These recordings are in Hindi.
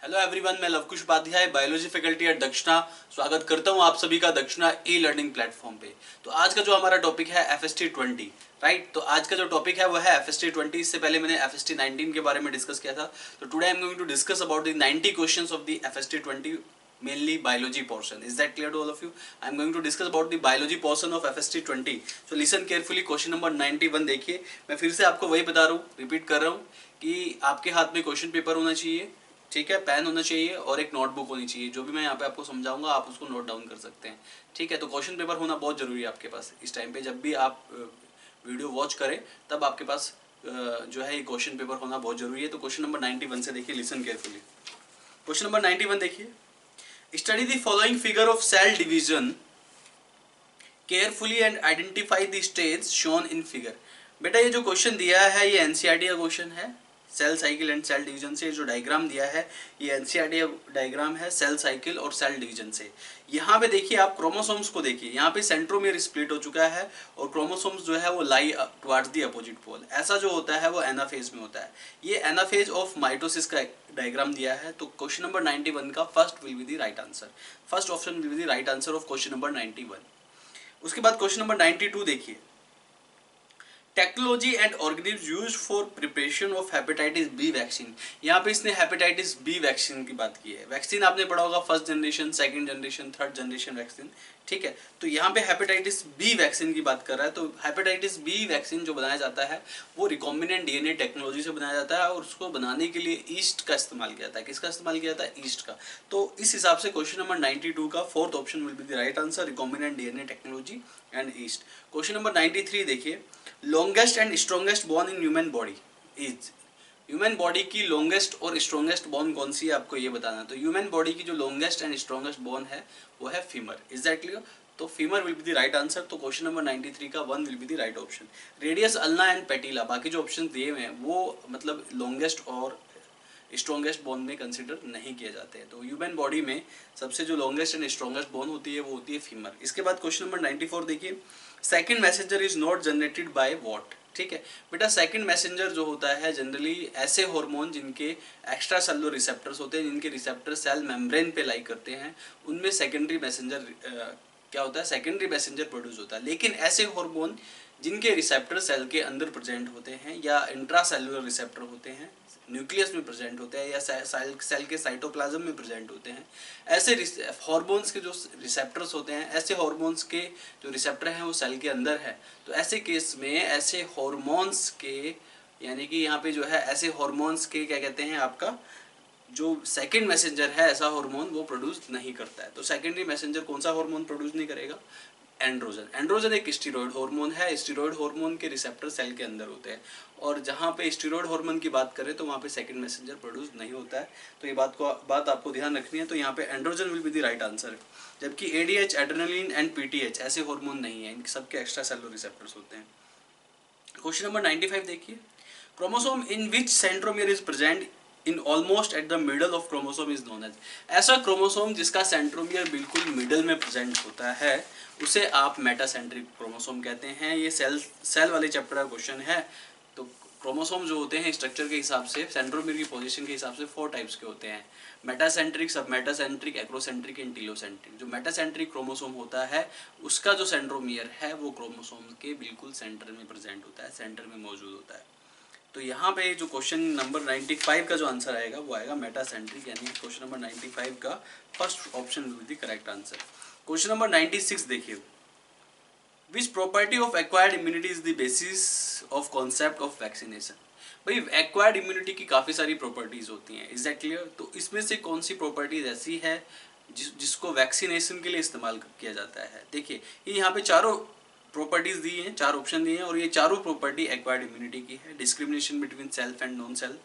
हेलो एवरीवन, मैं Lavkush Upadhyay biology faculty at Dakshina स्वागत करता हूं आप सभी का दक्षिणा ई लर्निंग प्लेटफॉर्म पे। तो आज का जो हमारा टॉपिक है FST 20, राइट। तो आज का जो टॉपिक है वो है FST 20। इससे पहले मैंने FST 19 के बारे में डिस्कस किया था। तो today I am going to discuss about the 90 questions of the FST 20, mainly biology portion. Is that clear to all of you? I am going to discuss about the biology portion of FST 20. So listen carefully. Question number 91 देखिए। मैं फिर से आपको वही बता रहा हूँ, रिपीट कर रहा हूँ कि आपके हाथ में क्वेश्चन पेपर होना चाहिए, ठीक है, पेन होना चाहिए और एक नोटबुक होनी चाहिए। जो भी मैं यहाँ पे आपको समझाऊंगा आप उसको नोट डाउन कर सकते हैं, ठीक है। तो क्वेश्चन पेपर होना बहुत जरूरी है आपके पास इस टाइम पे। जब भी आप वीडियो वॉच करें तब आपके पास जो है ये क्वेश्चन पेपर होना बहुत जरूरी है। तो क्वेश्चन नंबर 91 से देखिए, लिसन केयरफुली। क्वेश्चन नंबर 91 देखिए, study the following figure of cell division carefully and identify the stage shown in figure. बेटा ये जो क्वेश्चन दिया है ये एनसीईआरटी का क्वेश्चन है। Cell cycle and cell division से जो डायग्राम दिया है ये एनसीईआरटी का डायग्राम है सेल साइकिल और सेल डिवीजन से। यहाँ पे देखिए आप क्रोमोसोम्स को देखिए, यहाँ पे सेंट्रोमियर स्प्लिट हो चुका है और क्रोमोसोम्स जो है वो लाई टुवर्ड्स द अपोजिट पोल। ऐसा जो होता है वो एनाफेज में होता है। ये एनाफेज ऑफ माइटोसिस का डायग्राम दिया है। तो क्वेश्चन नंबर 91 का first will be the right answer. First option will be the right answer of question number 91। उसके बाद क्वेश्चन नंबर 92 देखिए, technology and organism used for preparation of hepatitis B vaccine. यहाँ पे इसने हेपेटाइटिस बी वैक्सीन की बात की है। वैक्सीन आपने पढ़ा होगा first generation, second generation, third generation vaccine, ठीक है। तो यहाँ पे हेपेटाइटिस बी वैक्सीन की बात कर रहा है। तो हेपेटाइटिस बी वैक्सीन जो बनाया जाता है वो रिकॉम्बिनेंट डीएनए टेक्नोलॉजी से बनाया जाता है और उसको बनाने के लिए ईस्ट का इस्तेमाल किया जाता है। किसका इस्तेमाल किया जाता है? ईस्ट का। तो इस हिसाब से क्वेश्चन नंबर 92 का fourth option will be the right answer, recombinant DNA technology and east. Question number 93 देखिए, longest and strongest bone in human body is. Human body की लॉन्गेस्ट और स्ट्रॉन्गेस्ट बोन कौन सी है आपको ये बताना है। तो ह्यूमन बॉडी की जो लॉन्गेस्ट एंड स्ट्रॉन्गेस्ट बोन है वो है फीमर। Is that clear? तो femur will be the right answer. तो क्वेश्चन नंबर 93 का 1 will be the right option. Radius, ulna and patella, बाकी जो ऑप्शन दिए हुए हैं वो मतलब लॉन्गेस्ट और स्ट्रॉन्गेस्ट बोन में कंसिडर नहीं किए जाते हैं। तो ह्यूमन बॉडी में सबसे जो लॉन्गेस्ट एंड स्ट्रॉन्गेस्ट बोन होती है वो होती है फीमर। इसके बाद क्वेश्चन नंबर 94 देखिए, second messenger is not generated by what. ठीक है बेटा, सेकंड मैसेंजर जो होता है जनरली ऐसे हार्मोन जिनके एक्स्ट्रा सेलुलर रिसेप्टर्स होते हैं, जिनके रिसेप्टर सेल मेम्ब्रेन पे लाई करते हैं, उनमें सेकेंडरी मैसेंजर क्या होता है? सेकेंडरी मैसेंजर प्रोड्यूस होता है। लेकिन ऐसे हार्मोन जिनके रिसेप्टर सेल के अंदर प्रेजेंट होते हैं या इंट्रा सेलुलर रिसेप्टर होते हैं, न्यूक्लियस में प्रेजेंट होते हैं या सेल के साइटोप्लाज्म में प्रेजेंट होते हैं, ऐसे हार्मोन्स के जो रिसेप्टर्स होते हैं, ऐसे हार्मोन्स के जो रिसेप्टर हैं वो सेल के अंदर है। तो ऐसे केस में ऐसे हार्मोन्स के, यानी कि यहाँ पे जो है ऐसे हार्मोन्स के क्या कहते हैं, आपका जो सेकंड मैसेंजर है ऐसा हार्मोन वो प्रोड्यूस नहीं करता है। तो सेकेंडरी मैसेंजर कौन सा हार्मोन प्रोड्यूस नहीं करेगा? एंड्रोजन। एंड्रोजन एक स्टीरॉयड हार्मोन है। स्टीरॉयड हार्मोन के रिसेप्टर सेल के अंदर होते हैं और जहाँ पे स्टीरॉयड हार्मोन की बात करें तो वहाँ पे सेकंड मैसेंजर प्रोड्यूस नहीं होता है। तो ये बात आपको ध्यान रखनी है। तो यहाँ पे androgen will be the right answer. जबकि एडीएच, एड्रेनलिन एंड पीटीएच ऐसे हार्मोन नहीं है, इनके सबके एक्स्ट्रा सेलुलर रिसेप्टर्स होते हैं। क्वेश्चन नंबर 95 देखिए, chromosome in which centromere is present in almost at the middle of chromosome is known as. ऐसा क्रोमोसोम जिसका सेंट्रोमियर बिल्कुल मिडल में प्रेजेंट होता है उसे आप मेटासेंट्रिक क्रोमोसोम कहते हैं। ये सेल वाले चैप्टर का क्वेश्चन है। तो क्रोमोसोम जो होते हैं स्ट्रक्चर के हिसाब से, सेंट्रोमियर की पोजीशन के हिसाब से 4 टाइप्स के होते हैं, मेटासेंट्रिक, सब मेटासेंट्रिक, एक्रोसेंट्रिक एंड टीलोसेंट्रिक। जो मेटासेंट्रिक क्रोमोसोम होता है उसका जो सेंट्रोमियर है वो क्रोमोसोम के बिल्कुल सेंटर में प्रेजेंट होता है, सेंटर में मौजूद होता है। तो यहाँ पे जो क्वेश्चन नंबर 95 का जो आंसर आएगा वो आएगा मेटासेंट्रिक, यानी क्वेश्चन नंबर 95 का first option will be the correct answer. Question number 96 देखिए, which property of acquired immunity is the basis of concept of vaccination. भाई एक्वायर्ड इम्यूनिटी की काफ़ी सारी प्रॉपर्टीज होती हैं, इज दैट क्लियर? तो इसमें से कौन सी प्रॉपर्टीज ऐसी है जिसको वैक्सीनेशन के लिए इस्तेमाल किया जाता है? देखिए ये यहाँ पे चारों प्रॉपर्टीज दी हैं, 4 ऑप्शन दिए हैं और ये चारों प्रॉपर्टी एक्वायर्ड इम्यूनिटी की है। Discrimination between self and non self,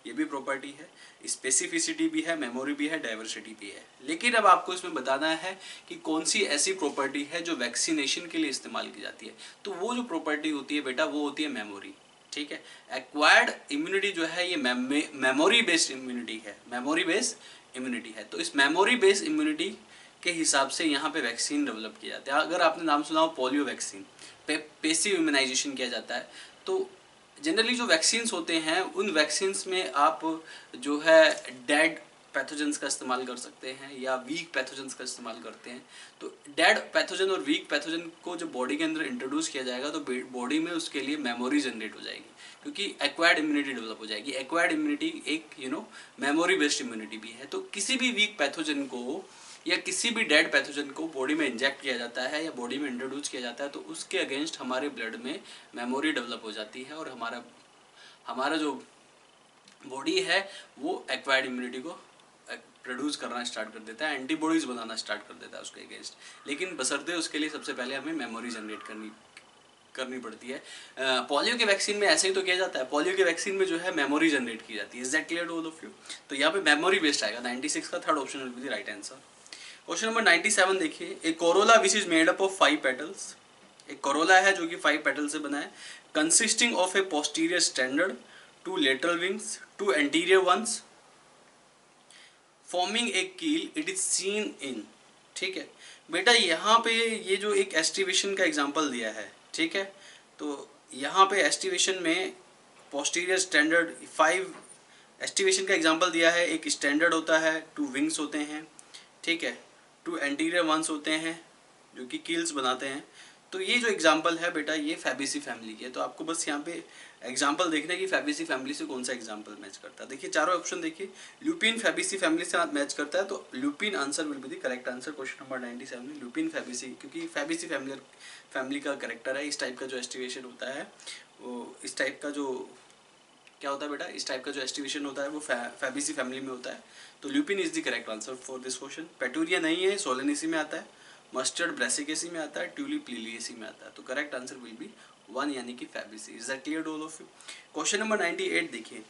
ये भी प्रॉपर्टी है। स्पेसिफिसिटी भी है, मेमोरी भी है, डाइवर्सिटी भी है। लेकिन अब आपको इसमें बताना है कि कौन सी ऐसी प्रॉपर्टी है जो वैक्सीनेशन के लिए इस्तेमाल की जाती है। तो वो जो प्रॉपर्टी होती है बेटा वो होती है मेमोरी। ठीक है, एक्वायर्ड इम्यूनिटी जो है ये मेमोरी बेस्ड इम्यूनिटी है, मेमोरी बेस्ड इम्यूनिटी है। तो इस मेमोरी बेस्ड इम्यूनिटी के हिसाब से यहाँ पे वैक्सीन डेवलप किया जाता है। अगर आपने नाम सुना हो पोलियो वैक्सीन, पेसिव इम्यूनाइजेशन किया जाता है। तो जनरली जो वैक्सीन्स होते हैं उन वैक्सीन्स में आप जो है डेड पैथोजेंस का इस्तेमाल कर सकते हैं या वीक पैथोजेंस का इस्तेमाल करते हैं। तो डेड पैथोजन और वीक पैथोजन को जब बॉडी के अंदर इंट्रोड्यूस किया जाएगा तो बॉडी में उसके लिए मेमोरी जनरेट हो जाएगी, क्योंकि एक्वायर्ड इम्यूनिटी डेवलप हो जाएगी। एक्वायर्ड इम्यूनिटी एक मेमोरी बेस्ड इम्यूनिटी भी है। तो किसी भी वीक पैथोजन को या किसी भी डेड पैथोजन को बॉडी में इंजेक्ट किया जाता है या बॉडी में इंट्रोड्यूस किया जाता है तो उसके अगेंस्ट हमारे ब्लड में मेमोरी डेवलप हो जाती है और हमारा जो बॉडी है वो एक्वायर्ड इम्यूनिटी को प्रोड्यूस करना स्टार्ट कर देता है, एंटीबॉडीज बनाना स्टार्ट कर देता है उसके अगेंस्ट। लेकिन बशर्ते उसके लिए सबसे पहले हमें मेमोरी जनरेट करनी पड़ती है। पोलियो के वैक्सीन में ऐसे ही तो किया जाता है। पोलियो के वैक्सीन में जो है मेमोरी जनरेट की जाती है। Is that clear to all of you? तो यहाँ पे मेमोरी बेस्ड आएगा। 96 का third option will be the right answer. Question number 97 देखिए, a corolla which is made up of 5 petals. एक कोरोला है जो कि 5 पेटल से बना है, consisting of a posterior standard, 2 lateral wings, 2 anterior ones, forming a keel, it is seen in. ठीक है बेटा, यहाँ पे ये जो एक एस्टिवेशन का एग्जांपल दिया है, ठीक है, तो यहाँ पे एस्टिवेशन में पोस्टीरियर स्टैंडर्ड 5 एस्टिवेशन का एग्जांपल दिया है। एक स्टैंडर्ड होता है, 2 विंग्स होते हैं, ठीक है, 2 एंटीरियर वंस होते हैं जो कि कील्स बनाते हैं। तो ये जो एग्जांपल है बेटा ये फैबेसी फैमिली की है। तो आपको बस यहाँ पे एग्जांपल देखना है कि फैबेसी फैमिली से कौन सा एग्जांपल मैच करता है। देखिए चारों ऑप्शन देखिए, ल्यूपिन फैबेसी फैमिली से मैच करता है, तो lupin answer will be the correct answer. Question number 97 lupin Fabaceae, क्योंकि फैबेसी फैमिली का करेक्टर है। इस टाइप का जो एस्टिवेशन होता है वो इस टाइप का जो क्या होता है बेटा, इस टाइप का जो एस्टिवेशन होता है वो फैबेसी फैमिली में होता है। तो lupin is the correct answer for this question. Petunia नहीं है, सोलेनेसी में आता है, मस्टर्ड ब्रासिकेसी में आता है, ट्यूलिप लिलिएसी में आता है। तो करेक्ट आंसर विल बी 1 यानी कि Fabaceae. Is that clear to all of you? Question number 98 देखिए,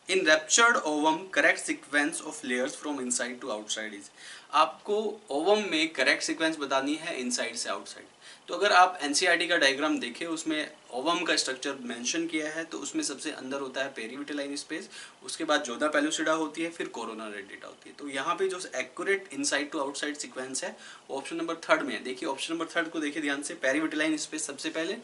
in ruptured ovum correct sequence of layers from inside to outside is. आपको ओवम में करेक्ट सीक्वेंस बतानी है इनसाइड से आउटसाइड। तो अगर आप एनसीईआरटी का डायग्राम देखें उसमें ओवम का स्ट्रक्चर मेंशन किया है। तो उसमें सबसे अंदर होता है पेरीविटेलाइन स्पेस, उसके बाद जोधा पेलुसिडा होती है, फिर कोरोना रेडिटा होती है। तो यहाँ पे जो accurate inside to outside sequence है वो ऑप्शन नंबर 3 में है। देखिए ऑप्शन नंबर 3 को देखिए ध्यान से, पेरीविटेलाइन स्पेस सबसे पहले,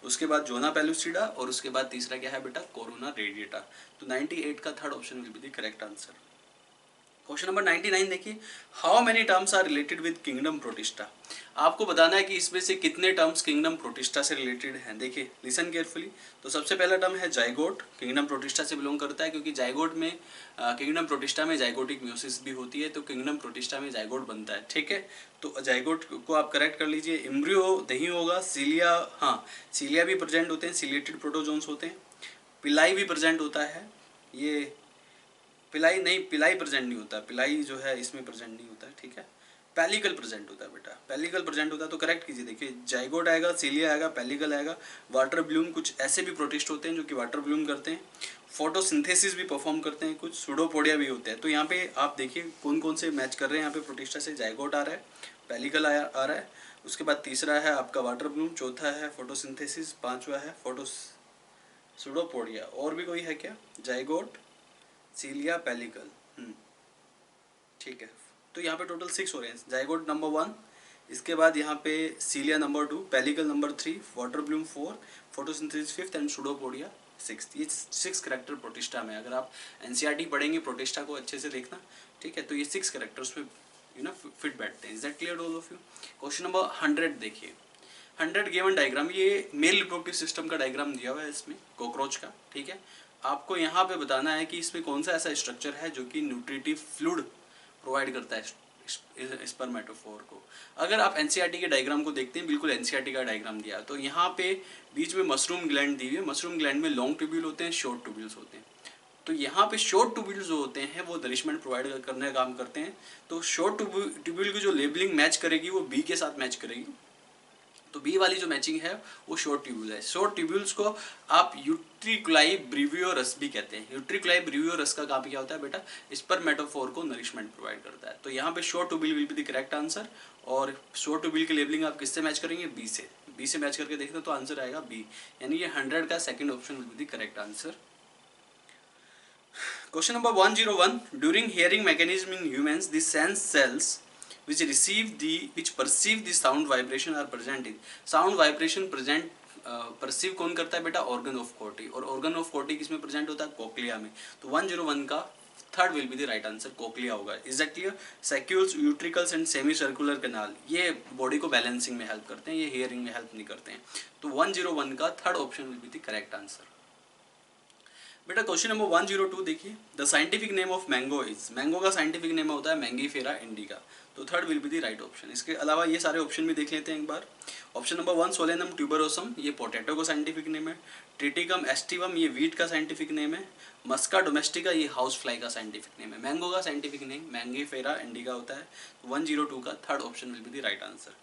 उसके बाद जोना पेलुसिडा और उसके बाद तीसरा क्या है बेटा, कोरोना रेडिएटा। तो 98 का third option will be the correct answer. Question number 99 देखिए, how many terms are related with kingdom protista. आपको बताना है कि इसमें से कितने टर्म्स किंगडम प्रोटिस्टा से रिलेटेड हैं। देखिए लिसन केयरफुली। तो सबसे पहला टर्म है जाइगोट, किंगडम प्रोटिस्टा से बिलोंग करता है, क्योंकि जाइगोट में किंगडम प्रोटिस्टा में जाइगोटिक म्यूसिस भी होती है, तो किंगडम प्रोटिस्टा में जाइगोट बनता है। ठीक है, तो जाइगोट को आप करेक्ट कर लीजिए। एम्ब्रियो नहीं होगा, सीलिया, हाँ सीलिया भी प्रेजेंट होते हैं, सीलिएटेड प्रोटोजोन्स होते हैं, पिलाई भी प्रेजेंट होता है, ये पिलाई नहीं, पिलाई प्रेजेंट नहीं होता, पिलाई जो है इसमें प्रेजेंट नहीं होता है। ठीक है, पेलिकल प्रेजेंट होता है बेटा, पेलिकल प्रेजेंट होता है। तो करेक्ट कीजिए। देखिए जाइगोट आएगा, सीलिया आएगा, पेलिकल आएगा, वाटर ब्लूम, कुछ ऐसे भी प्रोटिस्ट होते हैं जो कि वाटर ब्लूम करते हैं, फोटोसिंथेसिस भी परफॉर्म करते हैं, कुछ सुडोपोडिया भी होते हैं। तो यहाँ पे आप देखिए कौन कौन से मैच कर रहे हैं यहाँ पे प्रोटिस्टा से। जाइगोट आ रहा है, पेलिकल आ रहा है, उसके बाद तीसरा है आपका वाटर ब्लूम, चौथा है फोटोसिंथेसिस, पांचवा है सुडोपोडिया। और भी कोई है क्या? जाइगोट, सीलिया, पेलिकल, ठीक है। तो यहाँ पे टोटल 6 हो रहे हैं। जाइगोट नंबर 1, इसके बाद यहाँ पे cilia number 2, pellicle number 3, water bloom 4, photosynthesis 5th and pseudopodia 6th। ये 6 कैरेक्टर प्रोटिस्टा में। अगर आप एनसीईआरटी पढ़ेंगे प्रोटिस्टा को अच्छे से देखना, ठीक है, तो ये 6 कैरेक्टर्स में फिट बैठते हैं। Is that clear all of you? Question number 100 देखिए, 100 गिवन डायग्राम, ये मेल रिप्रोडक्टिव सिस्टम का डायग्राम दिया हुआ है इसमें, कॉकरोच का। ठीक है, आपको यहाँ पे बताना है कि इसमें कौन सा ऐसा स्ट्रक्चर है जो कि न्यूट्रिटिव फ्लूइड प्रोवाइड करता है स्पर्मेटोफोर को। अगर आप एनसीईआरटी के डायग्राम को देखते हैं, बिल्कुल एनसीईआरटी का डायग्राम दिया है, तो यहाँ पे बीच में मशरूम ग्लैंड दी हुई है। मशरूम ग्लैंड में लॉन्ग ट्यूब्यूल होते हैं, शॉर्ट ट्यूब्यूल्स होते हैं। तो यहाँ पे शॉर्ट ट्यूब्यूल्स जो होते हैं वो नरिशमेंट प्रोवाइड करने का काम करते हैं। तो शॉर्ट ट्यूब्यूल की जो लेबलिंग मैच करेगी वो बी के साथ मैच करेगी। तो बी वाली जो मैचिंग है वो शॉर्ट ट्यूब्यूल है। शॉर्ट ट्यूब्यूल्स को आप यूट्रिकुलाई ब्रीवियोरस भी कहते हैं। यूट्रिकुलाई ब्रीवियोरस का काम क्या होता है बेटा? स्पर्मेटोफोर को नरिशमेंट प्रोवाइड करता है। तो यहाँ पे short tubule will be the correct answer. और शॉर्ट ट्यूब्यूल की लेबलिंग आप किससे मैच करेंगे? बी से। बी से मैच करके देखना तो आंसर आएगा बी, यानी ये 100 का second option will be the correct answer. Question number 101, during hearing mechanism in humans the sense cells which perceive the sound vibration are present in। sound vibration present perceive कौन करता है बेटा? Organ of Corti. और ऑर्गन ऑफ कोर्टी किसमें प्रेजेंट होता है? कोक्लिया में। तो 101 का third will be the right answer, cochlea होगा। Is that clear? Saccules, utricles and semicircular canal ये बॉडी को बैलेंसिंग में हेल्प करते हैं, ये हियरिंग में हेल्प नहीं करते हैं। तो 101 का third option will be the correct answer. बेटा क्वेश्चन नंबर 102 देखिए, the scientific name of mango is, mango का साइंटिफिक नेम होता है मैंगीफेरा इंडिका। तो third will be the right option. इसके अलावा ये सारे ऑप्शन भी देख लेते हैं एक बार। ऑप्शन नंबर 1 सोलेनम ट्यूबरोसम, ये पोटैटो का साइंटिफिक नेम है। ट्रिटिकम एस्टिवम, ये वीट का साइंटिफिक नेम है। मस्का डोमेस्टिका, ये हाउस फ्लाई का साइंटिफिक नेम है। मैंगो का साइंटिफिक नेम मैंगीफेरा इंडिका होता है। 102 का third option will be the right answer.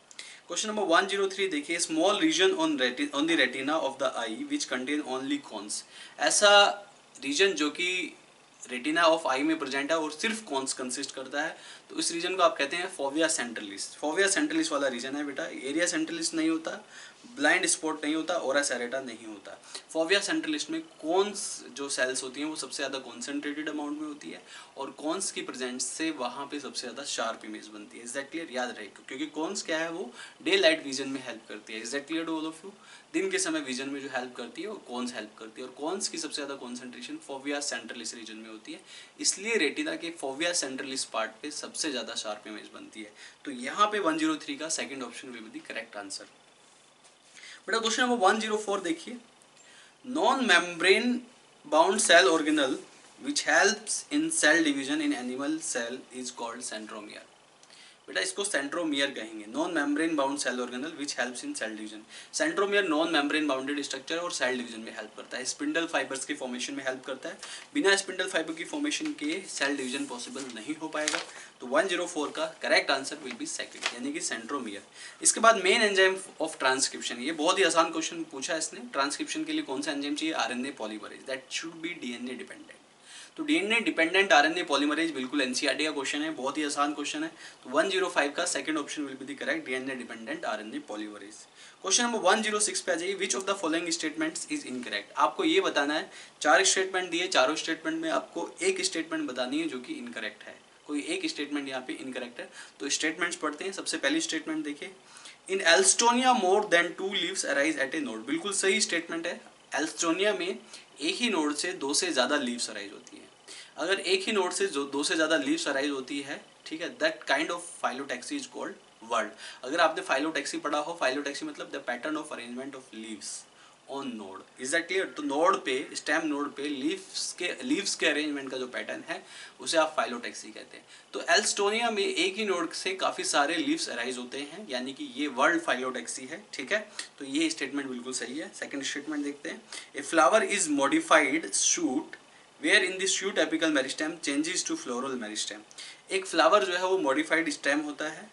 Question number 103 देखिए, small region on the retina of the eye which contain only cones, ऐसा रीजन जो कि रेटिना ऑफ आई में प्रेजेंट है और सिर्फ कॉन्स कंसिस्ट करता है, तो इस रीजन को आप कहते हैं फोविया सेंट्रलिस। फोविया सेंट्रलिस वाला रीजन है बेटा। एरिया सेंट्रलिस नहीं होता, ब्लाइंड स्पॉट नहीं होता, ओरा सेरेटा नहीं होता। फोविया सेंट्रलिस में कॉन्स जो सेल्स होती हैं वो सबसे ज़्यादा कॉन्सेंट्रेटेड अमाउंट में होती है और कॉन्स की प्रेजेंस से वहाँ पे सबसे ज़्यादा शार्प इमेज बनती है। Is that clear? याद रहे, क्योंकि कॉन्स क्या है, वो डे लाइट विजन में हेल्प करती है। Is that clear to all of you? दिन के समय विजन में जो हेल्प करती है वो कॉन्स हेल्प करती है और कॉन्स की सबसे ज़्यादा कॉन्सेंट्रेशन फोविया सेंट्रलिस रीजन में होती है, इसलिए रेटिना के फोविया सेंट्रलिस पार्ट पे सबसे ज़्यादा शार्प इमेज बनती है। तो यहाँ पे 103 का second option will be the correct answer. बेटा क्वेश्चन नंबर 104 देखिए, non membrane bound cell organelle which helps in cell division in animal cell is called centromere. बेटा इसको सेंट्रोमियर कहेंगे, non membrane bound cell organelle which helps in cell division. Centromere non membrane bounded structure और सेल डिवीजन में हेल्प करता है, स्पिंडल फाइबर्स की फॉर्मेशन में हेल्प करता है। बिना स्पिंडल फाइबर की फॉर्मेशन के सेल डिवीजन पॉसिबल नहीं हो पाएगा। तो 104 का correct answer will B second, यानी कि सेंट्रोमियर। इसके बाद मेन एंजाइम ऑफ ट्रांसक्रिप्शन, ये बहुत ही आसान क्वेश्चन पूछा है इसने। ट्रांसक्रिप्शन के लिए कौन सा एंजाइम चाहिए? RNA polymerase, that should be DNA dependent. तो डीएनए डिपेंडेंट आरएनए पॉलीमरेज बिल्कुल एनसीईआरटी का क्वेश्चन है, बहुत ही आसान क्वेश्चन है। तो 105 का second option will be the correct, DNA dependent RNA polymerase. Question number 106 पे आ जाइए, विच of the following statements is incorrect. आपको ये बताना है, 4 स्टेटमेंट दिए, चारों स्टेटमेंट में आपको एक स्टेटमेंट बतानी है जो कि इनकरेक्ट है। कोई एक स्टेटमेंट यहाँ पे इनकरेक्ट है, तो स्टेटमेंट्स पढ़ते हैं। सबसे पहली स्टेटमेंट देखिए, in Alstonia more than 2 leaves arise at a node. बिल्कुल सही स्टेटमेंट है। एल्स्टोनिया में एक ही नोड से 2 से ज़्यादा लीव्स अराइज होती है। अगर एक ही नोड से जो 2 से ज़्यादा लीव्स अराइज होती है, ठीक है, that kind of phyllotaxy is called word. अगर आपने फाइलोटैक्सी पढ़ा हो, फाइलोटैक्सी मतलब the pattern of arrangement of leaves on node. Is that clear? तो नोड पे, स्टेम नोड पे लीव्स के अरेंजमेंट का जो पैटर्न है उसे आप फाइलोटैक्सी कहते हैं। तो एल्स्टोनिया में एक ही नोड से काफ़ी सारे लीव्स अराइज होते हैं, यानी कि ये वर्ल्ड फाइलोटैक्सी है, ठीक है। तो ये स्टेटमेंट बिल्कुल सही है। सेकंड स्टेटमेंट देखते हैं, a flower is modified shoot where in this shoot apical meristem changes to floral meristem. एक फ्लावर जो है वो मॉडिफाइड स्टेम होता है,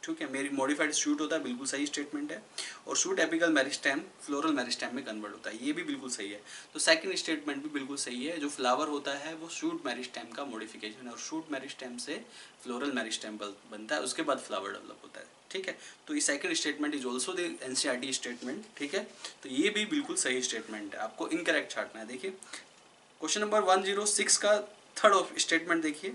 ठीक है, मेरी मॉडिफाइड शूट होता है, बिल्कुल सही स्टेटमेंट है। और shoot apical meristem floral meristem में कन्वर्ट होता है, ये भी बिल्कुल सही है। तो सेकंड स्टेटमेंट भी बिल्कुल सही है। जो फ्लावर होता है वो शूट मेरिस्टेम का मॉडिफिकेशन है और शूट मेरिस्टेम से फ्लोरल मेरिस्टेम बनता है, उसके बाद फ्लावर डेवलप होता है, ठीक है। तो ये second statement is also the NCERT statement, ठीक है। तो ये भी बिल्कुल सही स्टेटमेंट है, आपको इनकरेक्ट छांटना है। देखिए क्वेश्चन नंबर 106 का थर्ड स्टेटमेंट देखिए,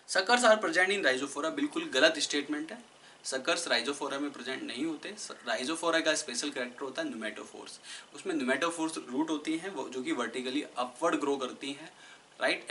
suckers are present in Rhizophora. बिल्कुल गलत स्टेटमेंट है, सकर्स राइजोफोरा में प्रेजेंट नहीं होते। राइजोफोरा का स्पेशल कैरेक्टर होता है न्यूमेटोफोर्स। उसमें न्यूमेटोफोर्स रूट होती हैं वो, जो कि वर्टिकली अपवर्ड ग्रो करती हैं, राइट,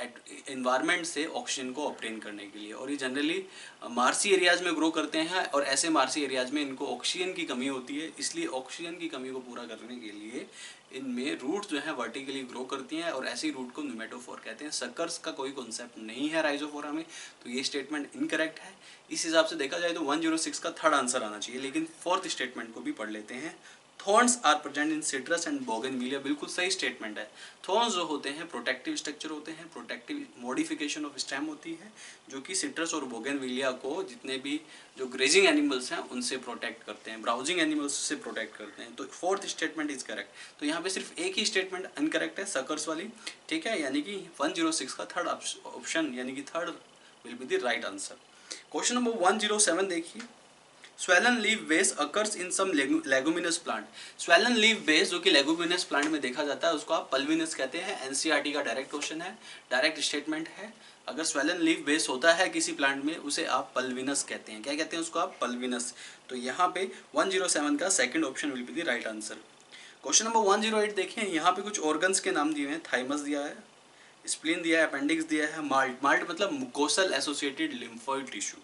एनवायरनमेंट से ऑक्सीजन को ऑब्टेन करने के लिए। और ये जनरली मार्सी एरियाज में ग्रो करते हैं और ऐसे मार्सी एरियाज में इनको ऑक्सीजन की कमी होती है, इसलिए ऑक्सीजन की कमी को पूरा करने के लिए इनमें रूट जो है वर्टिकली ग्रो करती हैं और ऐसी रूट को न्यूमेटोफोर कहते हैं। सकर्स का कोई कॉन्सेप्ट नहीं है राइजोफोरा में, तो ये स्टेटमेंट इनकरेक्ट है। इस हिसाब से देखा जाए तो 106 का थर्ड आंसर आना चाहिए। लेकिन फोर्थ स्टेटमेंट को भी पढ़ लेते हैं, thorns are present in citrus and bougainvillea. बिल्कुल सही स्टेटमेंट है। थॉर्न्स जो होते हैं प्रोटेक्टिव स्ट्रक्चर होते हैं, प्रोटेक्टिव मॉडिफिकेशन ऑफ स्टेम होती है, जो कि सिट्रस और बोगनविलिया को जितने भी जो ग्रेजिंग एनिमल्स हैं उनसे प्रोटेक्ट करते हैं, ब्राउजिंग एनिमल्स से प्रोटेक्ट करते हैं। तो फोर्थ स्टेटमेंट इज करेक्ट। तो यहाँ पे सिर्फ एक ही स्टेटमेंट अनकरेक्ट है, सकर्स वाली, ठीक है, यानी कि 106 का थर्ड ऑप्शन यानी कि third will be the right answer. Question number 107 देखिए, swollen leaf base occurs in some leguminous plant. Swollen leaf base जो कि लेगुमिनस प्लांट में देखा जाता है उसको आप पल्विनस कहते हैं। एनसीईआरटी का डायरेक्ट क्वेश्चन है, डायरेक्ट स्टेटमेंट है। अगर स्वेलन लीव बेस होता है किसी प्लांट में उसे आप पल्विनस कहते हैं। क्या कहते हैं उसको आप? पल्विनस। तो यहाँ पे 107 का second option will be the right answer. Question number 108 देखें, यहाँ पे कुछ ऑर्गन्स के नाम दिए हैं। थाइमस दिया है, स्प्लीन दिया है, अपेंडिक्स दिया है, माल्ट, माल्ट मतलब मुकोसल एसोसिएटेड लिम्फोइड टिश्यू।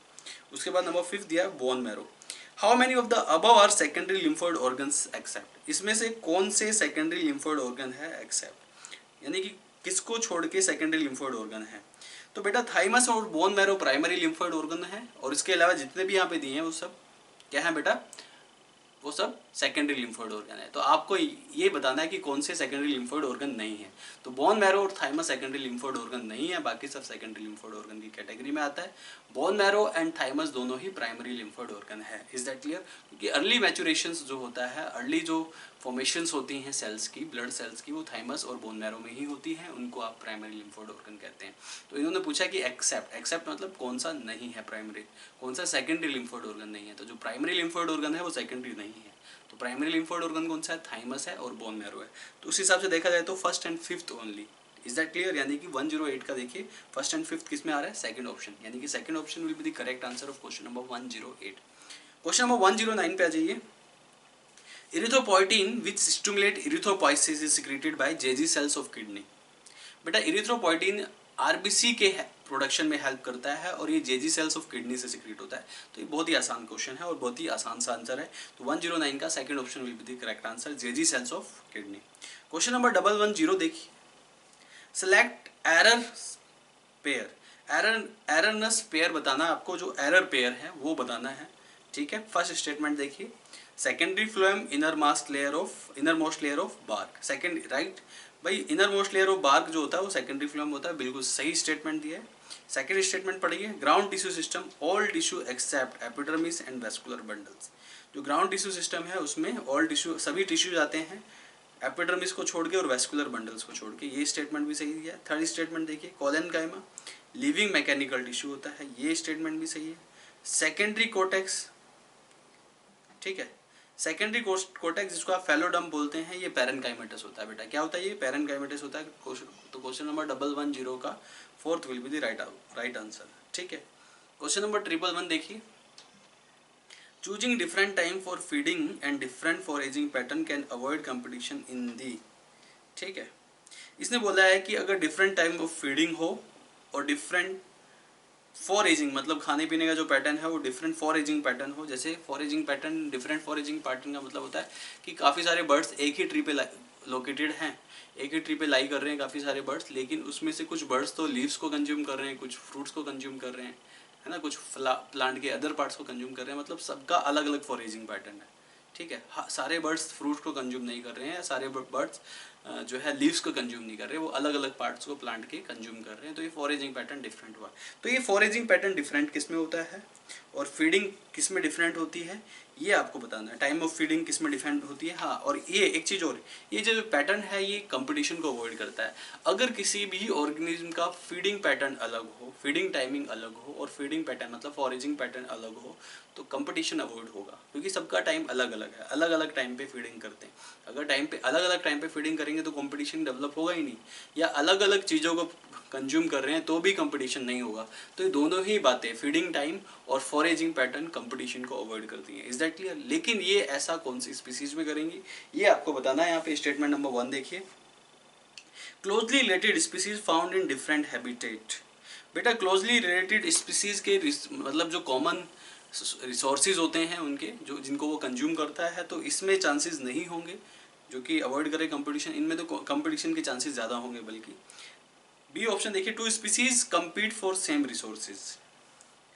उसके बाद नंबर 5 दिया है bone marrow. How many of the above are secondary lymphoid organs except, इसमें से कौन से सेकेंडरी लिम्फोइड ऑर्गन है एक्सेप्ट, यानी कि किसको छोड़ के सेकेंडरी लिम्फोइड ऑर्गन है। तो बेटा थाइमस और bone marrow primary lymphoid organ है, और इसके अलावा जितने भी यहाँ पे दिए हैं वो सब क्या है बेटा, वो सब सेकेंडरी लिम्फोइड ऑर्गन है। तो आपको ये बताना है कि कौन से सेकेंडरी लिम्फोइड ऑर्गन नहीं है। तो बोन मैरो और थाइमस सेकेंडरी लिम्फोइड ऑर्गन नहीं है, बाकी सब सेकेंडरी लिम्फोइड ऑर्गन की कैटेगरी में आता है। बोन मैरो एंड थाइमस दोनों ही प्राइमरी लिम्फोइड ऑर्गन है। Is that clear? क्योंकि अर्ली मैचुरेशंस जो होता है, अर्ली जो फॉर्मेशंस होती हैं सेल्स की, ब्लड सेल्स की, वो थाइमस और बोन मैरो में ही होती हैं, उनको आप प्राइमरी लिम्फोइड ऑर्गन कहते हैं। तो इन्होंने पूछा कि एक्सेप्ट, एक्सेप्ट मतलब कौन सा नहीं है प्राइमरी, कौन सा सेकेंडरी लिम्फोइड ऑर्गन नहीं है। तो जो प्राइमरी लिम्फोइड ऑर्गन है वो सेकेंडरी नहीं है। तो प्राइमरी लिम्फोइड ऑर्गन कौन सा है, थाइमस है और बोन मैरो है। तो उस हिसाब से देखा जाए तो first and fifth only. Is that clear? यानी कि 108 का देखिए फर्स्ट एंड फिफ्थ किस में आ रहा है, सेकंड ऑप्शन, यानी कि second option will be the correct answer of question number 108। Question number 109 पे आ जाइए। Erythropoietin which stimulate erythropoiesis is secreted by Jazzy sales of kidney. बेटा इरिथ्रोपोइटिन आरबीसी के प्रोडक्शन में हेल्प करता है और ये जेजी सेल्स ऑफ किडनी से सिक्रेट होता है। तो ये बहुत ही आसान क्वेश्चन है और बहुत ही आसान सा आंसर है। तो 109 का second option will be the correct answer, Jazzy sales of kidney. Question number 110 देखिए। सेलेक्ट एरर पेयर, एररनेस पेयर बताना है आपको, जो एरर पेयर है वो बताना है। ठीक है, फर्स्ट स्टेटमेंट देखिए, secondary phloem innermost layer of bark, second right भाई, innermost layer of bark जो होता है वो सेकेंडरी फ्लोएम होता है, बिल्कुल सही स्टेटमेंट दिया है। सेकेंड स्टेटमेंट पढ़िए, ground tissue system all tissue except epidermis and vascular bundles. जो ग्राउंड टिश्यू सिस्टम है उसमें ऑल टिश्यू, सभी टिश्यूज आते हैं एपिडर्मिस को छोड़ के और वेस्कुलर बंडल्स को छोड़ के, ये स्टेटमेंट भी सही दिया है। थर्ड स्टेटमेंट देखिए, कोलेनकाइमा लिविंग मैकेनिकल टिश्यू होता है, ये स्टेटमेंट भी सही है। सेकेंडरी कोटेक्स, ठीक है, सेकेंडरी कोटेक्स जिसको आप फेलोडम बोलते हैं, ये पैरेनकाइमेटस होता है। बेटा क्या होता है, ये पैरेनकाइमेटस होता है। तो क्वेश्चन नंबर 110 का fourth will be the right answer. ठीक है, क्वेश्चन नंबर 111 देखिए। Choosing different time for feeding and different foraging pattern can avoid competition in the. ठीक है, इसने बोला है कि अगर डिफरेंट टाइम ऑफ फीडिंग हो और डिफरेंट फॉरेजिंग मतलब खाने पीने का जो पैटर्न है वो डिफरेंट फॉरेजिंग पैटर्न हो। जैसे foraging pattern, different foraging pattern का मतलब होता है कि काफ़ी सारे बर्ड्स एक ही ट्री पे लोकेटेड हैं, एक ही ट्री पे लाई कर रहे हैं काफ़ी सारे बर्ड्स, लेकिन उसमें से कुछ बर्ड्स तो लीव्स को कंज्यूम कर रहे हैं, कुछ फ्रूट्स को कंज्यूम कर रहे हैं, है ना, कुछ प्लांट के अदर पार्ट्स को कंज्यूम कर रहे हैं, मतलब सबका अलग अलग फॉरेजिंग पैटर्न है। ठीक है, सारे बर्ड्स फ्रूट को कंज्यूम नहीं कर रहे हैं, सारे बर्ड्स जो है लीव्स को कंज्यूम नहीं कर रहे, वो अलग अलग पार्ट्स को प्लांट के कंज्यूम कर रहे हैं। तो ये फॉरेजिंग पैटर्न डिफरेंट हुआ। तो ये फॉरेजिंग पैटर्न डिफरेंट किस में होता है और फीडिंग किस में डिफरेंट होती है, ये आपको बताना है। टाइम ऑफ फीडिंग किस में डिफरेंट होती है। हाँ, और ये एक चीज़ और, ये जो पैटर्न है ये कंपटीशन को अवॉइड करता है। अगर किसी भी ऑर्गेनिज्म का फीडिंग पैटर्न अलग हो, फीडिंग टाइमिंग अलग हो और फीडिंग पैटर्न मतलब फॉरेजिंग पैटर्न अलग हो, तो कंपटीशन अवॉइड होगा, क्योंकि सबका टाइम अलग अलग है, अलग अलग टाइम पे फीडिंग करते हैं। अगर टाइम पे अलग अलग टाइम पे फीडिंग करेंगे तो कंपटीशन डेवलप होगा ही नहीं, या अलग अलग चीज़ों को कंज्यूम कर रहे हैं तो भी कंपटीशन नहीं होगा। तो ये दोनों ही बातें, फीडिंग टाइम और फॉरेजिंग पैटर्न, कंपटीशन को अवॉइड करती हैं। Is that clear? लेकिन ये ऐसा कौन सी स्पीसीज में करेंगी, ये आपको बताना है। यहाँ पे स्टेटमेंट नंबर 1 देखिए, closely related species found in different habitat. बेटा क्लोजली रिलेटेड स्पीसीज के मतलब जो कॉमन रिसोर्सेज होते हैं उनके, जो जिनको वो कंज्यूम करता है, तो इसमें चांसेस नहीं होंगे जो कि अवॉइड करे कंपटीशन। इनमें तो कंपटीशन के चांसेस ज़्यादा होंगे। बल्कि बी ऑप्शन देखिए, 2 species compete for same resources.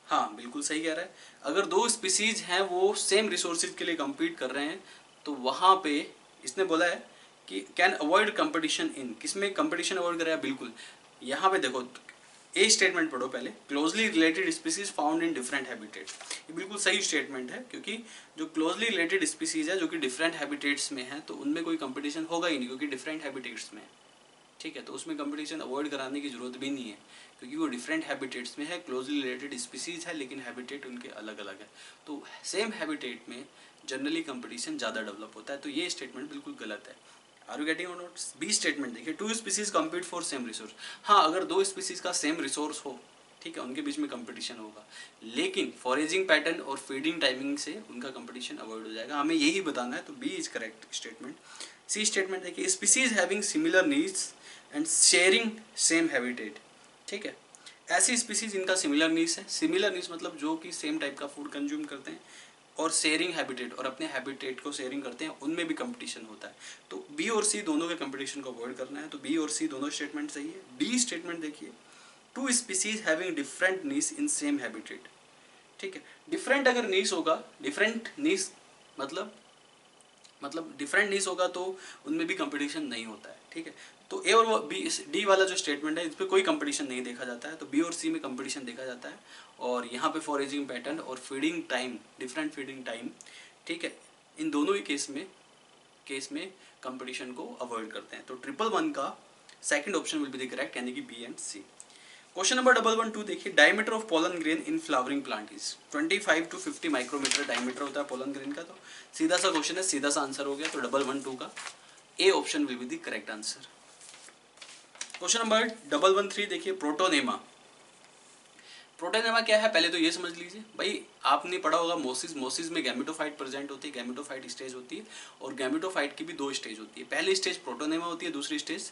हाँ बिल्कुल सही कह रहा है। अगर 2 स्पीसीज हैं वो सेम रिसोर्सेज के लिए कम्पीट कर रहे हैं, तो वहाँ पे इसने बोला है कि कैन अवॉइड कंपटीशन इन, किसमें कंपटीशन अवॉइड कर रहा है, बिल्कुल यहाँ पे देखो, ए स्टेटमेंट पढ़ो पहले, closely related species found in different habitat. ये बिल्कुल सही स्टेटमेंट है, क्योंकि जो क्लोजली रिलेटेड स्पीसीज है जो कि डिफरेंट हैबिटेट्स में है, तो उनमें कोई कंपटीशन होगा ही नहीं, क्योंकि डिफरेंट हैबिटेट्स में है। ठीक है, तो उसमें कंपटीशन अवॉइड कराने की जरूरत भी नहीं है, क्योंकि वो डिफरेंट हैबिटेट्स में है, क्लोजली रिलेटेड स्पीसीज है, लेकिन हैबिटेट उनके अलग अलग है। तो सेम हैबिटेट में जनरली कंपटीशन ज़्यादा डेवलप होता है। तो ये स्टेटमेंट बिल्कुल गलत है। Are you getting or not? B statement देखिए, 2 species compete for same resource. हाँ, अगर 2 स्पीसीज का सेम रिसोर्स हो, ठीक है, उनके बीच में कंपटीशन होगा, लेकिन फॉरेजिंग पैटर्न और फीडिंग टाइमिंग से उनका कंपटीशन अवॉइड हो जाएगा। हमें यही बताना है। तो B is correct statement. C statement देखिए, species having similar needs and sharing same habitat, ठीक है। ऐसी स्पीसीज इनका सिमिलर नीड्स है, सिमिलर नीड्स मतलब जो कि सेम टाइप का फूड कंज्यूम करते हैं और शेयरिंग हैबिटेट और अपने हैबिटेट को शेयरिंग करते हैं, उनमें भी कंपटीशन होता है। तो बी और सी दोनों के कंपटीशन को अवॉइड करना है, तो बी और सी दोनों स्टेटमेंट सही है। डी स्टेटमेंट देखिए, two species having different needs in same habitat, ठीक है। डिफरेंट अगर नीड्स होगा, डिफरेंट नीड्स मतलब डिफरेंट नीड्स होगा तो उनमें भी कंपटीशन नहीं होता है, ठीक है। तो ए और बी, डी वाला जो स्टेटमेंट है इस पर कोई कंपटीशन नहीं देखा जाता है, तो बी और सी में कंपटीशन देखा जाता है। और यहाँ पे फॉरेजिंग पैटर्न और feeding time, different feeding time, ठीक है, इन दोनों ही केस में कंपटीशन को अवॉइड करते हैं। तो 111 का second option will be the correct, यानी कि B and C. Question number 112 देखिए, diameter of pollen grain in flowering plant is 25 to 50 micrometer diameter होता है पोलन ग्रेन का। तो सीधा सा क्वेश्चन है, सीधा सा आंसर हो गया, तो 112 का A option will be the correct answer. Question number 113 देखिए, प्रोटोनेमा। प्रोटोनेमा क्या है पहले तो ये समझ लीजिए भाई, आपने पढ़ा होगा मोसिस, मोसिस में गैमेटोफाइट प्रेजेंट होती है, गैमेटोफाइट स्टेज होती है, और गैमेटोफाइट की भी दो स्टेज होती है। पहली स्टेज प्रोटोनेमा होती है, दूसरी स्टेज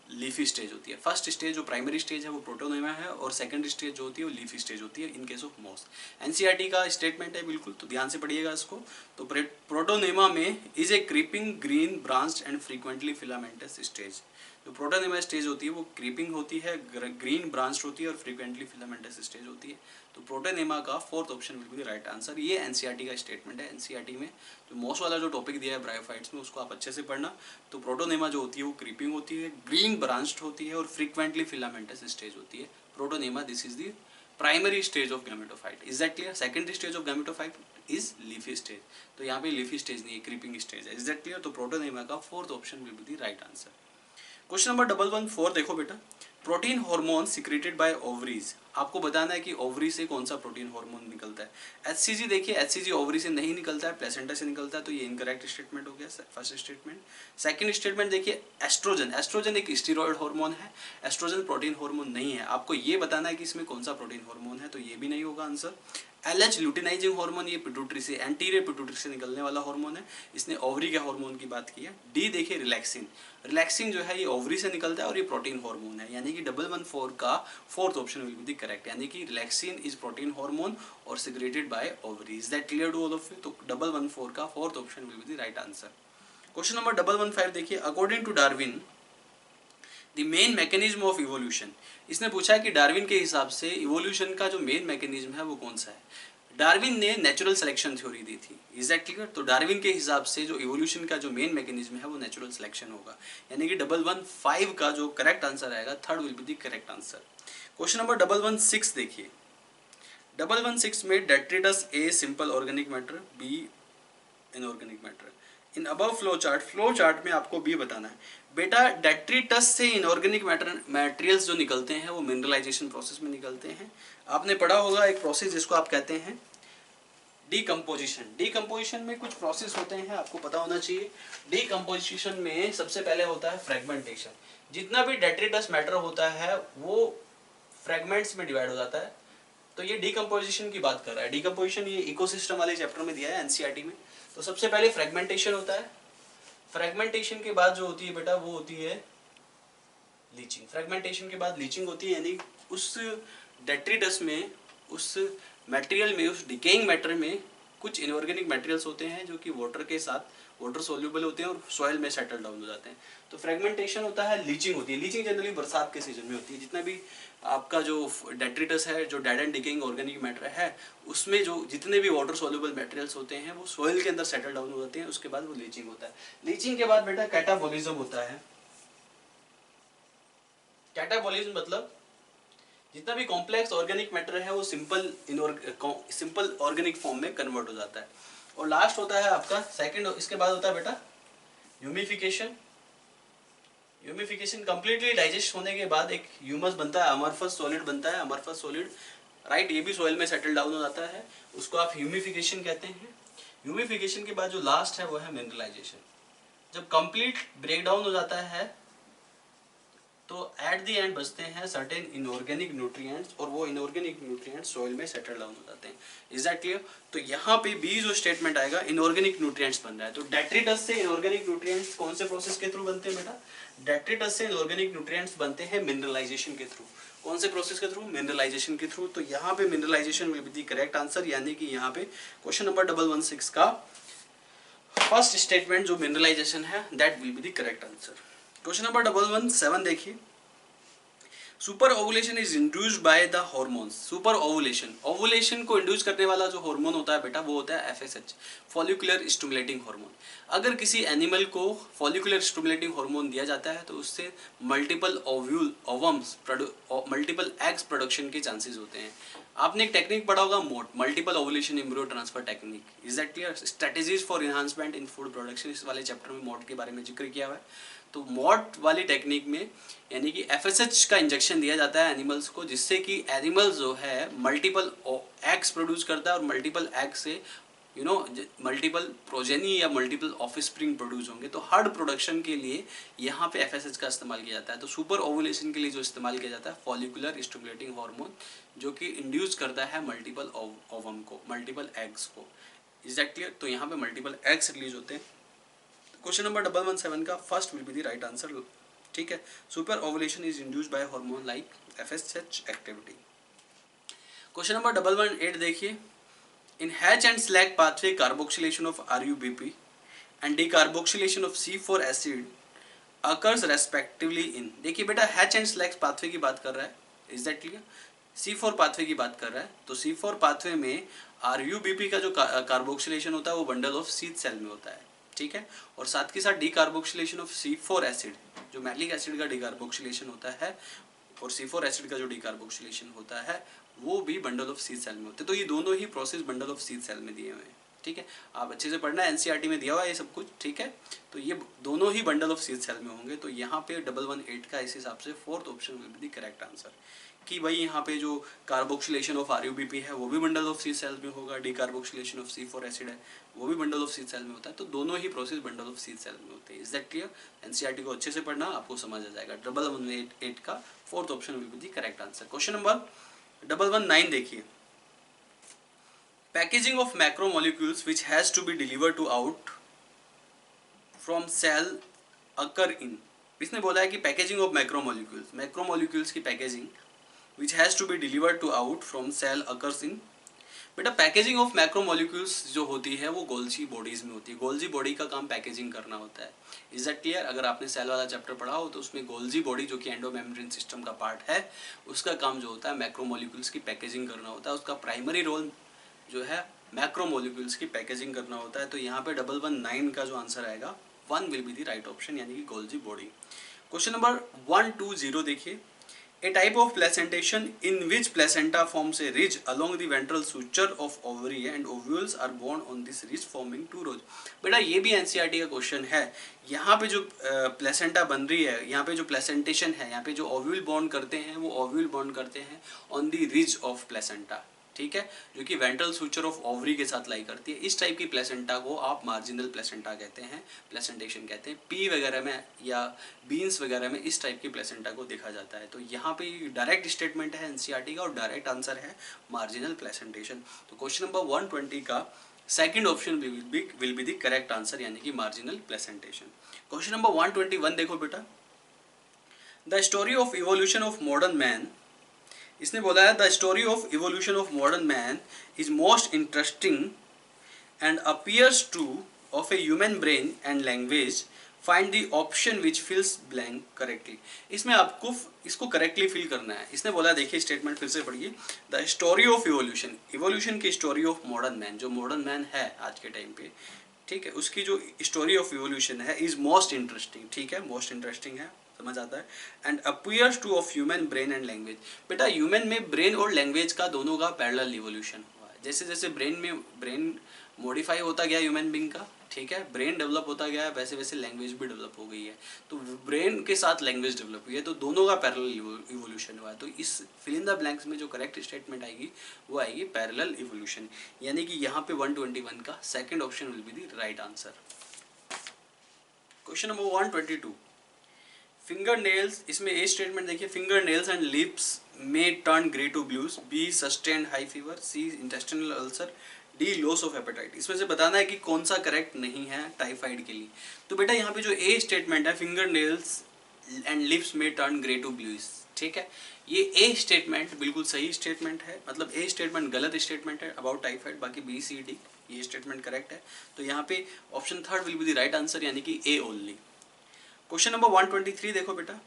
लीफी स्टेज होती है। फर्स्ट स्टेज जो प्राइमरी स्टेज है वो प्रोटोनेमा है, और सेकंड स्टेज जो होती है वो लीफी स्टेज होती है इन केस ऑफ मोस। एनसीईआरटी का स्टेटमेंट है बिल्कुल, तो ध्यान से पढ़िएगा इसको। तो प्रोटोनेमा में is a creeping green branched and frequently filamentous stage. जो प्रोटोनेमा स्टेज होती है वो क्रीपिंग होती है, ग्रीन ब्रांच होती है और फ्रीक्वेंटली फिलामेंटस स्टेज होती है। तो प्रोटोनेमा का fourth option will be the right answer. ये एनसीईआरटी का स्टेटमेंट है। एनसीईआरटी में जो मोस्ट वाला जो टॉपिक दिया है ब्रायोफाइट्स में, उसको आप अच्छे से पढ़ना। तो प्रोटोनेमा जो होती है वो क्रीपिंग होती है, ग्रीन ब्रांच्ड होती है और फ्रीक्वेंटली फिलामेंटस स्टेज होती है। Protonema, this is the primary stage of gametophyte. Is that clear? Secondary stage of gametophyte is leafy stage. तो यहाँ पे लीफी स्टेज नहीं है, क्रीपिंग स्टेज है। Is that clear? तो प्रोटोनेमा का fourth option will be the right answer. Question number 114 देखो बेटा, protein hormone secreted by ovaries. आपको बताना है कि ओवरी से कौन सा प्रोटीन हार्मोन निकलता है। एचसीजी देखिए, एचसीजी ओवरी से नहीं निकलता है, प्लेसेंटा से निकलता है, तो ये इनकरेक्ट स्टेटमेंट हो गया फर्स्ट स्टेटमेंट। सेकंड स्टेटमेंट देखिए, एस्ट्रोजन, एस्ट्रोजन एक स्टीरॉयड हार्मोन है, एस्ट्रोजन प्रोटीन हार्मोन नहीं है। आपको ये बताना है कि इसमें कौन सा प्रोटीन हार्मोन है, तो ये भी नहीं होगा आंसर। एलएच ल्यूटिनाइजिंग हार्मोन, ये पिट्यूटरी से, एंटीरियर पिट्यूटरी से निकलने वाला हार्मोन है, इसने ओवरी के हार्मोन की बात की है। डी देखिए, रिलैक्सिन, रिलैक्सिन जो है ये ओवरी से निकलता है और ये प्रोटीन हार्मोन है, यानी कि 114 का fourth option will be the correct, यानी कि रिलैक्सिन इज प्रोटीन हार्मोन और secreted by ovary. Is that clear to all of you? तो 114 का fourth option will be the right answer. Question number 115 देखिए, according to Darwin the main mechanism of evolution. इसने पूछा कि डार्विन के हिसाब से इवोल्यूशन का जो मेन मैकेनिज्म है वो कौन सा है। डार्विन ने नेचुरल सिलेक्शन थ्योरी दी थी। Is that clear? तो डार्विन के हिसाब से जो इवोल्यूशन का जो मेन मैकेनिज्म है वो नेचुरल सिलेक्शन होगा, यानी कि 115 का जो करेक्ट आंसर आएगा, third will be the correct answer. Question number 116 देखिए, 116 में detritus A simple organic matter, B inorganic matter. In above flow chart में आपको बी बताना है बेटा। डेट्रिटस से इनऑर्गेनिक मैटेरियल्स जो निकलते हैं वो मिनरलाइजेशन प्रोसेस में निकलते हैं। आपने पढ़ा होगा एक प्रोसेस जिसको आप कहते हैं डीकम्पोजिशन। डीकम्पोजिशन में कुछ प्रोसेस होते हैं, आपको पता होना चाहिए। डीकम्पोजिशन में सबसे पहले होता है फ्रेगमेंटेशन। जितना भी डेट्रिटस मैटर होता है वो फ्रेगमेंट्स में डिवाइड हो जाता है। तो ये डीकम्पोजिशन की बात कर रहा है। डीकम्पोजिशन ये इकोसिस्टम वाले चैप्टर में दिया है एनसीईआरटी में। तो सबसे पहले फ्रेगमेंटेशन होता है। फ्रेगमेंटेशन के बाद जो होती है बेटा वो होती है लीचिंग। फ्रेगमेंटेशन के बाद लीचिंग होती है, यानी उस डेट्रिटस में, उस मटेरियल में, उस डिकेइंग मैटर में कुछ इनऑर्गेनिक मटेरियल्स होते हैं जो कि वाटर के साथ वाटर सोल्यूबल होते हैं और सॉइल में सेटल डाउन हो जाते हैं। तो फ्रेगमेंटेशन होता है, लीचिंग होती है। लीचिंग जनरली बरसात के सीजन में होती है। जितना भी आपका जो डेट्रिटस है, जो dead and decaying organic matter है, उसमें जो जितने भी वाटर सोल्यूबल मटेरियल्स होते हैं वो सॉइल के अंदर सेटल डाउन हो जाते हैं। उसके बाद वो लीचिंग होता है। लीचिंग के बाद बेटा कैटाबॉलिज्म होता है। कैटाबॉलिज्म मतलब जितना भी कॉम्प्लेक्स ऑर्गेनिक मैटर है वो सिंपल ऑर्गेनिक फॉर्म में कन्वर्ट हो जाता है। और लास्ट होता है आपका सेकंड, इसके बाद होता है बेटा ह्यूमिफिकेशन। ह्यूमिफिकेशन कंप्लीटली डाइजेस्ट होने के बाद एक ह्यूमस बनता है, अमरफस सॉलिड बनता है, अमरफस सॉलिड, राइट, ये भी सॉइल में सेटल डाउन हो जाता है, उसको आप ह्यूमिफिकेशन कहते हैं। ह्यूमिफिकेशन के बाद जो लास्ट है वो है मिनरलाइजेशन। जब कंप्लीट ब्रेकडाउन हो जाता है तो एट द एंड बचते हैं सर्टेन इनऑर्गेनिक न्यूट्रिएंट्स, और वो इनऑर्गेनिक न्यूट्रिएंट्स सॉइल में सेटल डाउन हो जाते हैं। Is that clear? तो यहाँ पे बी जो स्टेटमेंट आएगा, इनऑर्गेनिक न्यूट्रिएंट्स बन रहा है। तो डेट्रिटस से इनऑर्गेनिक न्यूट्रिएंट्स कौन से प्रोसेस के थ्रू बनते हैं बेटा? डेट्रिटस से इनऑर्गेनिक न्यूट्रिएंट्स बनते हैं मिनरलाइजेशन के थ्रू। कौन से प्रोसेस के थ्रू? मिनरलाइजेशन के थ्रू। तो यहाँ पे mineralisation will be the correct answer, यानी कि यहाँ पे क्वेश्चन नंबर 116 का फर्स्ट स्टेटमेंट जो मिनरलाइजेशन है, that will be the correct answer. Question number 117 देखिए, super ovulation is induced by the hormones. Super ovulation, ovulation को इंड्यूस करने वाला जो हार्मोन होता है बेटा, वो होता है FSH, फॉलिकुलर स्टिमुलेटिंग हार्मोन। अगर किसी एनिमल को फॉलिकुलर स्टिमुलेटिंग हार्मोन दिया जाता है तो उससे मल्टीपल ओवम्स, मल्टीपल एग्स प्रोडक्शन के चांसेस होते हैं। आपने एक टेक्निक पढ़ा होगा मोट, multiple ovulation embryo transfer technique. Is that clear? Strategies for enhancement in food production, इस वाले चैप्टर में मोट के बारे में जिक्र किया हुआ है। तो मॉट वाली टेक्निक में यानी कि FSH का इंजेक्शन दिया जाता है एनिमल्स को, जिससे कि एनिमल्स जो है मल्टीपल एग्स प्रोड्यूस करता है, और मल्टीपल एग से मल्टीपल प्रोजेनी या मल्टीपल ऑफस्प्रिंग प्रोड्यूस होंगे। तो हर्ड प्रोडक्शन के लिए यहाँ पे FSH का इस्तेमाल किया जाता है। तो सुपर ओवुलेशन के लिए जो इस्तेमाल किया जाता है फॉलिकुलर स्टिमुलेटिंग हार्मोन, जो कि इंड्यूस करता है मल्टीपल ओवम को, मल्टीपल एग्स को। Is that clear? तो यहाँ पे मल्टीपल एग्स रिलीज होते हैं। क्वेश्चन नंबर 117 का first will be the right answer. ठीक है, super ovulation is induced by hormone like FSH activity. Question number 118 देखिए, in Hatch and Slack pathway carboxylation of RuBP and decarboxylation of C4 acid occurs respectively in. देखिए बेटा, हैच एंड स्लैग पाथवे की बात कर रहा है। Is that clear? C4 pathway की बात कर रहा है। तो C4 पाथवे में RuBP का जो कार्बोक्सिलेशन होता है वो बंडल ऑफ शीथ सेल में होता है। ठीक है, और साथ के साथ डिकार्बोक्सिलेशन ऑफ C4 एसिड, जो मैलिक एसिड का डिकार्बोक्सिलेशन होता है, और C4 एसिड का जो डिकार्बोक्सिलेशन होता है वो भी बंडल ऑफ शीथ सेल में होते हैं। तो ये दोनों ही process bundle of sheath cell में दिए हुए हैं। ठीक है, आप अच्छे से पढ़ना, NCERT में दिया हुआ है ये सब कुछ। ठीक है, तो ये दोनों ही बंडल ऑफ शीथ सेल में होंगे। तो यहाँ पे 118 का इस हिसाब से fourth option will be the correct answer, कि भाई यहाँ पे जो कार्बोक्सिलेशन ऑफ RuBP है वो भी बंडल ऑफ शीथ सेल में होगा, डिकार्बोक्सिलेशन ऑफ C4 एसिड है वो भी बंडल ऑफ शीथ सेल में होता है। तो दोनों ही process bundle of sheath cell में होते हैं। Is that clear? NCERT को अच्छे से पढ़ना, आपको समझ आ जाएगा। 118 का fourth option will be the correct answer. Question number 119 देखिए, packaging of macromolecules which has to be delivered to out from cell occur in. इसने बोला है कि पैकेजिंग ऑफ मैक्रोमोलिक्यूल्स, मैक्रोमोलिक्यूल्स की packaging which has to be delivered to out from cell occurs in। बेटा, पैकेजिंग ऑफ मैक्रोमोलिक्यूल्स जो होती है वो गोल्जी बॉडीज में होती है। गोल्जी बॉडी का काम पैकेजिंग करना होता है। Is that clear? अगर आपने सेल वाला चैप्टर पढ़ा हो तो उसमें गोल्जी बॉडी, जो कि एंडोमेम्ब्रेन सिस्टम का पार्ट है, उसका काम जो होता है मैक्रोमोलिक्यूल्स की पैकेजिंग करना होता है। उसका प्राइमरी रोल जो है मैक्रोमोलिक्यूल्स की पैकेजिंग करना होता है। तो यहाँ पे 119 का जो आंसर आएगा 1 will be the right option, यानी कि गोल्जी बॉडी। क्वेश्चन नंबर 120 देखिए, A type of placentation in which placenta forms a ridge along the ventral suture of ovary and ovules are born on this ridge forming two rows। बेटा, ये भी NCERT का क्वेश्चन है। यहाँ पे जो प्लेसेंटा बन रही है, यहाँ पे जो प्लेसेंटेशन है, यहाँ पे जो ओव्यूल बॉन्ड करते हैं वो ओव्यूल बॉन्ड करते हैं on the ridge of placenta. ठीक है, जो कि वेंट्रल सूचर ऑफ ओवरी के साथ लाई करती है। इस टाइप की प्लेसेंटा को आप मार्जिनल प्लेसेंटा कहते हैं, प्लेसेंटेशन कहते हैं। पी वगैरह में या बीन्स वगैरह में इस टाइप की प्लेसेंटा को देखा जाता है। तो यहाँ पे डायरेक्ट स्टेटमेंट है NCERT का, और डायरेक्ट आंसर है मार्जिनल प्लेसेंटेशन। तो क्वेश्चन नंबर 120 का second option will be the correct answer, यानी कि मार्जिनल प्लेसेंटेशन। क्वेश्चन नंबर 121 देखो बेटा, the story of evolution of modern man. इसने बोला है the story of evolution of modern man is most interesting and appears to of a human brain and language, find the option which fills blank correctly. इसमें आपको इसको करेक्टली फिल करना है। इसने बोला, देखिए स्टेटमेंट फिर से पढ़िए, the story of evolution, evolution की स्टोरी ऑफ मॉडर्न मैन, जो मॉडर्न मैन है आज के टाइम पे, ठीक है, उसकी जो स्टोरी ऑफ इवोल्यूशन है इज मोस्ट इंटरेस्टिंग। ठीक है, मोस्ट इंटरेस्टिंग है, समझ आता है। And appears to of human brain and language. बेटा, ह्यूमन में ब्रेन और लैंग्वेज का दोनों का पैरेलल इवोल्यूशन हुआ है। जैसे जैसे ब्रेन मॉडिफाई होता गया ह्यूमन बीइंग का, ठीक है, ब्रेन डेवलप होता गया है, वैसे वैसे लैंग्वेज भी डेवलप हो गई है। तो ब्रेन के साथ लैंग्वेज डेवलप हुई है, तो दोनों का पैरेलल इवोल्यूशन हुआ है। तो इस फिल इन द ब्लैंक्स में जो करेक्ट स्टेटमेंट आएगी वो आएगी पैरेलल इवोल्यूशन, यानी कि यहाँ पे 121 का second option will be the right answer. Question number 122, finger nails, इसमें ए स्टेटमेंट देखिए, finger nails and lips may turn grey to blues, B sustained high fever, C intestinal ulcer, D loss of appetite. इसमें से बताना है कि कौन सा करेक्ट नहीं है टाइफाइड के लिए। तो बेटा यहाँ पे जो ए स्टेटमेंट है, फिंगर नेल्स एंड लिप्स में टर्न ग्रे टू ब्लूज, ठीक है, ये ए स्टेटमेंट बिल्कुल सही स्टेटमेंट है, मतलब ए स्टेटमेंट गलत स्टेटमेंट है अबाउट टाइफाइड, बाकी बी सी डी ये स्टेटमेंट करेक्ट है। तो यहाँ पे option third will be the right answer, यानी कि ए ओनली। क्वेश्चन नंबर 123 देखो बेटा,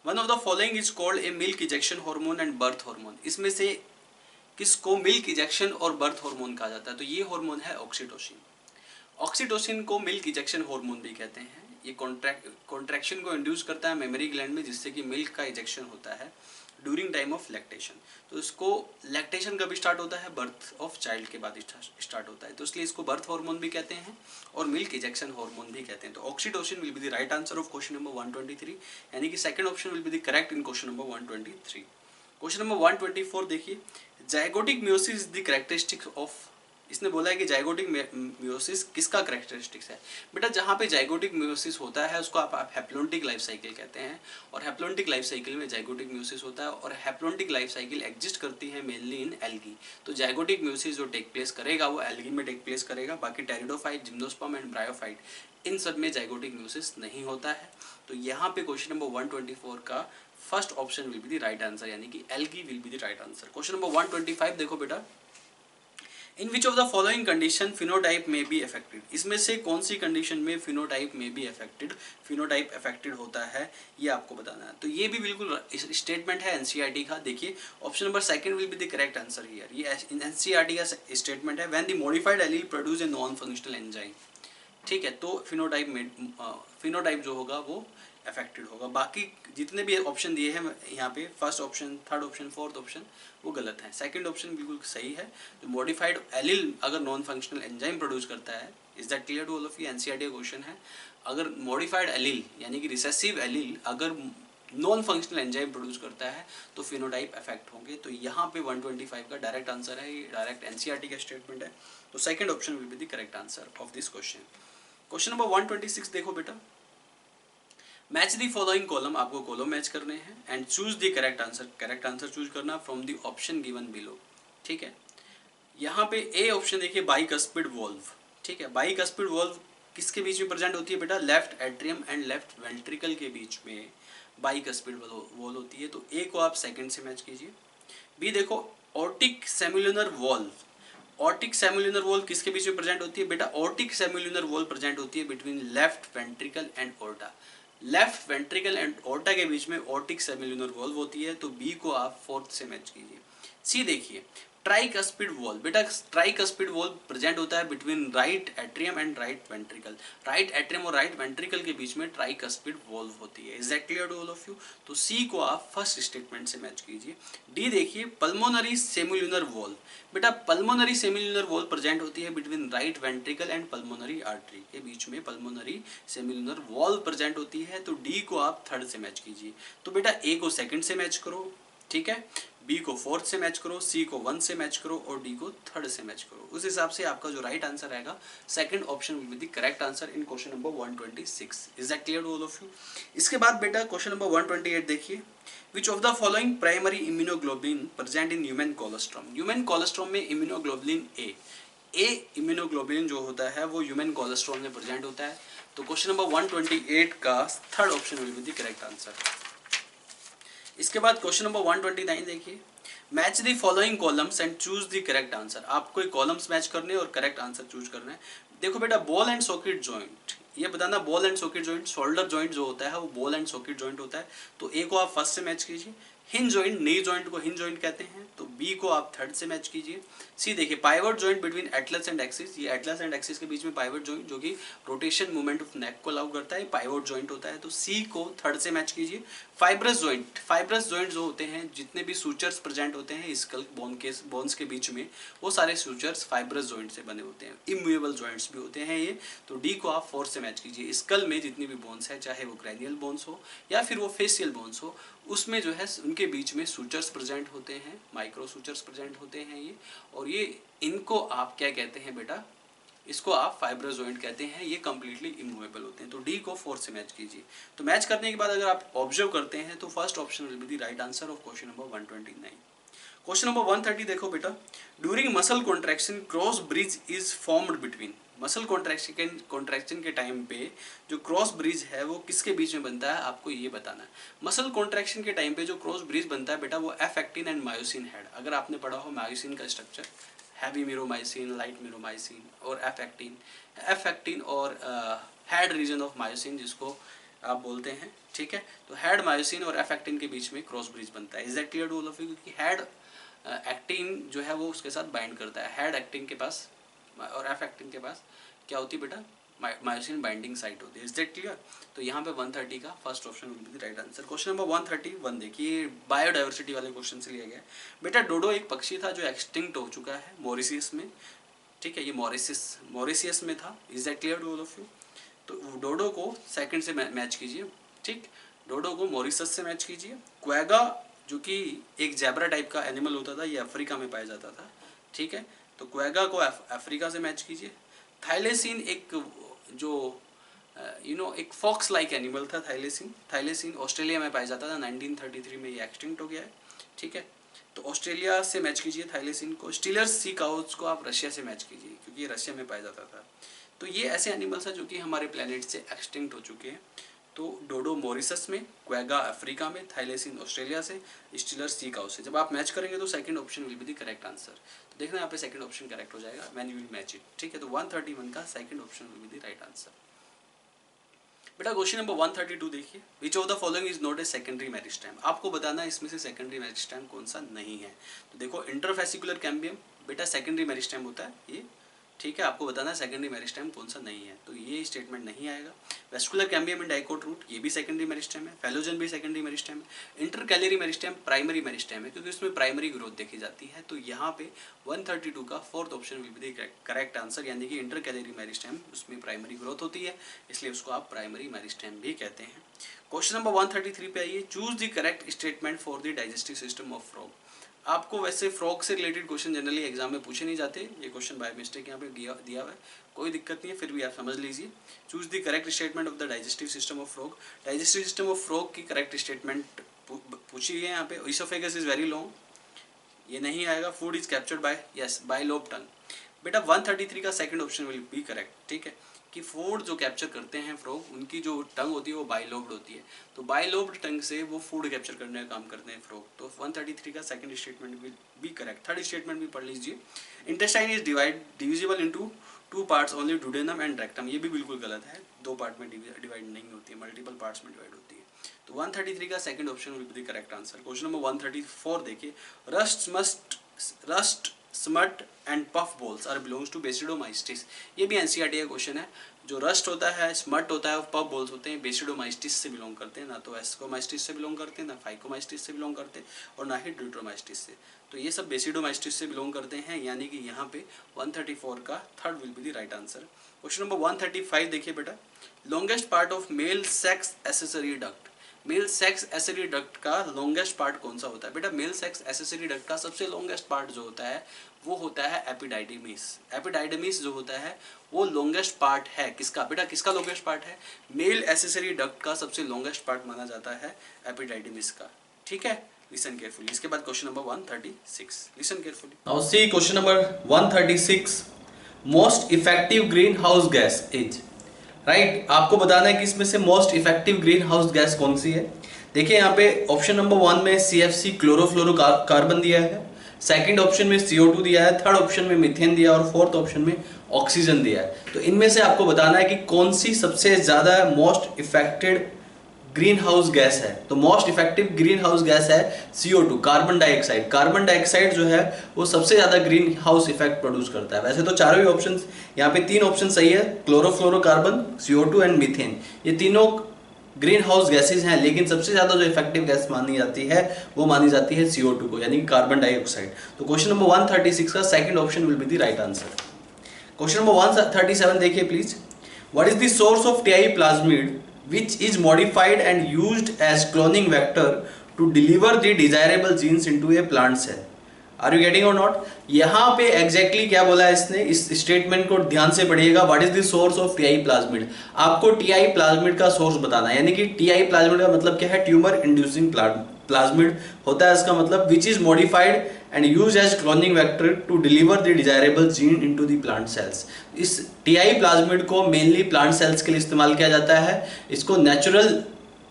one of the following is called a milk ejection hormone and birth hormone. इसमें से किसको मिल्क इजेक्शन और बर्थ हार्मोन कहा जाता है? तो ये हार्मोन है ऑक्सीटोसिन। ऑक्सीटोसिन को मिल्क इजेक्शन हार्मोन भी कहते हैं। ये कॉन्ट्रैक्शन को इंड्यूस करता है मेमोरी ग्लैंड में, जिससे कि मिल्क का इजेक्शन होता है ड्यूरिंग टाइम ऑफ लैक्टेशन। तो इसको लैक्टेशन कभी स्टार्ट होता है? बर्थ ऑफ चाइल्ड के बाद स्टार्ट होता है, तो इसलिए इसको बर्थ हार्मोन भी कहते हैं और मिल्क इजेक्शन हार्मोन भी कहते हैं। तो oxytocin will be the right answer of question number 123, यानी कि second option will be the correct in question number 123। Question number 124 देखिए, zygotic meiosis is the characteristics of, इसने बोला है कि जाइगोटिक मियोसिस किसका कैरेक्टरिस्टिक्स है? बेटा जहाँ पे जाइगोटिक मियोसिस होता है उसको आप हैप्लोन्टिक लाइफ साइकिल कहते हैं, और हैप्लोन्टिक लाइफ साइकिल में जाइगोटिक मियोसिस होता है, और हैप्लोन्टिक लाइफ साइकिल एग्जिस्ट करती है मेनली इन एल्गी। तो जाइगोटिक मियोसिस जो टेक प्लेस करेगा वो एल्गी में टेक प्लेस करेगा, बाकी टेरिडोफाइट, जिम्नोस्पर्म एंड ब्रायोफाइट इन सब में जाइगोटिक मियोसिस नहीं होता है। तो यहाँ पे क्वेश्चन नंबर 124 का first option will be the right answer, यानी कि algae will be the right answer. Question number 125 देखो बेटा, in which of the following condition phenotype may be affected. इसमें से कौन सी कंडीशन में phenotype may be affected, phenotype affected होता है, ये आपको बताना है। तो ये भी बिल्कुल स्टेटमेंट है एनसीईआरटी का। देखिए option number second will be the correct answer here. ये एनसीईआरटी का स्टेटमेंट है, when the modified allele produce a non functional enzyme, ठीक है। तो फिनोटाइप में फिनोटाइप जो होगा वो अफेक्टेड होगा। बाकी जितने भी ऑप्शन दिए हैं यहाँ पे, first option, third option, fourth option, वो गलत है। सेकंड ऑप्शन बिल्कुल सही है। जो मॉडिफाइड एलील अगर नॉन फंक्शनल एंजाइम प्रोड्यूस करता है, is that clear to all of you? NCERT का क्वेश्चन है, अगर मॉडिफाइड एलील यानी कि रिसेसिव एलील अगर नॉन फंक्शनल एंजाइम प्रोड्यूस करता है तो फिनोटाइप अफेक्ट होंगे। तो यहाँ पे 125 का डायरेक्ट आंसर है, ये डायरेक्ट एनसीईआरटी का स्टेटमेंट है। तो second option will be the correct answer of this question. Question number 126 देखो बेटा, मैच दी फॉलोइंग कॉलम, आपको कॉलम मैच करने हैं and choose the correct answer, correct answer choose करना from the option given below, ठीक है। यहाँ पे ए ऑप्शन देखिए, बाइकस्पिड वॉल्व, ठीक है। बाइकस्पिड वॉल्व किसके बीच में प्रेजेंट होती है बेटा? Left atrium and left ventricle के बीच में बाइकस्पिड वॉल्व होती है। तो ए को आप सेकंड से मैच कीजिए। बी देखो, ऑर्टिक सेम्युलर वॉल्व, ऑर्टिक सेम्युलर वॉल्व किसके बीच में प्रेजेंट होती है बेटा? ऑर्टिक सेम्युलर वॉल्व प्रेजेंट होती है between left ventricle and aorta. Left ventricle and aorta के बीच में ऑर्टिक सेम्युलर वॉल्व होती है। तो बी को आप फोर्थ से मैच कीजिए। सी देखिए, ट्राइकस्पिड वॉल्व, बेटा ट्राइकस्पिड वॉल्व प्रेजेंट होता है between right atrium and right ventricle. Right atrium और राइट वेंट्रिकल के बीच में ट्राइकस्पिड वॉल्व होती है। Is that clear to all of you? तो सी को आप फर्स्ट स्टेटमेंट से मैच कीजिए। डी देखिए, पल्मोनरी सेम्युलर वॉल्व, बेटा पल्मोनरी सेम्युलर वॉल्व प्रेजेंट होती है between right ventricle and pulmonary artery के बीच में पल्मोनरी सेम्युलर वॉल्व प्रेजेंट होती है। तो डी को आप थर्ड से मैच कीजिए। तो बेटा ए को सेकंड से मैच करो, ठीक है, बी को फोर्थ से मैच करो, सी को वन से मैच करो और डी को थर्ड से मैच करो। उस हिसाब से आपका जो राइट आंसर रहेगा second option will be the correct answer in question number 126। Is that clear to all of you? इसके बाद बेटा क्वेश्चन नंबर 128 देखिए, which of the following primary immunoglobulin present in human colostrum. Human colostrum में इम्यूनोग्लोबुलिन ए इम्यूनोग्लोबुलिन जो होता है वो ह्यूमन कोलेस्ट्रॉम में प्रेजेंट होता है। तो क्वेश्चन नंबर 128 का third option will be the correct answer. इसके बाद क्वेश्चन नंबर 129 देखिए, match the following columns and choose the correct answer. आपको कॉलम्स मैच करने और करेक्ट आंसर चूज करना है। देखो बेटा, बॉल एंड सॉकेट जॉइंट, ये बताना ball and socket joint, shoulder joint जो होता है वो बॉल एंड सॉकेट जॉइंट होता है। तो ए को आप फर्स्ट से मैच कीजिए। हिंज जॉइंट, नी जॉइंट को हिंज जॉइंट कहते हैं। तो बी को आप थर्ड से मैच कीजिए। सी देखिए, pivot joint between Atlas and axis, ये एटलस एंड एक्सिस के बीच में पाइवट जॉइंट जो कि रोटेशन मूवमेंट ऑफ नेक को अलाउ करता है, पाइवट जॉइंट होता है। तो सी को थर्ड से मैच कीजिए। फाइब्रस जॉइंट, फाइब्रस जॉइंट जो होते हैं, जितने भी सूचर्स प्रेजेंट होते हैं स्कल बोन्स के बीच में, वो सारे सूचर्स फाइब्रस जॉइंट से बने होते हैं। इमूवेबल जॉइंट्स भी होते हैं ये। तो डी को आप फोर्थ से मैच कीजिए। स्कल में जितनी भी बोन्स है, चाहे वो क्रैनियल बोन्स हो या फिर वो फेशियल बोन्स हो, उसमें जो है उनके बीच में सूचर्स प्रेजेंट होते हैं, माइक्रो सूचर्स प्रेजेंट होते हैं ये। और ये इनको आप क्या कहते हैं बेटा? इसको आप फाइब्रोजोइड कहते हैं, ये कंप्लीटली इमूवेबल होते हैं। तो डी को 4 से मैच कीजिए। तो मैच करने के बाद अगर आप ऑब्जर्व करते हैं तो first option will be the right answer of question number 129। Question number 130 देखो बेटा, during muscle contraction cross bridge is formed between. Muscle contraction के टाइम पे जो क्रॉस ब्रिज है वो किसके बीच में बनता है, आपको ये बताना है। मसल कॉन्ट्रैक्शन के टाइम पे जो क्रॉस ब्रिज बनता है बेटा, वो F actin and myosin head. अगर आपने पढ़ा हो मायोसिन का structure, heavy meromyosin, light meromyosin और एफ एक्टिन और हेड रीजन ऑफ मायोसिन जिसको आप बोलते हैं, ठीक है। तो हेड मायोसिन और एफ एक्टिन के बीच में क्रॉस ब्रिज बनता है। Is that clear to all of you? क्योंकि हेड एक्टिन जो है वो उसके साथ बाइंड करता है, हेड एक्टिन के पास और एफ एक्टिन के पास क्या होती है बेटा, मायोसिन बाइंडिंग साइट होती है। Is that clear? तो यहाँ पे 130 का first option will be the right answer. Question number 131 देखिए, बायोडाइवर्सिटी वाले क्वेश्चन से लिया गया है बेटा। डोडो एक पक्षी था जो एक्सटिंक्ट हो चुका है मॉरिशियस में, ठीक है, ये मॉरिशियस में था। Is that clear to all of you? तो डोडो को सेकंड से मैच कीजिए, ठीक, डोडो को मॉरिशस से मैच कीजिए। क्वेगा जो कि एक जैबरा टाइप का एनिमल होता था, ये अफ्रीका में पाया जाता था, ठीक है, तो क्वेगा को अफ्रीका से मैच कीजिए। थाइलेसिन एक जो एक फॉक्स लाइक एनिमल था, थाइलेसिन ऑस्ट्रेलिया में पाया जाता था, 1933 में ये एक्सटिंक्ट हो गया है, ठीक है। तो ऑस्ट्रेलिया से मैच कीजिए थाइलेसिन को। स्टीलर सी काउज को आप रशिया से मैच कीजिए क्योंकि ये रशिया में पाया जाता था। तो ये ऐसे एनिमल्स हैं जो कि हमारे प्लेनेट से एक्सटिंक्ट हो चुके हैं। तो डोडो मॉरिशस में, क्वेगा अफ्रीका में, थाइलेसिन ऑस्ट्रेलिया से, स्टीलर सी काउ से। जब आप मैच करेंगे तो second option will be the correct answer. तो देखना यहाँ पे सेकंड ऑप्शन करेक्ट हो जाएगा when you will match it, ठीक है। तो 131 का second option will be the right answer. बेटा क्वेश्चन नंबर 132 देखिए, which of the following is not a secondary meristem. आपको बताना है इसमें से सेकेंडरी मेरिस्टेम कौन सा नहीं है। तो देखो, इंटरफेसिकुलर कैम्बियम बेटा सेकेंडरी मेरिस्टेम होता है ये, ठीक है, आपको बताना है सेकेंडरी मेरिस्टेम कौन सा नहीं है। तो ये स्टेटमेंट नहीं आएगा। Vascular cambium and dicot root, ये भी सेकेंडरी मेरिस्टेम है। फेलोजन भी सेकेंडरी मेरिस्टेम है। इंटरकैलरी मेरिस्टेम प्राइमरी मेरिस्टेम है क्योंकि उसमें प्राइमरी ग्रोथ देखी जाती है। तो यहाँ पे 132 का fourth option will be the correct answer, यानी कि इंटरकैलरी मेरिस्टेम, उसमें प्राइमरी ग्रोथ होती है, इसलिए उसको आप प्राइमरी मेरिस्टेम भी कहते हैं। क्वेश्चन नंबर 133 पे आइए, choose the correct statement for the digestive system of frog. आपको वैसे फ्रॉग से रिलेटेड क्वेश्चन जनरली एग्जाम में पूछे नहीं जाते, ये क्वेश्चन बाय मिस्टेक यहाँ पे दिया हुआ है, कोई दिक्कत नहीं है, फिर भी आप समझ लीजिए। Choose the correct statement of the digestive system of frog. Digestive system of frog की करेक्ट स्टेटमेंट पूछी है यहाँ पे। इसोफेगस इज वेरी लॉन्ग, ये नहीं आएगा। Food is captured by, yes, by lobe tongue. बेटा 133 का second option will be correct, ठीक है, कि फूड जो कैप्चर करते हैं फ्रॉग, उनकी जो टंग होती है वो बाइलोब्ड होती है। तो बाइलोब्ड टंग से वो फूड कैप्चर करने का काम करते हैं फ्रॉग। तो 133 का second statement will be correct. Third statement भी पढ़ लीजिए, intestine is divisible into 2 parts only, duodenum and rectum. ये भी बिल्कुल गलत है, 2 पार्ट में डिवाइड नहीं होती है, मल्टीपल पार्ट्स में डिवाइड होती है। तो 133 का second option will be the correct answer. Question number 134 देखिए, rust smut and puff balls are belongs to basidiomycetes. ये भी एनसीईआरटी का क्वेश्चन है। जो रस्ट होता है, स्मट होता है और पफ बॉल्स होते हैं, बेसिडोमाइस्टिस से बिलोंग करते हैं, ना तो एस्कोमाइस्टिस से बिलोंग करते हैं, ना फाइकोमाइस्टिस से बिलोंग करते हैं, और ना ही ड्यूट्रोमाइस्टिस से। तो ये सब बेसिडोमाइस्टिस से बिलोंग करते हैं, यानी कि यहाँ पे 134 का third will be the right answer. Question number 135 देखिए बेटा, longest part of male sex accessory duct. Male sex accessory duct का लॉन्गेस्ट पार्ट कौन सा होता है? बेटा मेल सेक्स एसेसरी डक्ट का सबसे लॉन्गेस्ट पार्ट जो होता है वो होता है एपिडाइडिमिस। एपिडाइडिमिस जो होता है वो लॉन्गेस्ट पार्ट है किसका? बेटा किसका लॉन्गेस्ट पार्ट है? मेल एसेसरी डक्ट का सबसे लॉन्गेस्ट पार्ट माना जाता है एपिडाइडिमिस का। ठीक है, लिसन केयरफुली। इसके बाद question number 136, listen carefully. Now see question number 136, most effective green house gas is, right. आपको बताना है कि इसमें से most effective green house gas कौन सी है। देखिए यहाँ पे ऑप्शन नंबर 1 में CFC क्लोरोफ्लोरोकार्बन दिया है, सेकंड ऑप्शन में CO2 दिया है, थर्ड ऑप्शन में मीथेन दिया है और फोर्थ ऑप्शन में ऑक्सीजन दिया है। तो इनमें से आपको बताना है कि कौन सी सबसे ज्यादा most affected green house gas है। तो most effective green house gas है CO2, carbon dioxide. Carbon dioxide जो है वो सबसे ज्यादा ग्रीन हाउस इफेक्ट प्रोड्यूस करता है। वैसे तो चारों ही ऑप्शन, यहाँ पे 3 ऑप्शन सही है, क्लोरोफ्लोरोकार्बन, CO2 एंड मीथेन, ये तीनों ग्रीन हाउस गैसेज हैं, लेकिन सबसे ज्यादा जो इफेक्टिव गैस मानी जाती है वो मानी जाती है CO2 को, यानी कार्बन डाइऑक्साइड। तो क्वेश्चन नंबर 136 का second option will be the right answer. Question number 137 देखिए please, what is the source of TI plasmid which is modified and used as cloning vector to deliver the desirable genes into a plant cell, are you getting or not? यहाँ पे एग्जैक्टली क्या बोला है इसने, इस स्टेटमेंट को ध्यान से पढ़िएगा। What is the source of TI plasmid? आपको टीआई प्लाज्मिड का सोर्स बताना है, यानी कि टीआई प्लाज्मिड का मतलब क्या है? ट्यूमर इंड्यूसिंग प्लाज्मिड होता है इसका मतलब, which is modified and use as cloning vector to deliver the desirable gene into the plant cells. इस टीआई प्लाज्मिड को मेनली प्लांट सेल्स के लिए इस्तेमाल किया जाता है। इसको नेचुरल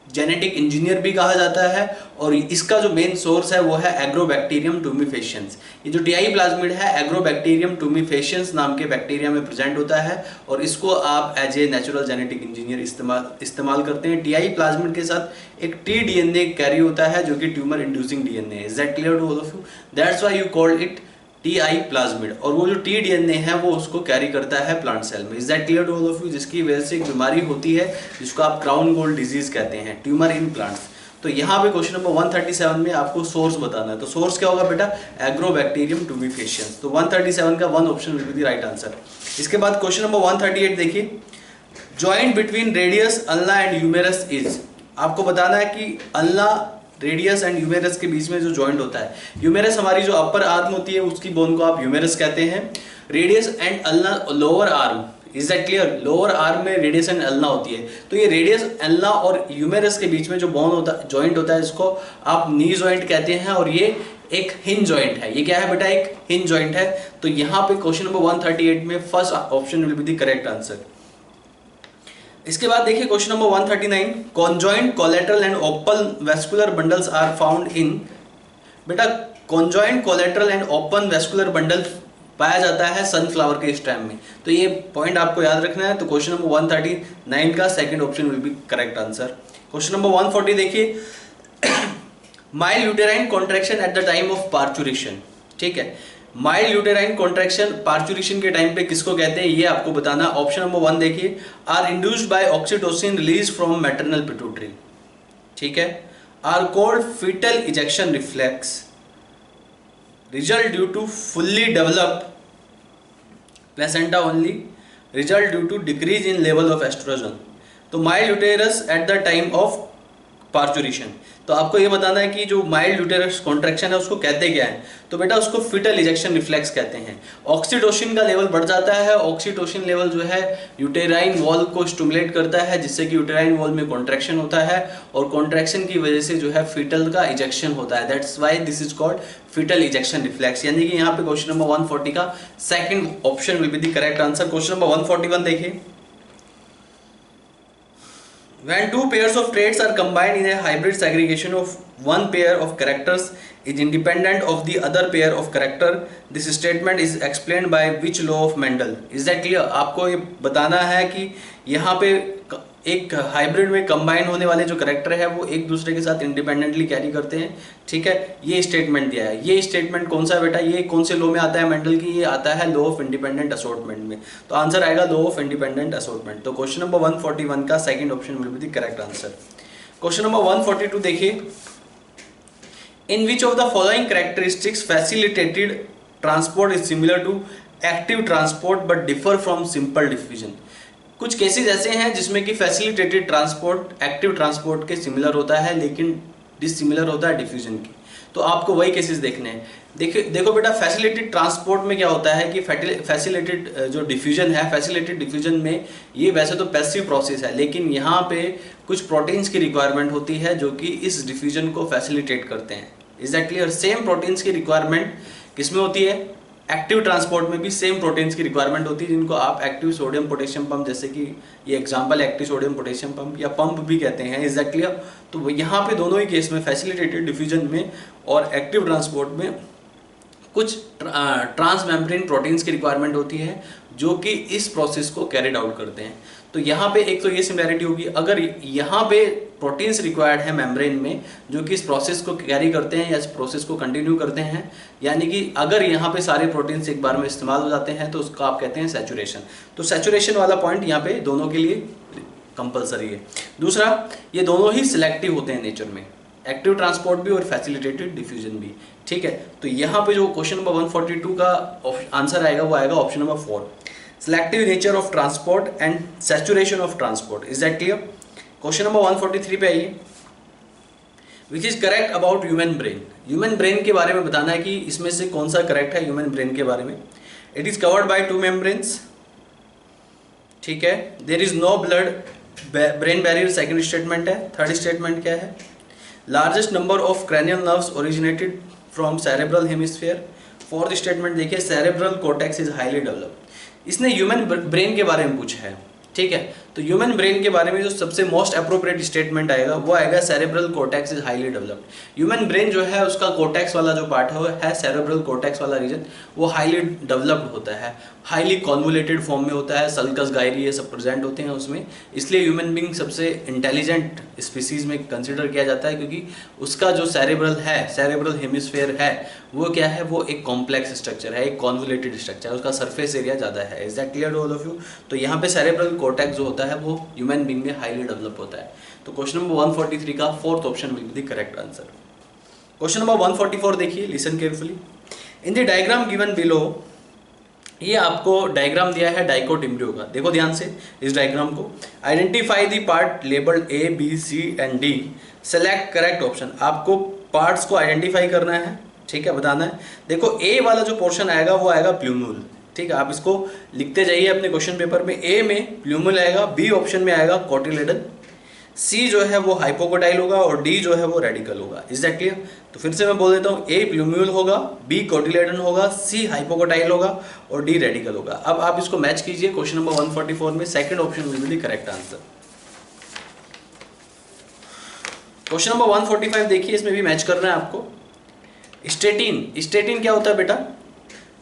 जेनेटिक इंजीनियर भी कहा जाता है, और इसका जो मेन सोर्स है वो है एग्रोबैक्टीरियम टूमीफेशियंस। ये जो टीआई प्लाज्मिड है एग्रोबैक्टीरियम टूमीफेशियंस नाम के बैक्टीरिया में प्रेजेंट होता है, और इसको आप as a natural genetic engineer इस्तेमाल करते हैं। टीआई प्लाज्मिड के साथ एक टी डीएनए कैरी होता है जो कि ट्यूमर इंड्यूसिंग डीएनए है। Is that clear to all of you? That's why you called it Ti plasmid, और वो जो टी डीएनए है वो उसको कैरी करता है प्लांट सेल में। Is that clear to all of you? जिसकी वजह से एक बीमारी होती है जिसको आप क्राउन गोल्ड डिजीज कहते हैं, ट्यूमर इन प्लांट्स। तो यहाँ पे क्वेश्चन नंबर 137 में आपको सोर्स बताना है। तो सोर्स क्या होगा बेटा? Agrobacterium tumefaciens. तो 137 का 1 option will be the right answer. इसके बाद क्वेश्चन नंबर 138 देखिए, joint between radius ulna and humerus is. आपको बताना है कि अल्ना, रेडियस एंड ह्यूमेरस के बीच में जो जॉइंट होता है, ह्यूमेरस हमारी जो अपर आर्म होती है उसकी बोन को आप ह्यूमेरस कहते हैं, radius and ulna lower arm. Is that clear? Lower arm में रेडियस एंड अल्ना होती है। तो ये रेडियस, अल्ना और ह्यूमेरस के बीच में जो बोन होता है, जॉइंट होता है, इसको आप नी जॉइंट कहते हैं, और ये एक हिंज जॉइंट है। ये क्या है बेटा? एक हिंज जॉइंट है। तो यहाँ पे क्वेश्चन नंबर 138 में first option will be the correct answer. इसके बाद देखिए question number 139, conjoint collateral and open vascular bundles are found in. बेटा conjoint collateral and open vascular bundle पाया जाता है सनफ्लावर के स्टेम में। तो ये पॉइंट आपको याद रखना है। तो क्वेश्चन नंबर 139 का second option will be correct answer. Question number 140 देखिए, mild uterine contraction eight the time of parturition. ठीक है, माइल्ड यूटेराइन कॉन्ट्रैक्शन पार्चुरेशन के टाइम पे किसको कहते हैं ये आपको बताना। ऑप्शन नंबर 1 देखिए, are induced by oxytocin release from maternal pituitary. ठीक है, are called foetal ejection reflex, result due to fully developed placenta only, result due to decrease in level of oestrogen. तो mild uterus at the time of parturition, तो आपको ये बताना है कि जो माइल्ड यूटेरस कॉन्ट्रैक्शन है उसको कहते क्या है। तो बेटा उसको फीटल इजेक्शन रिफ्लेक्स कहते हैं। ऑक्सीटोसिन का लेवल बढ़ जाता है, ऑक्सीटोसिन लेवल जो है यूटेराइन वॉल को स्टिमुलेट करता है, जिससे कि यूटेराइन वॉल में कॉन्ट्रैक्शन होता है, और कॉन्ट्रैक्शन की वजह से जो है फीटल का इजेक्शन होता है। That's why this is called foetal ejection reflex. यानी कि यहाँ पे क्वेश्चन नंबर 140 का second option will be the correct answer. Question number 141 देखिए, when two pairs of traits are combined in a hybrid segregation of one pair of characters is independent of the other pair of character, this statement is explained by which law of Mendel? Is that clear? आपको ये बताना है कि यहाँ पे एक हाइब्रिड में कंबाइन होने वाले जो करेक्टर है वो एक दूसरे के साथ इंडिपेंडेंटली कैरी करते हैं। ठीक है, ये स्टेटमेंट दिया है। ये स्टेटमेंट कौन सा बेटा? ये कौन से लॉ में आता है मेंडल की? ये आता है लॉ ऑफ इंडिपेंडेंट असॉर्टमेंट में। तो आंसर आएगा लॉ ऑफ इंडिपेंडेंट असॉर्टमेंट। तो क्वेश्चन नंबर 141 का second option will be the correct answer. Question number 142 देखिए, in which of the following characteristics facilitated transport is similar to active transport but differ from simple diffusion. कुछ केसेस ऐसे हैं जिसमें कि फैसिलिटेटेड ट्रांसपोर्ट एक्टिव ट्रांसपोर्ट के सिमिलर होता है लेकिन डिसिमिलर होता है डिफ्यूजन की। तो आपको वही केसेस देखने हैं। देखो बेटा, फैसिलिटेटेड ट्रांसपोर्ट में क्या होता है कि फैसिलिटेटेड जो डिफ्यूजन है, फैसिलिटेटेड डिफ्यूजन में ये वैसे तो पैसिव प्रोसेस है, लेकिन यहाँ पे कुछ प्रोटीन्स की रिक्वायरमेंट होती है जो कि इस डिफ्यूजन को फैसिलिटेट करते हैं। Is that clear? Same proteins की रिक्वायरमेंट किसमें होती है? एक्टिव ट्रांसपोर्ट में भी सेम प्रोटीन्स की रिक्वायरमेंट होती है, जिनको आप एक्टिव सोडियम पोटेशियम पंप, जैसे कि ये example active sodium potassium pump या पंप भी कहते हैं। Is that clear? तो यहाँ पे दोनों ही केस में फैसिलिटेटेड डिफ्यूजन में और एक्टिव ट्रांसपोर्ट में कुछ ट्रांसमेम्ब्रेन प्रोटीन्स की रिक्वायरमेंट होती है जो कि इस प्रोसेस को कैरिड आउट करते हैं। तो यहाँ पे एक तो ये सिमिलैरिटी होगी, अगर यहाँ पे प्रोटीन्स रिक्वायर्ड है मेम्ब्रेन में जो कि इस प्रोसेस को कैरी करते हैं या इस प्रोसेस को कंटिन्यू करते हैं, यानी कि अगर यहाँ पे सारे प्रोटीन्स एक बार में इस्तेमाल हो जाते हैं तो उसको आप कहते हैं सैचुरेशन। तो सैचुरेशन वाला पॉइंट यहाँ पे दोनों के लिए कंपलसरी है। दूसरा, ये दोनों ही सिलेक्टिव होते हैं नेचर में, एक्टिव ट्रांसपोर्ट भी और फैसिलिटेटेड डिफ्यूजन भी। ठीक है, तो यहाँ पे जो क्वेश्चन नंबर 142 का आंसर आएगा वो आएगा option number 4, selective nature of transport and saturation of transport. Is that clear? Question number 143 पे आइए, which is correct about human brain. Human brain के बारे में बताना है कि इसमें से कौन सा करेक्ट है ह्यूमन ब्रेन के बारे में। It is covered by 2 membranes, ठीक है। There is no blood brain barrier, second statement है। थर्ड स्टेटमेंट क्या है? Largest number of cranial nerves originated from cerebral hemisphere. Fourth statement देखिए, cerebral cortex is highly developed. इसने ह्यूमन ब्रेन के बारे में पूछा है, ठीक है। तो ह्यूमन ब्रेन के बारे में जो सबसे मोस्ट अप्रोप्रिएट स्टेटमेंट आएगा वो आएगा cerebral cortex is highly developed. Human brain जो है उसका कॉर्टेक्स वाला जो पार्ट है सेरेब्रल कॉर्टेक्स वाला रीजन, वो हाईली डेवलप्ड होता है, हाईली कॉन्वोलेटेड फॉर्म में होता है, सल्कस गायरी ये सब प्रेजेंट होते हैं उसमें। इसलिए ह्यूमन बीइंग सबसे इंटेलिजेंट स्पीसीज में कंसिडर किया जाता है, क्योंकि उसका जो सेरेब्रल है, सेरेब्रल हेमिस्फीयर है, वो क्या है, वो एक कॉम्प्लेक्स स्ट्रक्चर है, एक कॉन्वोलेटेड स्ट्रक्चर है, उसका सरफेस एरिया ज़्यादा है। Is that clear to all of you? तो यहाँ पे सेरेब्रल कॉर्टेक्स जो होता है वो ह्यूमन बीइंग में हाईली डेवलप होता है। तो क्वेश्चन नंबर 143 का fourth option will be the correct answer. Question number 144 देखिए, listen carefully. In the diagram given below, ये आपको डायग्राम दिया है डाइकोट एम्ब्रियो का, देखो ध्यान से इस डायग्राम को। Identify the part labelled A B C and D, select correct option. आपको पार्ट्स को आइडेंटिफाई करना है, ठीक है, बताना है। देखो ए वाला जो पोर्शन आएगा वो आएगा प्लूमूल, ठीक है, आप इसको लिखते जाइए अपने क्वेश्चन पेपर में। ए में प्लूमूल आएगा, बी ऑप्शन में आएगा कोटिलेडन, सी जो है वो हाइपोकोटाइल होगा और डी जो है वो रेडिकल होगा। Is that clear? तो फिर से मैं बोल देता हूँ, ए प्लूम्यूल होगा, बी कोटिलेडन होगा, सी हाइपोकोटाइल होगा और डी रेडिकल होगा। अब आप इसको मैच कीजिए क्वेश्चन नंबर 144 में, second option will be the correct answer. Question number 145 देखिए, इसमें भी मैच करना है आपको। स्टेटिन, स्टेटिन क्या होता है बेटा?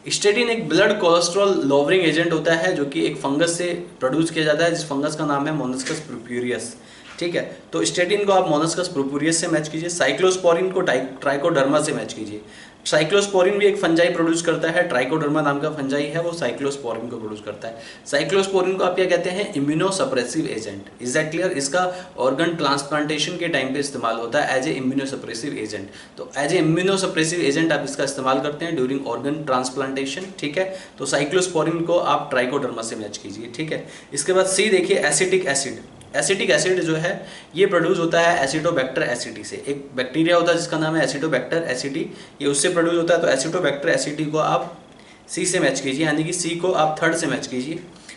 स्टेटिन एक ब्लड कोलेस्ट्रॉल लोवरिंग एजेंट होता है जो कि एक फंगस से प्रोड्यूस किया जाता है, जिस फंगस का नाम है मोलस्कस प्रोप्यूरियस, ठीक है। तो स्टेटिन को आप मोलस्कस प्रोप्यूरियस से मैच कीजिए, साइक्लोस्पोरिन को ट्राइकोडर्मा से मैच कीजिए। साइक्लोस्पोरिन भी एक फंजाई प्रोड्यूस करता है, ट्राइकोडर्मा नाम का फंजाई है, वो साइक्लोस्पोरिन को प्रोड्यूस करता है। साइक्लोस्पोरिन को आप क्या कहते हैं? Immunosuppressive agent. Is that clear? इसका ऑर्गन ट्रांसप्लांटेशन के टाइम पे इस्तेमाल होता है एज ए इम्यूनोसप्रेसिव एजेंट। तो एज ए इम्यूनोसप्रेसिव एजेंट आप इसका इस्तेमाल करते हैं ड्यूरिंग ऑर्गन ट्रांसप्लांटेशन, ठीक है। तो साइक्लोस्पोरिन को आप ट्राइकोडर्मा से मैच कीजिए, ठीक है। इसके बाद सी देखिए, एसिटिक एसिड। एसिटिक एसिड जो है ये प्रोड्यूस होता है एसिटोबैक्टर एसिटी से। एक बैक्टीरिया होता है जिसका नाम है एसिटोबैक्टर एसिटी, ये उससे प्रोड्यूस होता है। तो एसिटोबैक्टर एसिटी को आप सी से मैच कीजिए, यानी कि सी को आप थर्ड से मैच कीजिए।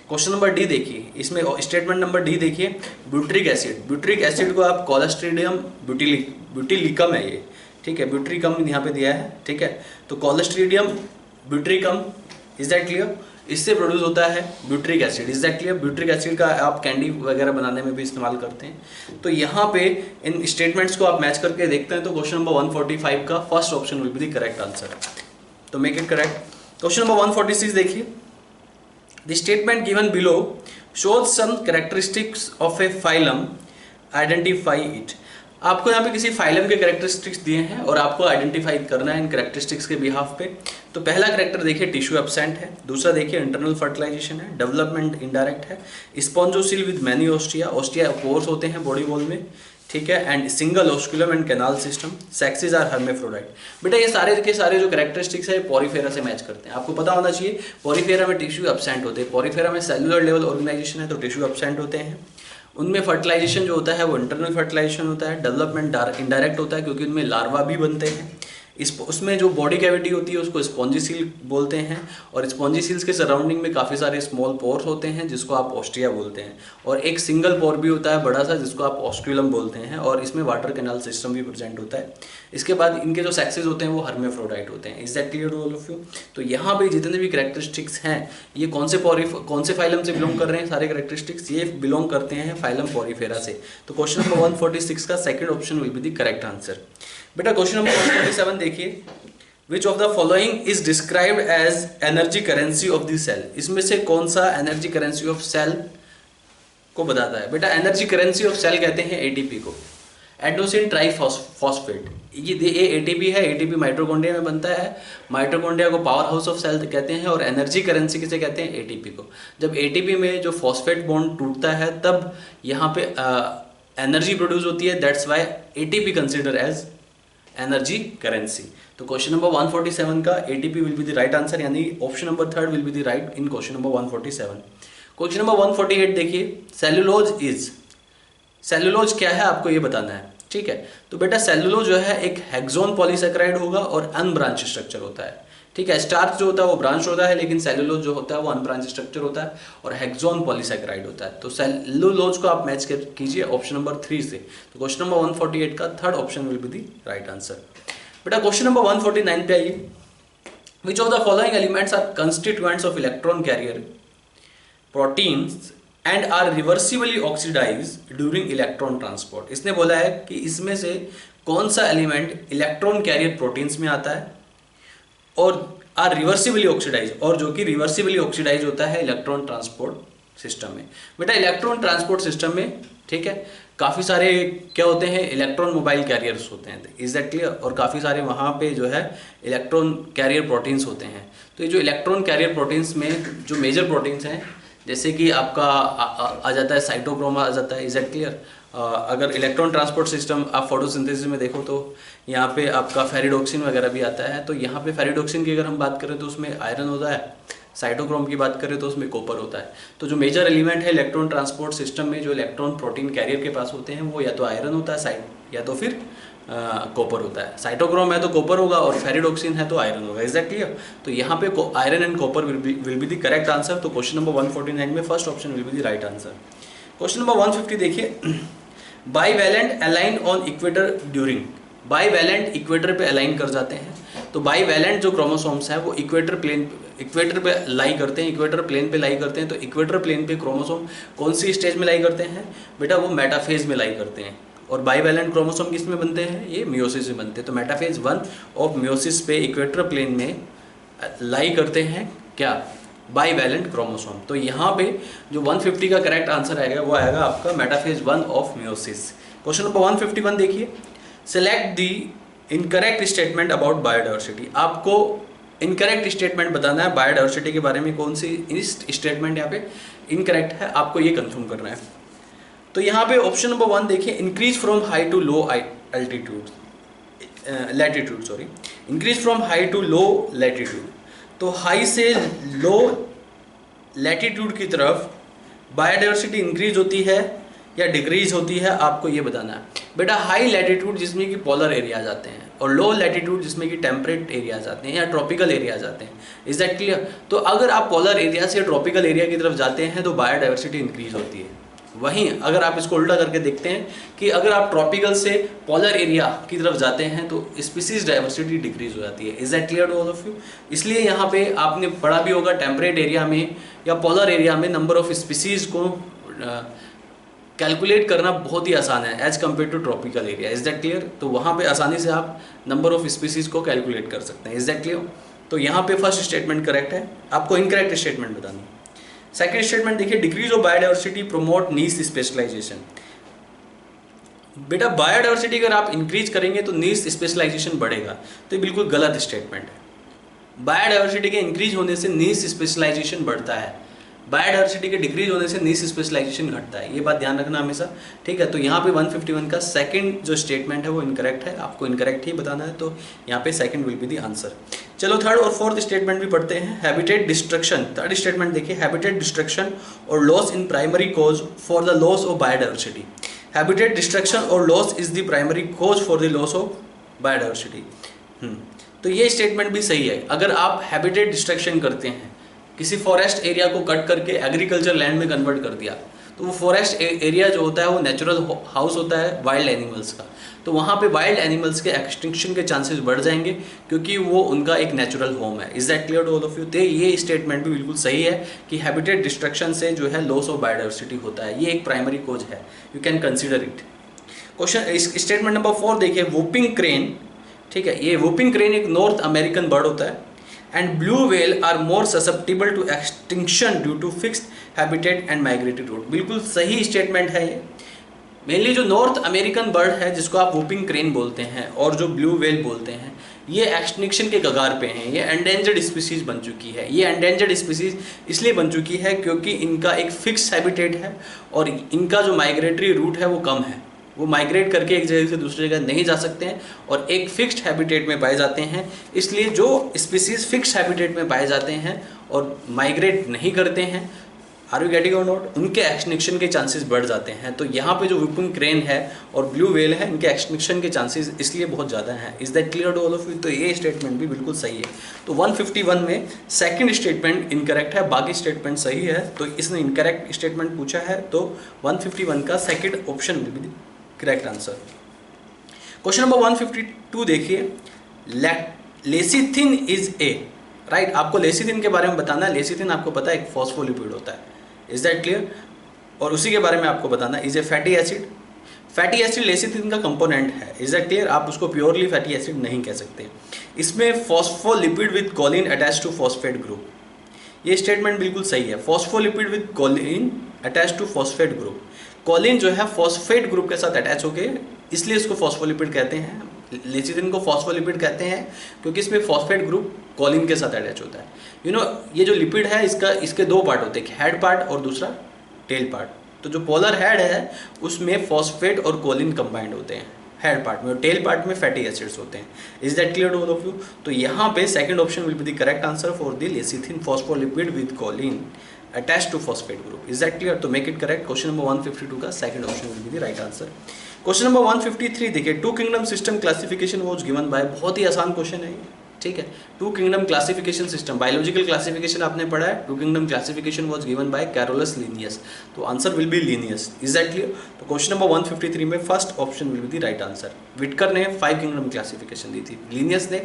क्वेश्चन नंबर डी देखिए, इसमें स्टेटमेंट नंबर डी देखिए, ब्यूट्रिक एसिड। ब्यूट्रिक एसिड को आप कोलेस्ट्रीडियम ब्यूटिलिकम है ये, ठीक है, ब्यूट्रिकम यहाँ पे दिया है, ठीक है। तो कोलेस्ट्रीडियम ब्यूट्रिकम, इज दैट क्लियर? इससे प्रोड्यूस होता है butyric acid. Is that clear? Butyric acid का आप कैंडी वगैरह बनाने में भी इस्तेमाल करते हैं। तो यहाँ पे इन स्टेटमेंट्स को आप मैच करके देखते हैं, तो क्वेश्चन नंबर 145 का first option will be the correct answer. तो make it correct. Question number 146 देखिए, the statement given below shows some characteristics of a phylum, identify it. आपको यहाँ पे किसी फाइलम के कैरेक्टरिस्टिक्स दिए हैं और आपको आइडेंटिफाई करना है इन कैरेक्टरिस्टिक्स के बिहाफ पे। तो पहला कैरेक्टर देखिए, टिश्यू एब्सेंट है। दूसरा देखिए, इंटरनल फर्टिलाइजेशन है। डेवलपमेंट इनडायरेक्ट है। Spongocoel with many ostia, ostia pores होते हैं बॉडी वॉल में, ठीक है। And single osculum and canal system. Sexes are hermaphrodite. बेटा ये सारे के सारे जो कैरेक्टरिस्टिक्स है पॉरीफेरा से मैच करते हैं। आपको पता होना चाहिए पॉरीफेरा में टिश्यू एब्सेंट होते हैं। पॉरीफेरा में सेलुलर लेवल ऑर्गेनाइजेशन है तो टिश्यू एब्सेंट होते हैं। उनमें फर्टिलाइजेशन जो होता है वो इंटरनल फर्टिलाइजेशन होता है। डेवलपमेंट इनडायरेक्ट होता है क्योंकि उनमें लार्वा भी बनते हैं। उसमें जो बॉडी कैविटी होती है उसको स्पॉन्जिसील बोलते हैं और स्पॉन्जिसील्स के सराउंडिंग में काफ़ी सारे स्मॉल पोर्स होते हैं जिसको आप ऑस्टिया बोलते हैं। और एक सिंगल पोर भी होता है बड़ा सा जिसको आप ऑस्क्यूलम बोलते हैं और इसमें वाटर कैनाल सिस्टम भी प्रेजेंट होता है। इसके बाद इनके जो सेक्सेस होते हैं वो हर्मेफ्रोडाइट होते हैं। Is that clear to all of you? तो यहाँ पे जितने भी कैरेक्टरिस्टिक्स हैं ये कौन से फाइलम से बिलोंग कर रहे हैं? सारे कैरेक्टरिस्टिक्स ये बिलोंग करते हैं फाइलम पॉरीफेरा से। तो क्वेश्चन नंबर 146 का second option will be the correct answer. बेटा क्वेश्चन नंबर 147 देखिए, which of the following is described as energy currency of the cell. इसमें से कौन सा एनर्जी करेंसी ऑफ सेल को बताता है? बेटा एनर्जी करेंसी ऑफ सेल कहते हैं एटीपी को, एडोसिन ट्राइफॉस्फेट। ये एटीपी है, एटीपी माइटोकॉन्ड्रिया में बनता है। माइटोकॉन्ड्रिया को पावर हाउस ऑफ सेल कहते हैं और एनर्जी करेंसी किसे कहते हैं? एटीपी को। जब एटीपी में जो फॉस्फेट बॉन्ड टूटता है तब यहाँ पे एनर्जी प्रोड्यूस होती है, that's why ATP consider as energy currency. तो क्वेश्चन नंबर 147 का ATP will be the right answer, यानी option number third will be the right in question number 147। Question number 148 देखिए, सेलुलोज क्या है आपको ये बताना है, ठीक है। तो बेटा सेलुलोज जो है एक हेक्सोन पॉलीसेकेराइड होगा और अनब्रांच स्ट्रक्चर होता है, ठीक है। स्टार्च जो होता है वो ब्रांच होता है, लेकिन सेलुलोज जो होता है वो अनब्रांच स्ट्रक्चर होता है और हेक्सोन पॉलीसेकेराइड होता है। तो सेलुलोज को आप मैच कीजिए ऑप्शन नंबर 3 से। तो क्वेश्चन नंबर 148 का third option will be the right answer. बेटा क्वेश्चन नंबर 149 पे आइए। Which of the following elements are constituents of electron carrier proteins and are reversibly oxidised during electron transport. इसने बोला है कि इसमें से कौन सा एलिमेंट इलेक्ट्रॉन कैरियर प्रोटीन्स में आता है और आर रिवर्सिबली ऑक्सीडाइज, और जो कि रिवर्सिबली ऑक्सीडाइज होता है इलेक्ट्रॉन ट्रांसपोर्ट सिस्टम में। बेटा इलेक्ट्रॉन ट्रांसपोर्ट सिस्टम में, ठीक है, काफ़ी सारे क्या होते हैं, इलेक्ट्रॉन मोबाइल कैरियर्स होते हैं, इज दैट क्लियर। और काफ़ी सारे वहाँ पे जो है इलेक्ट्रॉन कैरियर प्रोटीन्स होते हैं। तो ये जो इलेक्ट्रॉन कैरियर प्रोटीन्स में जो मेजर प्रोटीन्स हैं, जैसे कि आपका आ जाता है साइटोक्रोम आ जाता है, इज दैट क्लियर। अगर इलेक्ट्रॉन ट्रांसपोर्ट सिस्टम आप फोटोसिंथेसिस में देखो तो यहाँ पे आपका फेरिडोक्सिन वगैरह भी आता है। तो यहाँ पे फेरिडोक्सिन की अगर हम बात करें तो उसमें आयरन होता है, साइटोक्रोम की बात करें तो उसमें कॉपर होता है। तो जो मेजर एलिमेंट है इलेक्ट्रॉन ट्रांसपोर्ट सिस्टम में जो इलेक्ट्रॉन प्रोटीन कैरियर के पास होते हैं वो या तो आयरन होता है या तो फिर कॉपर होता है। साइटोक्रोम है तो कॉपर होगा और फेरिडोक्सिन है तो आयरन होगा, इज दैट क्लियर। तो यहाँ पे iron and copper will be the correct answer. तो क्वेश्चन नंबर 149 में first option will be the right answer. Question number 150 देखिए। Bivalent align on equator during, bivalent equator पे अलाइन कर जाते हैं। तो बाईवैलेंट जो क्रोमोसोम्स हैं वो इक्वेटर पे लाई करते हैं, इक्वेटर प्लेन पे लाई करते हैं। तो इक्वेटर प्लेन पे क्रोमोसोम कौन सी स्टेज में लाई करते हैं बेटा, वो मेटाफेज में लाई करते हैं। और बाईवैलेंट क्रोमोसोम किस में बनते हैं, ये मियोसिस में बनते हैं। तो मेटाफेज 1 ऑफ मियोसिस पे इक्वेटर प्लेन में लाई करते हैं क्या, बाईवैलेंट क्रोमोसोम। तो यहाँ पे जो 150 का करेक्ट आंसर आएगा वो आएगा आपका metaphase 1 of meiosis. Question number 151 देखिए। Select the incorrect statement about biodiversity. आपको इनकरेक्ट स्टेटमेंट बताना है बायोडाइवर्सिटी के बारे में, कौन सी स्टेटमेंट यहाँ पे इनकरेक्ट है आपको ये कंफर्म करना है। तो यहाँ पे ऑप्शन नंबर 1 देखिए, increase from high to low altitude, latitude sorry, increase from high to low latitude. तो हाई से लो लैटिट्यूड की तरफ बायोडाइवर्सिटी इंक्रीज होती है या डिक्रीज होती है, आपको ये बताना है। बेटा हाई लैटिट्यूड जिसमें कि पोलर एरियाज आते हैं और लो लैटिट्यूड जिसमें कि टेम्परेट एरियाज आते हैं या ट्रॉपिकल एरियाज आते हैं, इज दैट क्लियर। तो अगर आप पोलर एरिया से ट्रॉपिकल एरिया की तरफ जाते हैं तो बायोडाइवर्सिटी इंक्रीज होती है। वहीं अगर आप इसको उल्टा करके देखते हैं कि अगर आप ट्रॉपिकल से पोलर एरिया की तरफ जाते हैं तो स्पीसीज डाइवर्सिटी डिक्रीज हो जाती है, is that clear to all of you. इसलिए यहाँ पे आपने पढ़ा भी होगा टेम्परेट एरिया में या पोलर एरिया में नंबर ऑफ स्पीसीज को कैलकुलेट करना बहुत ही आसान है as compare to tropical area, is that clear. तो वहाँ पे आसानी से आप नंबर ऑफ स्पीसीज को कैलकुलेट कर सकते हैं, इज दैट क्लियर। तो यहाँ पे फर्स्ट स्टेटमेंट करेक्ट है, आपको इनकरेक्ट स्टेटमेंट बतानी है। सेकेंड स्टेटमेंट देखिए, decrease of biodiversity promote niche specialisation. बेटा बायोडाइवर्सिटी अगर आप इंक्रीज करेंगे तो नीश स्पेशलाइजेशन बढ़ेगा, तो ये बिल्कुल गलत स्टेटमेंट है। बायोडाइवर्सिटी के इंक्रीज होने से नीश स्पेशलाइजेशन बढ़ता है, बायोडाइवर्सिटी के डिक्रीज होने से नीश स्पेशलाइजेशन घटता है, ये बात ध्यान रखना हमेशा, ठीक है। तो यहाँ पे 151 का सेकंड जो स्टेटमेंट है वो इनकरेक्ट है, आपको इनकरेक्ट ही बताना है। तो यहाँ पे second will be the answer. चलो थर्ड और फोर्थ स्टेटमेंट भी पढ़ते हैं। हैबिटेट डिस्ट्रक्शन, थर्ड स्टेटमेंट देखिए, हैबिटेट डिस्ट्रक्शन और loss in primary cause for the loss of biodiversity. Habitat destruction और loss is the primary cause for the loss of biodiversity. तो ये स्टेटमेंट भी सही है। अगर आप हैबिटेट डिस्ट्रक्शन करते हैं, किसी फॉरेस्ट एरिया को कट करके एग्रीकल्चर लैंड में कन्वर्ट कर दिया, तो वो फॉरेस्ट एरिया जो होता है वो नेचुरल हाउस होता है वाइल्ड एनिमल्स का। तो वहाँ पे वाइल्ड एनिमल्स के एक्सटिंक्शन के चांसेस बढ़ जाएंगे क्योंकि वो उनका एक नेचुरल होम है, is that clear to all of you. तो ये स्टेटमेंट भी बिल्कुल सही है कि हैबिटेट डिस्ट्रक्शन से जो है लॉस ऑफ बायोडाइवर्सिटी होता है, ये एक प्राइमरी कोज है, you can consider it. Question statement number 4 देखिए, वूपिंग क्रेन, ठीक है, ये वूपिंग क्रेन एक नॉर्थ अमेरिकन बर्ड होता है and blue whale are more susceptible to extinction due to fixed habitat and migratory route। बिल्कुल सही स्टेटमेंट है ये। मेनली जो नॉर्थ अमेरिकन बर्ड है जिसको आप वूपिंग क्रेन बोलते हैं और जो ब्लू वेल बोलते हैं, ये एक्सटिंक्शन के कगार पे हैं, ये एंडेंजर्ड स्पीसीज बन चुकी है। ये एंडेंजर्ड स्पीसीज इसलिए बन चुकी है क्योंकि इनका एक फिक्स हैबिटेट है और इनका जो माइग्रेटरी रूट है वो कम है, वो माइग्रेट करके एक जगह से दूसरी जगह नहीं जा सकते हैं और एक फिक्स्ड हैबिटेट में पाए जाते हैं। इसलिए जो स्पीसीज फिक्स्ड हैबिटेट में पाए जाते हैं और माइग्रेट नहीं करते हैं are you getting or not, उनके एक्सटिंक्शन के चांसेस बढ़ जाते हैं। तो यहाँ पे जो व्हिपिंग क्रेन है और ब्लू व्हेल है, इनके एक्सटिंक्शन के चांसेस इसलिए बहुत ज़्यादा हैं। Is that clear to all of you? तो ये स्टेटमेंट भी बिल्कुल सही है। तो 151 में सेकंड स्टेटमेंट इनकरेक्ट है, बाकी स्टेटमेंट सही है। तो इसने इनकरेक्ट स्टेटमेंट पूछा है, तो 151 का second option will be correct answer. Question number 152 देखिए, लेसिथिन इज ए, राइट, आपको लेसिथिन के बारे में बताना है। लेसिथिन आपको पता है एक फॉस्फोलिपिड होता है, इज दैट क्लियर? और उसी के बारे में आपको बताना है, is a fatty acid. Fatty acid lecithin का कंपोनेंट है, इज दैट क्लियर? आप उसको प्योरली फैटी एसिड नहीं कह सकते। इसमें phospholipid with choline attach to phosphate group, ये स्टेटमेंट बिल्कुल सही है। Phospholipid with choline attach to phosphate group, choline जो है फॉस्फेट ग्रुप के साथ अटैच हो गए, इसलिए इसको फॉस्फोलिपिड कहते हैं। लेसिथिन को फॉस्फोलिपिड कहते हैं क्योंकि इसमें फॉस्फेट ग्रुप कोलिन के साथ अटैच होता है। ये जो लिपिड है इसके दो पार्ट होते हैं, हेड पार्ट और दूसरा टेल पार्ट। तो जो पोलर हेड है उसमें फॉस्फेट और कोलिन कंबाइंड होते हैं हेड पार्ट में, और टेल पार्ट में फैटी एसिड्स होते हैं। Is that clear to all of you? तो यहाँ पे second option will be the correct answer for the lecithin phospholipid with choline attach to phosphate group. Is that clear? तो make it correct. Question number 152 का second option will be the right answer. Question number 153 देखिए, two kingdom system classification was given by, बहुत ही आसान क्वेश्चन है ये, ठीक है। Two kingdom classification system, biological classification आपने पढ़ा है। Two kingdom classification was given by Carolus Linnaeus, तो answer will be Linnaeus. Is that clear? तो क्वेश्चन नंबर 153 में first option will be the right answer. Whittaker ने 5 किंगडम क्लासिफिकेशन दी थी, लिनियस ने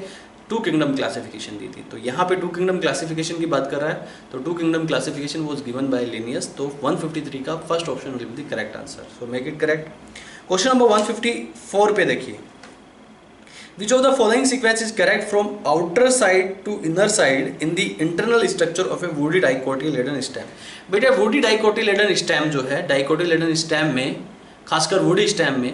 2 किंगडम क्लासिफिकेशन दी थी। तो यहाँ पे 2 किंगडम क्लासिफिकेशन की बात कर रहा है, तो 2 kingdom classification was given by Linnaeus, तो 153 का first option will be the correct answer. So make it correct. Question number 154 पे देखिए, which of the following sequence is correct from outer side to inner side in the internal structure of a woody dicotyledon stem. बेटा वुडी डाइकोटिलेडन स्टेम जो है, डाइकोटिलेडन स्टेम में, खासकर वुडी स्टेम में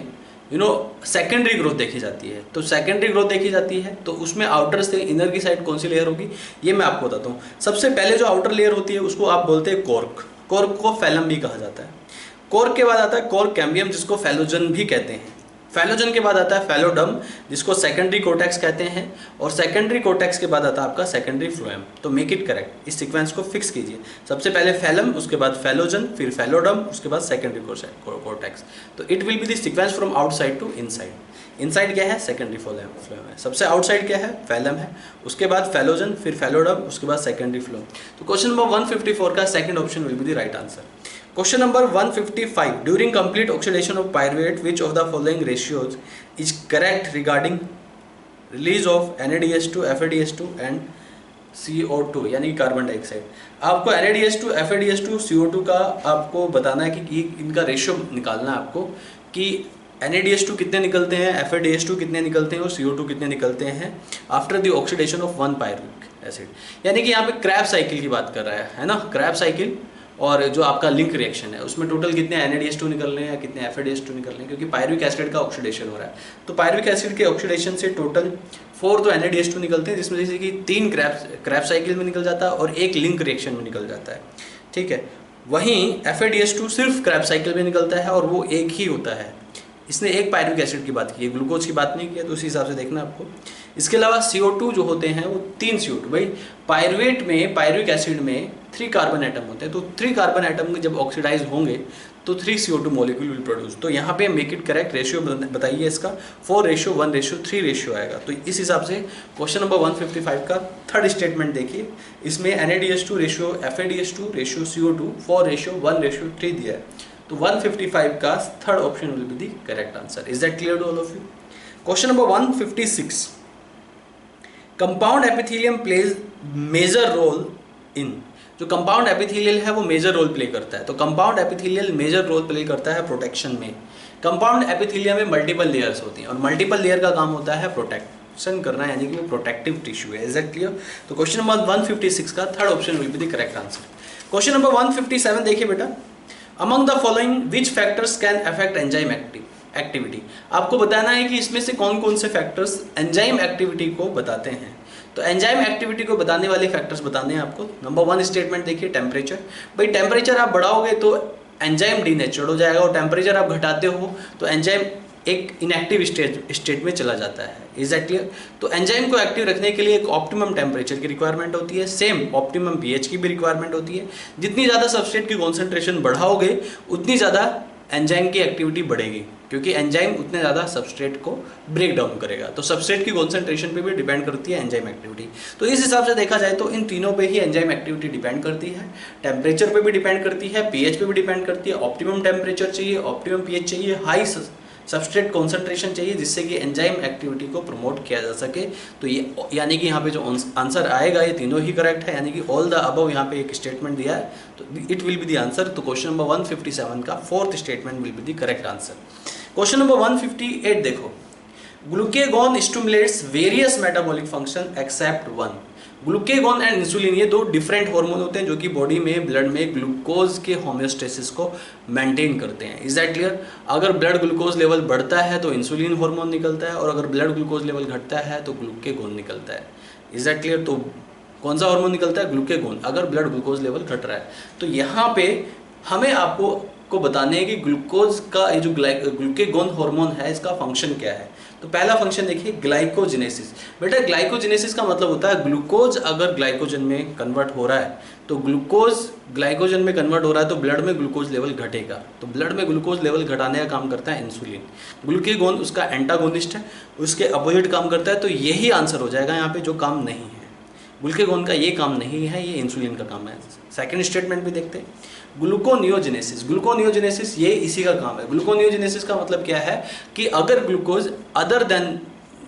सेकेंडरी ग्रोथ देखी जाती है। तो सेकेंडरी ग्रोथ देखी जाती है तो उसमें आउटर से इनर की साइड कौन सी लेयर होगी, ये मैं आपको बताता हूँ। सबसे पहले जो आउटर लेयर होती है उसको आप बोलते हैं कॉर्क, कॉर्क को फैलम भी कहा जाता है। कॉर्क के बाद आता है कॉर्क कैम्बियम, जिसको फैलोजन भी कहते हैं। फैलोजन के बाद आता है फैलोडम, जिसको सेकेंडरी कोटेक्स कहते हैं, और सेकेंडरी कोटेक्स के बाद आता है आपका सेकेंडरी फ्लोएम। तो मेक इट करेक्ट, इस सीक्वेंस को फिक्स कीजिए। सबसे पहले फैलम, उसके बाद फैलोजन, फिर फैलोडम, उसके बाद सेकेंडरी कोटेक्स। तो it will be the sequence from outside to inside. Inside क्या है? सेकेंडरी फ्लोएम है। सबसे आउटसाइड क्या है? फैलम है, उसके बाद फैलोजन, फिर फैलोडम, उसके बाद सेकेंडरी फ्लोएम। तो क्वेश्चन नंबर 154 का second option will be the right answer. Question number 155. During complete oxidation of pyruvate, which of the following ratios is correct regarding release of NADH2, FADH2 and CO2 यानी कार्बन डाइऑक्साइड। आपको NADH2, FADH2, CO2 का आपको बताना है कि इनका रेशियो निकालना है आपको, कि NADH2 कितने निकलते हैं, FADH2 कितने निकलते हैं और CO2 कितने निकलते हैं after the oxidation of 1 pyruvic acid. यानी कि यहाँ पे क्रैब साइकिल की बात कर रहा है ना, क्रैब साइकिल। और जो आपका लिंक रिएक्शन है उसमें टोटल कितने NADH2 निकल रहे हैं या कितने FADH2 निकल रहे हैं, क्योंकि पायरुविक एसिड का ऑक्सीडेशन हो रहा है। तो पायरुविक एसिड के ऑक्सीडेशन से टोटल 4 तो NADH2 निकलते हैं, जिसमें जैसे कि 3 क्रैब साइकिल में निकल जाता है और 1 लिंक रिएक्शन में निकल जाता है, ठीक है। वहीं FADH2 सिर्फ क्रैब साइकिल में निकलता है और वो एक ही होता है। इसने एक पायरुविक एसिड की बात की है, ग्लूकोज की बात नहीं की है, तो उसी हिसाब से देखना आपको। इसके अलावा CO2 जो होते हैं वो 3 CO2, भाई पायरुवेट में, पायरुविक एसिड में 3 कार्बन एटम होते हैं, तो 3 कार्बन एटम जब ऑक्सीडाइज होंगे तो 3 CO2 मॉलिक्यूल विल प्रोड्यूस। तो यहाँ पे मेक इट करेक्ट, रेशियो बताइए इसका, 4:1:3 रेशियो आएगा। तो इस हिसाब से क्वेश्चन नंबर 155 का थर्ड स्टेटमेंट देखिए, इसमें NADH2 ratio, FADH2 ratio, CO2 4:1:3 दिया है। तो 155 का third option will be the correct answer. Is that clear to all of you? Question number 156, compound epithelium plays major role in. जो कंपाउंड एपिथेलियल है वो मेजर रोल प्ले करता है। तो compound epithelial major role play करता है प्रोटेक्शन में। कंपाउंड एपिथेलियम में मल्टीपल लेयर्स होती हैं और मल्टीपल लेयर का काम होता है प्रोटेक्शन करना, यानी कि वो प्रोटेक्टिव टिश्यू है। Is that clear? तो क्वेश्चन नंबर 156 का third option will be the correct answer. Question number 157 देखिए बेटा, among the following which factors can affect enzyme activity. आपको बताना है कि इसमें से कौन कौन से फैक्टर्स एंजाइम एक्टिविटी को बताते हैं। तो एंजाइम एक्टिविटी को बताने वाले फैक्टर्स बताने हैं आपको। नंबर 1 स्टेटमेंट देखिए, टेम्परेचर। भाई टेम्परेचर आप बढ़ाओगे तो एंजाइम डीनेचर्ड हो जाएगा, और टेम्परेचर आप घटाते हो तो एंजाइम एक इनएक्टिव स्टेट में चला जाता है। Is that clear? तो एंजाइम को एक्टिव रखने के लिए एक ऑप्टिमम टेम्परेचर की रिक्वायरमेंट होती है, सेम ऑप्टिमम पीएच की भी रिक्वायरमेंट होती है। जितनी ज़्यादा सबस्ट्रेट की कॉन्सेंट्रेशन बढ़ाओगे उतनी ज़्यादा एंजाइम की एक्टिविटी बढ़ेगी, क्योंकि एंजाइम उतने ज़्यादा सबस्ट्रेट को ब्रेक डाउन करेगा। तो सबस्ट्रेट की कॉन्सेंट्रेशन पे भी डिपेंड करती है एंजाइम एक्टिविटी। तो इस हिसाब से देखा जाए तो इन तीनों पे ही एंजाइम एक्टिविटी डिपेंड करती है। टेम्परेचर पे भी डिपेंड करती है, पीएच पे भी डिपेंड करती है। ऑप्टिमम टेम्परेचर चाहिए, ऑप्टिमम पीएच चाहिए, हाई सबस्ट्रेट कॉन्सेंट्रेशन चाहिए, जिससे कि एंजाइम एक्टिविटी को प्रमोट किया जा सके। तो ये यानी कि यहाँ पे जो आंसर आएगा ये तीनों ही करेक्ट है, यानी कि ऑल द अबव यहाँ पे एक स्टेटमेंट दिया है तो it will be the answer. तो क्वेश्चन नंबर 157 का fourth statement will be the correct answer. Question number 158 देखो, glucagon stimulates various metabolic function except one. Glucagon and insulin ये दो डिफरेंट हार्मोन होते हैं जो कि बॉडी में ब्लड में ग्लूकोज के होम्योस्टेसिस को मेंटेन करते हैं। Is that clear? अगर ब्लड ग्लूकोज लेवल बढ़ता है तो इंसुलिन हार्मोन निकलता है, और अगर ब्लड ग्लूकोज लेवल घटता है तो ग्लूकेगॉन निकलता है। Is that clear? तो कौन सा हार्मोन निकलता है? ग्लूकेगॉन, अगर ब्लड ग्लूकोज लेवल घट रहा है। तो यहाँ पे हमें आपको बताने हैं कि ग्लूकोज का ये जो ग्लूकेगॉन हार्मोन है इसका फंक्शन क्या है। तो पहला फंक्शन देखिए, ग्लाइकोजेनेसिस। बेटा ग्लाइकोजेनेसिस का मतलब होता है ग्लूकोज अगर ग्लाइकोजन में कन्वर्ट हो रहा है तो ग्लूकोज ग्लाइकोजन में कन्वर्ट हो रहा है तो ब्लड में ग्लूकोज लेवल घटेगा। तो ब्लड में ग्लूकोज लेवल घटाने का काम करता है इंसुलिन। ग्लूकेगॉन उसका एंटागोनिस्ट है, उसके अपोजिट काम करता है। तो यही आंसर हो जाएगा यहाँ पे, जो काम नहीं है ग्लूकेगॉन का ये काम नहीं है, ये इंसुलिन का काम है। सेकंड स्टेटमेंट भी देखते हैं, ग्लूकोनियोजेनेसिस। ग्लूकोनियोजेनेसिस ये इसी का काम है। ग्लूकोनियोजेनेसिस का मतलब क्या है कि अगर ग्लूकोज अदर देन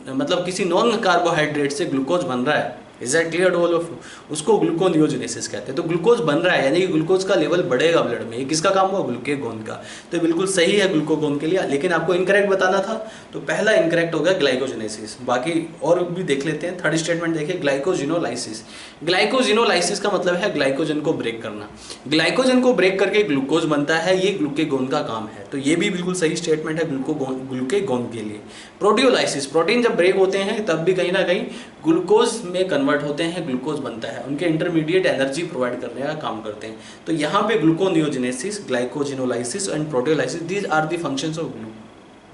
मतलब किसी नॉन कार्बोहाइड्रेट से ग्लूकोज बन रहा है, is that clear to all of you, उसको ग्लूकोनियोजेनेसिस कहते हैं। तो ग्लूकोज बन रहा है यानी कि ग्लूकोज का लेवल बढ़ेगा ब्लड में। ये किसका काम हुआ? ग्लूकेगॉन का। तो बिल्कुल सही है ग्लूकोगॉन के लिए, लेकिन आपको इनकरेक्ट बताना था। तो पहला इनकरेक्ट हो गया ग्लाइकोजेनेसिस। बाकी और भी देख लेते हैं। थर्ड स्टेटमेंट देखिए, ग्लाइकोजिनोलाइसिस। ग्लाइकोजिनोलाइसिस का मतलब है ग्लाइकोजन को ब्रेक करना। ग्लाइकोजन को ब्रेक करके ग्लूकोज बनता है, ये ग्लूकेगॉन का काम है। तो ये भी बिल्कुल सही स्टेटमेंट है ग्लूकेगॉन के लिए। प्रोटियोलाइसिस, प्रोटीन जब ब्रेक होते हैं तब भी कहीं ना कहीं ग्लूकोज में कन्वर्ट होते हैं, ग्लूकोज बनता है, उनके इंटरमीडिएट एनर्जी प्रोवाइड करने का काम करते हैं। तो यहाँ पे gluconeogenesis, glycogenolysis and proteolysis, these are the functions of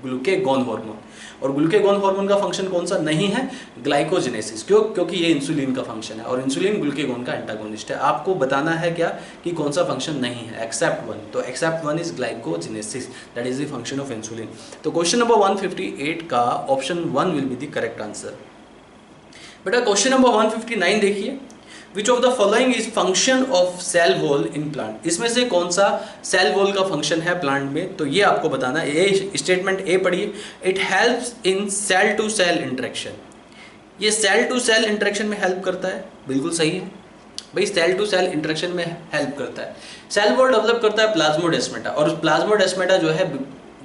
glucagon hormone. और ग्लूकेगॉन हार्मोन का फंक्शन कौन सा नहीं है? ग्लाइकोजेनेसिस। क्यों? क्योंकि ये इंसुलिन का फंक्शन है और इंसुलिन ग्लूकेगॉन का एंटागोनिस्ट है। आपको बताना है क्या कि कौन सा फंक्शन नहीं है? Except one. तो except one is glycogenesis, that is the function of insulin. तो क्वेश्चन नंबर 158 का option 1 will be the correct answer. बेटा क्वेश्चन नंबर 159 देखिए, which of the following is function of cell wall in plant. इसमें से कौन सा सेल वॉल का फंक्शन है प्लांट में? तो ये आपको बताना है। ए स्टेटमेंट ए पढ़िए, it helps in cell to cell interaction. ये सेल टू सेल इंटरेक्शन में हेल्प करता है, बिल्कुल सही है भाई, सेल टू सेल इंटरेक्शन में हेल्प करता है। सेल वॉल डेवलप करता है प्लाज्मोडेस्माटा, और प्लाज्मोडेस्माटा जो है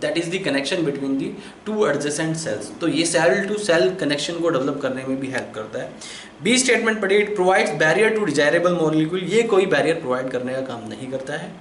that is the connection between the two adjacent cells. तो ये सेल टू सेल कनेक्शन को डेवलप करने में भी हेल्प करता है। बी स्टेटमेंट पढ़िए, it provides barrier to desirable molecule. ये कोई बैरियर प्रोवाइड करने का काम नहीं करता है।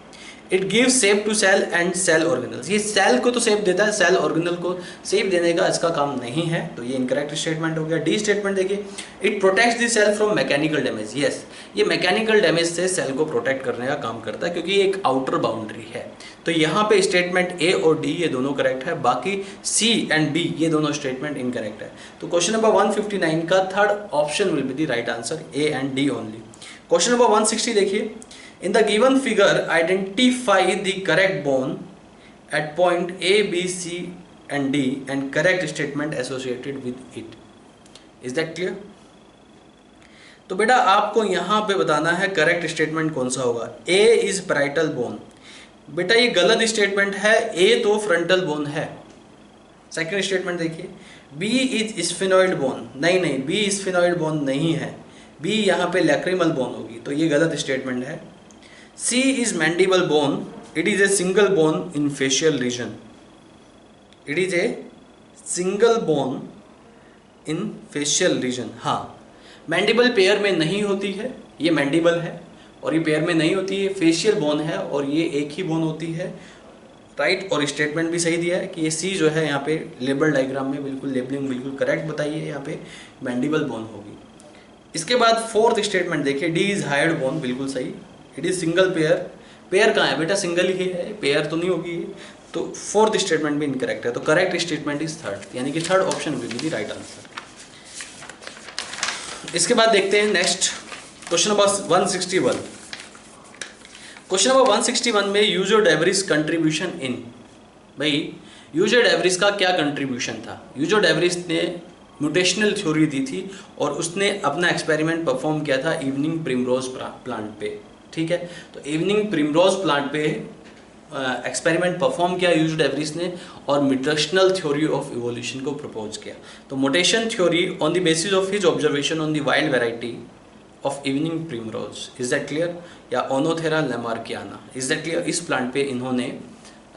It gives shape to cell and cell organelles. ये सेल को तो शेप देता है, सेल ऑर्गेनल को शेप देने का इसका काम नहीं है। तो ये इनकरेक्ट स्टेटमेंट हो गया। डी स्टेटमेंट देखिए, it protects the cell from mechanical damage. Yes, ये मैकेनिकल डैमेज से सेल को प्रोटेक्ट करने का काम करता है, क्योंकि ये एक आउटर बाउंड्री है। तो यहाँ पे स्टेटमेंट ए और डी ये दोनों करेक्ट है, बाकी सी एंड बी ये दोनों स्टेटमेंट इनकरेक्ट है। तो क्वेश्चन नंबर 159 का third option will be the right answer, A and D only. Question number 160 देखिए, in the given figure identify the correct bone at point A, B, C and D and correct statement associated with it. Is that clear? तो बेटा आपको यहाँ पे बताना है करेक्ट स्टेटमेंट कौन सा होगा। A is parietal bone। बेटा ये गलत स्टेटमेंट है, A तो फ्रंटल बोन है। सेकंड स्टेटमेंट देखिए, B is sphenoid bone। नहीं, B sphenoid bone नहीं है, B यहाँ पे lacrimal bone होगी, तो ये गलत स्टेटमेंट है। C is mandible bone. It is a single bone in facial region. It is a single bone in facial region. हाँ, मैंडिबल पेयर में नहीं होती है, ये मैंडिबल है और ये पेयर में नहीं होती है, फेशियल बोन है और ये एक ही बोन होती है। राइट, और स्टेटमेंट भी सही दिया है कि ये C जो है यहाँ पे लेबल डायग्राम में बिल्कुल लेबलिंग बिल्कुल करेक्ट बताइए, यहाँ पे मैंडिबल बोन होगी। इसके बाद फोर्थ स्टेटमेंट देखिए, D इज हायर्ड बोन, बिल्कुल सही। It is single pair. Pair कहाँ है बेटा? सिंगल ही है, पेयर तो नहीं होगी। तो फोर्थ स्टेटमेंट भी इनकरेक्ट है, तो करेक्ट स्टेटमेंट इज थर्ड, यानी कि third option will be the right answer. इसके बाद देखते हैं next question number 161। Question number 161 में use your average contribution in, भाई यूज योर एवरेज का क्या कंट्रीब्यूशन था। यूज योर एवरेज ने म्यूटेशनल थ्योरी दी थी और उसने अपना एक्सपेरिमेंट परफॉर्म किया था इवनिंग प्रिमरोज प्लांट पे, ठीक है। तो इवनिंग प्रिमरोज प्लांट पे एक्सपेरिमेंट परफॉर्म किया यूज्ड एवरेज ने और म्यूटेशनल थ्योरी ऑफ इवोल्यूशन को प्रपोज किया। तो mutation theory on the basis of his observation on the wild variety of evening primrose, is that clear, या ओनोथेरा लैमार्कियाना, इज दैट क्लियर। इस प्लांट पे इन्होंने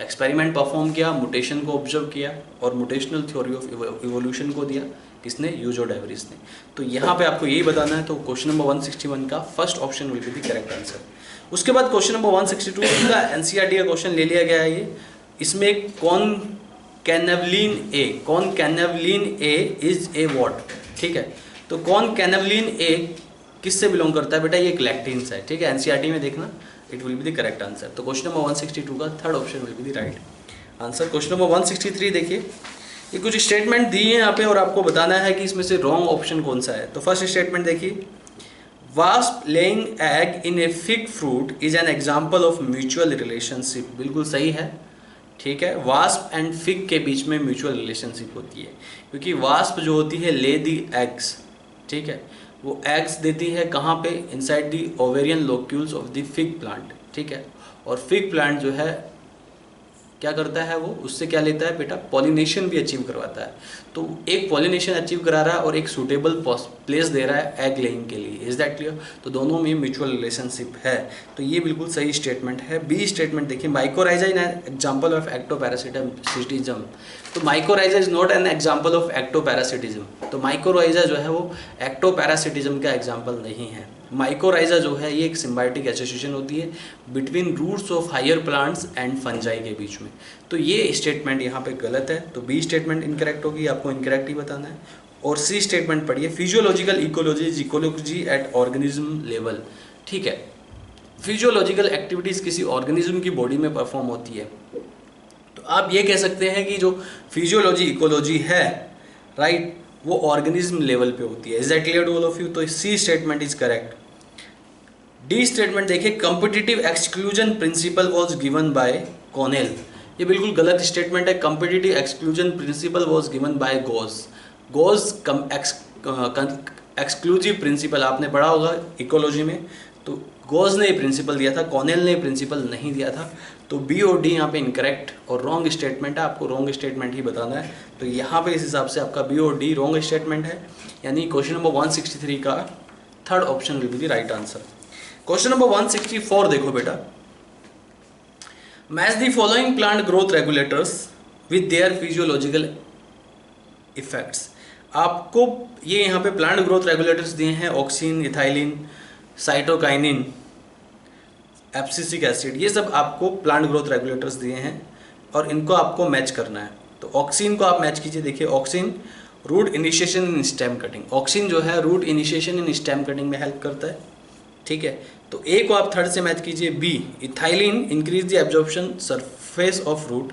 एक्सपेरिमेंट परफॉर्म किया, म्यूटेशन को ऑब्जर्व किया और म्यूटेशनल थ्योरी ऑफ इवोल्यूशन को दिया, किसने, यूज्ड एवरेज ने। तो यहाँ पे आपको यही बताना है, तो क्वेश्चन नंबर 161 का first option will be the correct answer. उसके बाद क्वेश्चन नंबर 162 का एनसीईआरटी का क्वेश्चन ले लिया गया है ये। इसमें कौन कैनेवलिन ए इज ए व्हाट, ठीक है। तो कौन कैनेवलिन ए किससे बिलोंग करता है बेटा, ये एक लैक्टिन्स है, ठीक है। एनसीईआरटी में देखना, it will be the correct answer. तो क्वेश्चन नंबर 162 का third option will be the right answer. Question number 163 देखिए, ये कुछ स्टेटमेंट दी है यहाँ पे और आपको बताना है कि इसमें से रॉन्ग ऑप्शन कौन सा है। तो फर्स्ट स्टेटमेंट देखिए, wasp laying egg in A fig fruit is an example of mutual relationship, बिल्कुल सही है, ठीक है। वास्प एंड फिग के बीच में म्यूचुअल रिलेशनशिप होती है, क्योंकि वास्प जो होती है ले दी एग्स, ठीक है, वो एग्स देती है कहाँ पे, inside the ovarian locules of the fig plant, ठीक है। और फिग प्लांट जो है क्या करता है, वो उससे क्या लेता है बेटा, पॉलिनेशन भी अचीव करवाता है। तो एक पॉलिनेशन अचीव करा रहा है और एक सूटेबल प्लेस दे रहा है एग लेइंग के लिए, इज दैट क्लियर। तो दोनों में म्यूचुअल रिलेशनशिप है, तो ये बिल्कुल सही स्टेटमेंट है। बी स्टेटमेंट देखिए, mycorrhiza in example of ectoparasitism. तो mycorrhiza is not an example of ectoparasitism, तो माइकोराइजा जो है वो एक्टोपैरासिटिज्म का एग्जाम्पल नहीं है। माइकोराइजा जो है ये एक सिम्बायोटिक एसोसिएशन होती है between roots of higher plants and fungi के बीच में। तो ये स्टेटमेंट यहाँ पे गलत है, तो बी स्टेटमेंट इनकरेक्ट होगी, आपको इनकरेक्ट ही बताना है। और सी स्टेटमेंट पढ़िए, physiological ecology is ecology at organism level, ठीक है। फिजियोलॉजिकल एक्टिविटीज़ किसी ऑर्गेनिज्म की बॉडी में परफॉर्म होती है, तो आप ये कह सकते हैं कि जो फिजियोलॉजी इकोलॉजी है, राइट, वो ऑर्गेनिज्म लेवल पे होती है। Is that clear to all of you. तो C statement is correct. D statement देखिए, competitive exclusion principle was given by Connell, ये बिल्कुल गलत स्टेटमेंट है। Competitive exclusion principle was given by Gause exclusive principle आपने पढ़ा होगा इकोलॉजी में, तो गोज ने प्रिंसिपल दिया था, कॉनेल ने प्रिंसिपल नहीं दिया था। तो बी और डी यहाँ पे इनकरेक्ट और रॉन्ग स्टेटमेंट है, आपको रॉन्ग स्टेटमेंट ही बताना है। तो यहाँ पे इस हिसाब से आपका बी और डी रॉन्ग स्टेटमेंट है, यानी क्वेश्चन नंबर 163 का third option will be the right answer. Question number 164 देखो बेटा, match the following plant growth regulators with their physiological effects. आपको ये यहाँ पे प्लांट ग्रोथ रेगुलेटर्स दिए हैं, auxin, ethylene, cytokinin, abscisic acid, ये सब आपको प्लांट ग्रोथ रेगुलेटर्स दिए हैं और इनको आपको मैच करना है। तो ऑक्सिन को आप मैच कीजिए, देखिए ऑक्सिन रूट इनिशिएशन इन स्टेम कटिंग, ऑक्सिन जो है रूट इनिशिएशन इन स्टेम कटिंग में हेल्प करता है, ठीक है। तो ए को आप थर्ड से मैच कीजिए। B ethylene increase the absorption surface of root,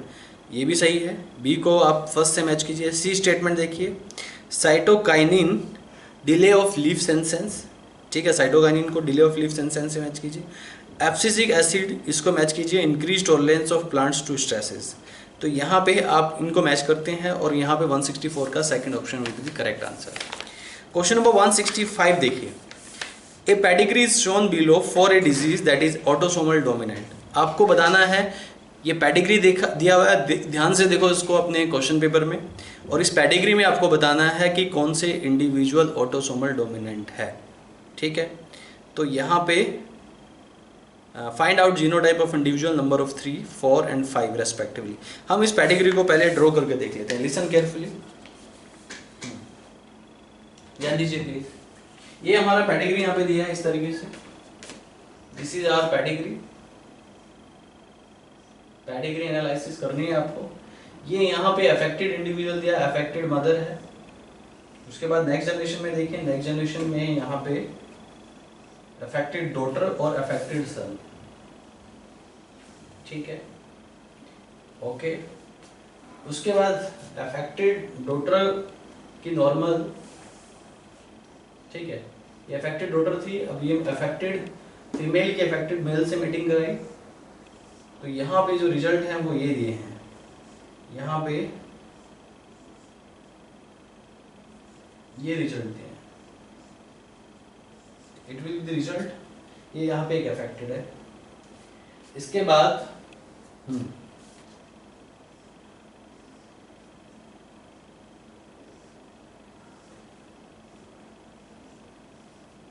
ये भी सही है, बी को आप फर्स्ट से मैच कीजिए। सी स्टेटमेंट देखिए, cytokinin delay of leaf senescence, ठीक है, साइटोकाइनिन को डिले ऑफ लीफ सेंसेंस से मैच कीजिए। एब्सिसिक एसिड इसको मैच कीजिए, increase tolerance of plants to stresses. तो यहाँ पे आप इनको मैच करते हैं और यहाँ पे 164 का second option will be the correct answer. Question number 165 देखिए, a pedigree is shown below for a disease that is autosomal dominant. आपको बताना है, ये पेडिग्री देखा दिया हुआ है, ध्यान से देखो इसको अपने क्वेश्चन पेपर में, और इस पेडिग्री में आपको बताना है कि कौन से इंडिविजुअल ऑटोसोमल डोमिनेंट है, ठीक है। तो यहाँ पे find out genotype of individual number of 3, 4 and 5 respectively. हम इस पेडिग्री को पहले ड्रॉ करके देख लेते हैं, लिसन केयरफुली, ध्यान दीजिए प्लीज। ये हमारा पेडिग्री यहाँ पे दिया है इस तरीके से, this is our pedigree. Pedigree analysis करनी है आपको। ये यहाँ पे अफेक्टेड इंडिविजुअल दिया, अफेक्टेड मदर है। उसके बाद नेक्स्ट जनरेशन में देखिए, नेक्स्ट जनरेशन में यहाँ पे अफेक्टेड डॉटर और अफेक्टेड सन, ठीक है। ओके। उसके बाद अफेक्टेड डॉटर की नॉर्मल, ठीक है, ये अफेक्टेड डॉटर थी, अब ये अफेक्टेड फीमेल की अफेक्टेड मेल से मीटिंग कराई, तो यहाँ पे जो रिजल्ट है वो ये दिए हैं, यहाँ पे ये रिजल्ट दिए हैं, it will be the result, ये यहाँ पे एक अफेक्टेड है। इसके बाद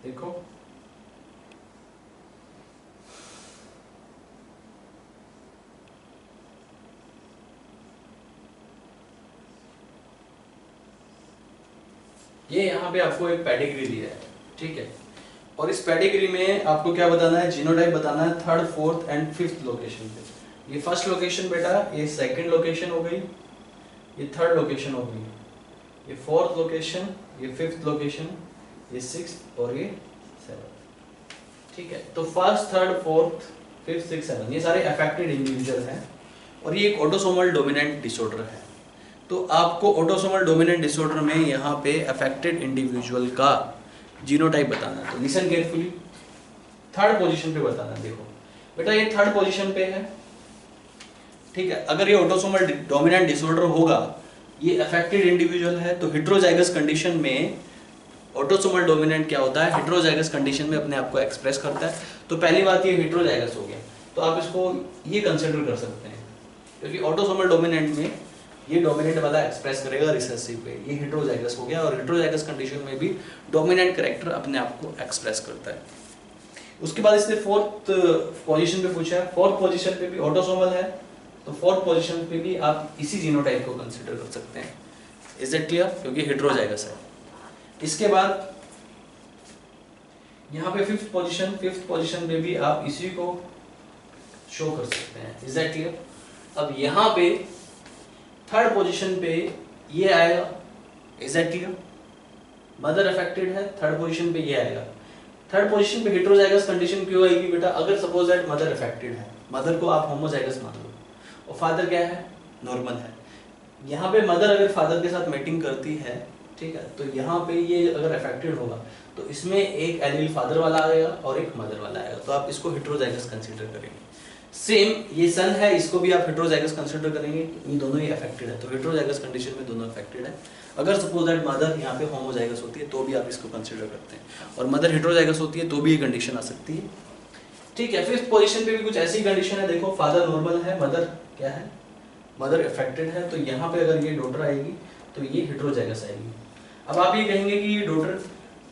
देखो ये यहाँ पे आपको एक पेडिग्री दिया है, ठीक है, और इस पेडिग्री में आपको क्या बताना है, जीनोटाइप बताना है third, fourth and fifth location पे। ये फर्स्ट लोकेशन बेटा, ये सेकंड लोकेशन हो गई, ये थर्ड लोकेशन हो गई, ये फोर्थ लोकेशन, ये फिफ्थ लोकेशन, ये सिक्स्थ और ये सेवंथ, ठीक है। तो first, third, fourth, fifth, six, seven ये सारे अफेक्टेड इंडिविजुअल हैं और ये एक ऑटोसोमल डोमिनेंट डिसऑर्डर है। तो आपको ऑटोसोमल डोमिनेंट डिसऑर्डर में यहाँ पे अफेक्टेड इंडिविजुअल का जीनोटाइप बताना है। तो लिसन केयरफुली, थर्ड पोजीशन पे बताना है। देखो बेटा ये थर्ड पोजीशन पे है, ठीक है। अगर ये ऑटोसोमल डोमिनेंट डिसऑर्डर होगा, ये अफेक्टेड इंडिविजुअल है, तो हेटेरोजाइगस कंडीशन में ऑटोसोमल डोमिनेंट क्या होता है, हेटेरोजाइगस कंडीशन में अपने आप को एक्सप्रेस करता है। तो पहली बात ये हेटेरोजाइगस हो गया, तो आप इसको ये कंसिडर कर सकते हैं, क्योंकि ऑटोसोमल डोमिनेंट में ये डोमिनेंट वाला एक्सप्रेस करेगा रिसेसिव पे, ये हेटेरोजाइगस हो गया, और हेटेरोजाइगस कंडीशन में भी डोमिनेंट कैरेक्टर अपने आप को एक्सप्रेस करता है। उसके बाद इसने फोर्थ पोजीशन पे पूछा है, फोर्थ पोजीशन पे भी ऑटोसोमल है, तो फोर्थ पोजीशन पे भी आप इसी जीनोटाइप को कंसिडर कर सकते हैं। Is it clear? क्योंकि हेटेरोजाइगस है। इसके बाद यहाँ पे फिफ्थ पोजीशन पे भी आप इसी को शो कर सकते हैं। Is that clear? अब यहाँ पे थर्ड पोजीशन पे ये आएगा। Is that clear? Mother affected है, थर्ड पोजीशन पे ये आएगा। थर्ड पोजीशन पे हेटेरोजाइगस कंडीशन क्यों आएगी बेटा? अगर सपोज दैट मदर अफेक्टेड है, मदर को आप होमोजाइगस मान लो और फादर क्या है, नॉर्मल है। यहाँ पे मदर अगर फादर के साथ मैटिंग करती है, ठीक है, तो यहाँ पे ये अगर अफेक्टेड होगा तो इसमें एक एलील फादर वाला आएगा और एक मदर वाला आएगा, तो आप इसको हेटेरोजाइगस कंसीडर करेंगे। सेम ये सन है, इसको भी आप हेटेरोजाइगस कंसीडर करेंगे, ये दोनों ही अफेक्टेड है, तो हेटेरोजाइगस कंडीशन में दोनों अफेक्टेड है। अगर सपोज दैट मदर यहाँ पे होमोजाइगस होती है तो भी आप इसको कंसीडर करते हैं, और मदर हेटेरोजाइगस होती है तो भी ये कंडीशन आ सकती है, ठीक है। फिफ्थ पोजीशन पे भी कुछ ऐसी कंडीशन है, देखो फादर नॉर्मल है, मदर क्या है, मदर अफेक्टेड है, तो यहाँ पे अगर ये डॉटर आएगी तो ये हेटेरोजाइगस आएगी। अब आप ये कहेंगे कि ये डॉटर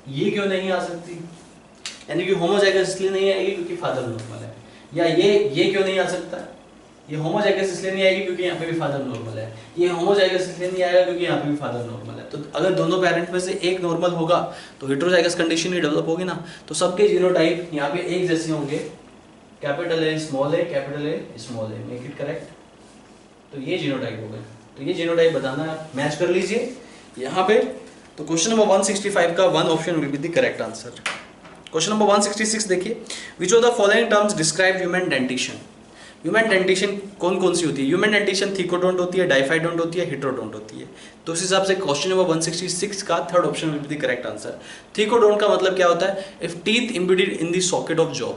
ये क्यों नहीं आ सकती, यानी कि होमोजाइगस इसलिए नहीं आएगी क्योंकि फादर नॉर्मल है, या ये क्यों नहीं आ सकता, ये होमोजाइगस इसलिए नहीं आएगी क्योंकि यहाँ पे भी फादर नॉर्मल है, ये होमोजाइगस इसलिए नहीं आएगा क्योंकि यहाँ पे भी फादर नॉर्मल है। तो अगर दोनों पेरेंट में से एक नॉर्मल होगा तो हेटेरोजाइगस कंडीशन ही डेवलप होगी ना, तो सबके जीनोटाइप यहाँ पे एक जैसे होंगे, capital A small A, capital A small A, make it correct. तो ये जीनोटाइप हो गए, तो ये जीनोटाइप बताना है, मैच कर लीजिए यहाँ पे। तो क्वेश्चन नंबर 165 का one option will be the correct answer. Question number 166 देखिए, which of the following terms describe human dentition. Human dentition कौन कौन सी होती है? ह्यूमन डेंटिशन थिकोडोंट होती है, डाइफाइडोंट होती है, हेटेरोडोंट होती है। तो उस हिसाब से क्वेश्चन नंबर 166 का third option will be the correct answer. Thecodont का मतलब क्या होता है? If teeth embedded in the socket of jaw,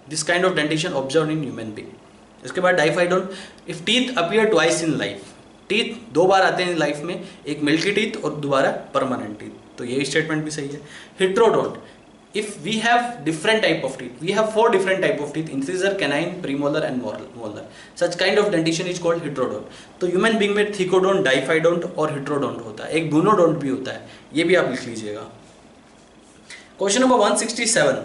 this kind of dentition observed in human being. इसके बाद diphyodont, if teeth appear twice in life, teeth दो बार आते हैं लाइफ में, एक मिल्की टीथ और दोबारा परमानेंट टीथ, तो ये स्टेटमेंट भी सही है। Heterodont, if we have different type of teeth, we have 4 different type of teeth, incisor, canine, premolar and molar, such kind of dentition is called heterodont। तो ह्यूमन बीइंग में थिकोडोंट, डाइफाइडोंट और हेटेरोडोंट होता है, एक बोनोडोंट भी होता है, ये भी आप लिख लीजिएगा। क्वेश्चन नंबर 167,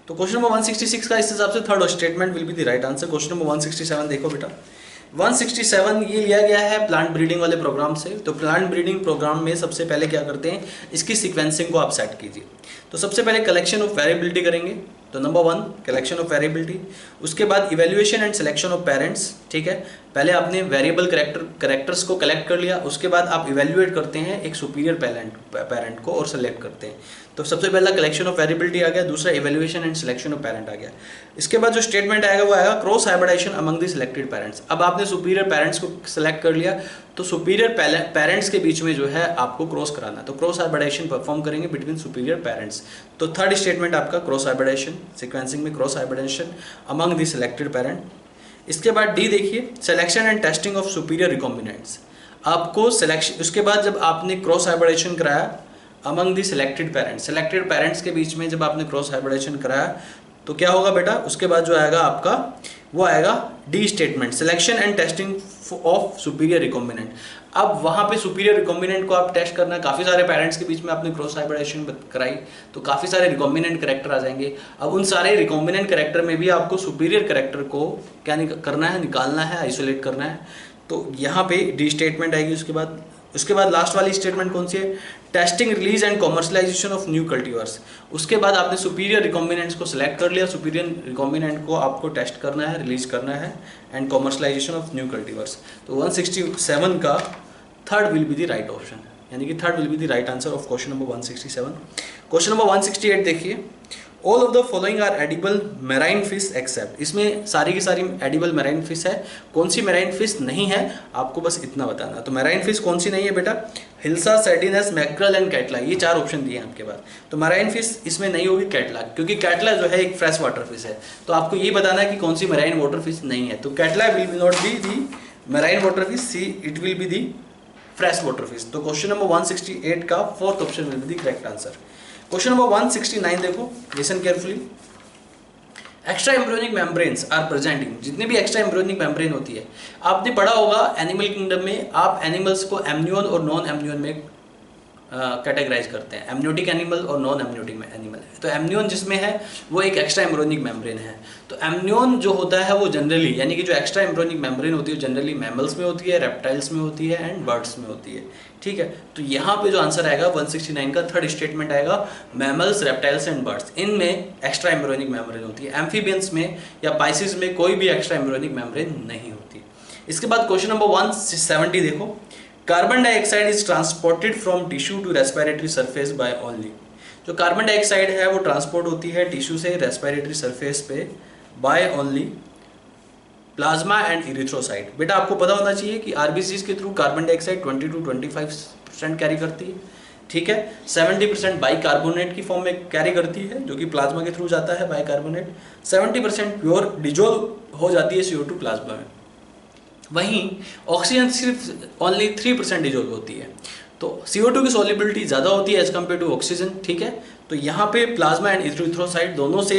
तो क्वेश्चन नंबर 166 का इस हिसाब से third statement will be the right answer. Question number 167 देखो बेटा, 167 ये लिया गया है प्लांट ब्रीडिंग वाले प्रोग्राम से। तो प्लांट ब्रीडिंग प्रोग्राम में सबसे पहले क्या करते हैं, इसकी सीक्वेंसिंग को आप सेट कीजिए। तो सबसे पहले कलेक्शन ऑफ वेरिएबिलिटी करेंगे, तो नंबर 1 कलेक्शन ऑफ वेरिएबिलिटी। उसके बाद evaluation and selection of parents, ठीक है, पहले आपने वेरिएबल करेक्टर्स को कलेक्ट कर लिया, उसके बाद आप इवेल्युएट करते हैं एक सुपीरियर पेरेंट को और सेलेक्ट करते हैं। तो सबसे पहला कलेक्शन ऑफ वेरिएबिलिटी आ गया, दूसरा evaluation and selection of parent आ गया। इसके बाद जो स्टेटमेंट आएगा वो आएगा cross hybridization among the selected parents. अब आपने सुपीरियर पेरेंट्स को सिलेक्ट कर लिया, तो सुपीरियर पेरेंट्स के बीच में जो है आपको क्रॉस कराना है, तो क्रॉस हाइब्रिडाइजेशन परफॉर्म करेंगे बिटवीन सुपीरियर पेरेंट्स। तो थर्ड स्टेटमेंट आपका क्रॉस हाइब्रिडाइजेशन, सीक्वेंसिंग में cross hybridization among the selected parent. इसके बाद डी देखिए, selection and testing of superior recombinants. आपको सिलेक्शन, उसके बाद जब आपने क्रॉस हाइब्रिडाइजेशन कराया अमंग द सिलेक्टेड पेरेंट्स के बीच में जब आपने क्रॉस हाइब्रिडाइजेशन कराया तो क्या होगा बेटा, उसके बाद जो आएगा आपका वो आएगा D statement, selection and testing of superior recombinant. अब वहाँ पे सुपीरियर रिकॉम्बिनेंट को आप टेस्ट करना है, काफ़ी सारे पेरेंट्स के बीच में आपने क्रॉस हाइब्रिडाइजेशन कराई तो काफ़ी सारे रिकॉम्बिनेंट करेक्टर आ जाएंगे। अब उन सारे रिकॉम्बिनेंट करेक्टर में भी आपको सुपीरियर करेक्टर को क्या करना है, निकालना है, आइसोलेट करना है। तो यहाँ पे डी स्टेटमेंट आएगी। उसके बाद लास्ट वाली स्टेटमेंट कौन सी है, testing, release and commercialization of new cultivars. उसके बाद आपने सुपीरियर रिकॉम्बिनेंट्स को सिलेक्ट कर लिया, सुपीरियर रिकॉम्बिनेंट को आपको टेस्ट करना है, रिलीज करना है and commercialization of new cultivars. तो 167 का third will be the right option, यानी कि third will be the right answer of question number 167। Question number 168 देखिए, all of the following are edible marine fish except. इसमें सारी की सारी एडिबल मैराइन फिश है, कौन सी मैराइन फिश नहीं है आपको बस इतना बताना। तो मैराइन फिश कौन सी नहीं है बेटा, हिल्सा, सर्डिनस, मैक्रल एंड कैटला, ये चार ऑप्शन दिए हैं आपके पास। तो मैराइन फिश इसमें नहीं होगी कैटला, क्योंकि कैटला जो है एक फ्रेश वाटर फिश है। तो आपको ये बताना है कि कौन सी मैराइन वाटर फिश नहीं है। तो catla will be not be the marine water fish, see it will be the fresh water fish. तो क्वेश्चन नंबर 168 का fourth option will be the correct answer. Question number 169 देखो, listen carefully. Extra embryonic membranes are presenting, जितने भी एक्स्ट्रा एम्ब्रियोनिक मेम्ब्रेन होती है, आपने पढ़ा होगा एनिमल किंगडम में आप एनिमल्स को एम्नियोन और नॉन एम्नियोन में कैटेगराइज करते हैं, एम्नियोटिक एनिमल और नॉन एम्नियोटिक एनिमल। तो एम्नियोन जिसमें है वो एक एक्स्ट्रा एम्ब्रियोनिक मेम्ब्रेन है। तो एम्नियोन जो होता है वो जनरली, यानी कि जो एक्स्ट्रा एम्ब्रियोनिक मेम्ब्रेन होती है जनरली मैमल्स में होती है, रेप्टाइल्स में होती है एंड बर्ड्स में होती है। ठीक है, तो यहाँ पे जो आंसर आएगा 169 का थर्ड स्टेटमेंट आएगा, मैमल्स, रेप्टाइल्स एंड बर्ड्स, इनमें एक्स्ट्रा एम्ब्रियोनिक मेम्ब्रेन होती है। एम्फीबियंस में या पाइसिस में कोई भी एक्स्ट्रा एम्ब्रियोनिक मेम्ब्रेन नहीं होती। इसके बाद क्वेश्चन नंबर 170 देखो, carbon dioxide is transported from tissue to respiratory surface by only. जो कार्बन डाइऑक्साइड है वो ट्रांसपोर्ट होती है टिश्यू से रेस्पिरेटरी सरफेस पे by only plasma and erythrocyte. बेटा आपको पता होना चाहिए कि आरबीसीज के through carbon dioxide 20 to 25% carry करती है। ठीक है, 70% बाइकार्बोनेट की फॉर्म में कैरी करती है जो कि प्लाज्मा के थ्रू जाता है बाइकार्बोनेट, 70% प्योर डिजोल्व हो जाती है CO2 प्लाज्मा में। वहीं ऑक्सीजन सिर्फ ओनली 3% डिजोल्व होती है। तो CO2 की सॉल्युबिलिटी ज़्यादा होती है एज कम्पेयर टू ऑक्सीजन। ठीक है, तो यहाँ पे प्लाज्मा एंड इरिथ्रोसाइट दोनों से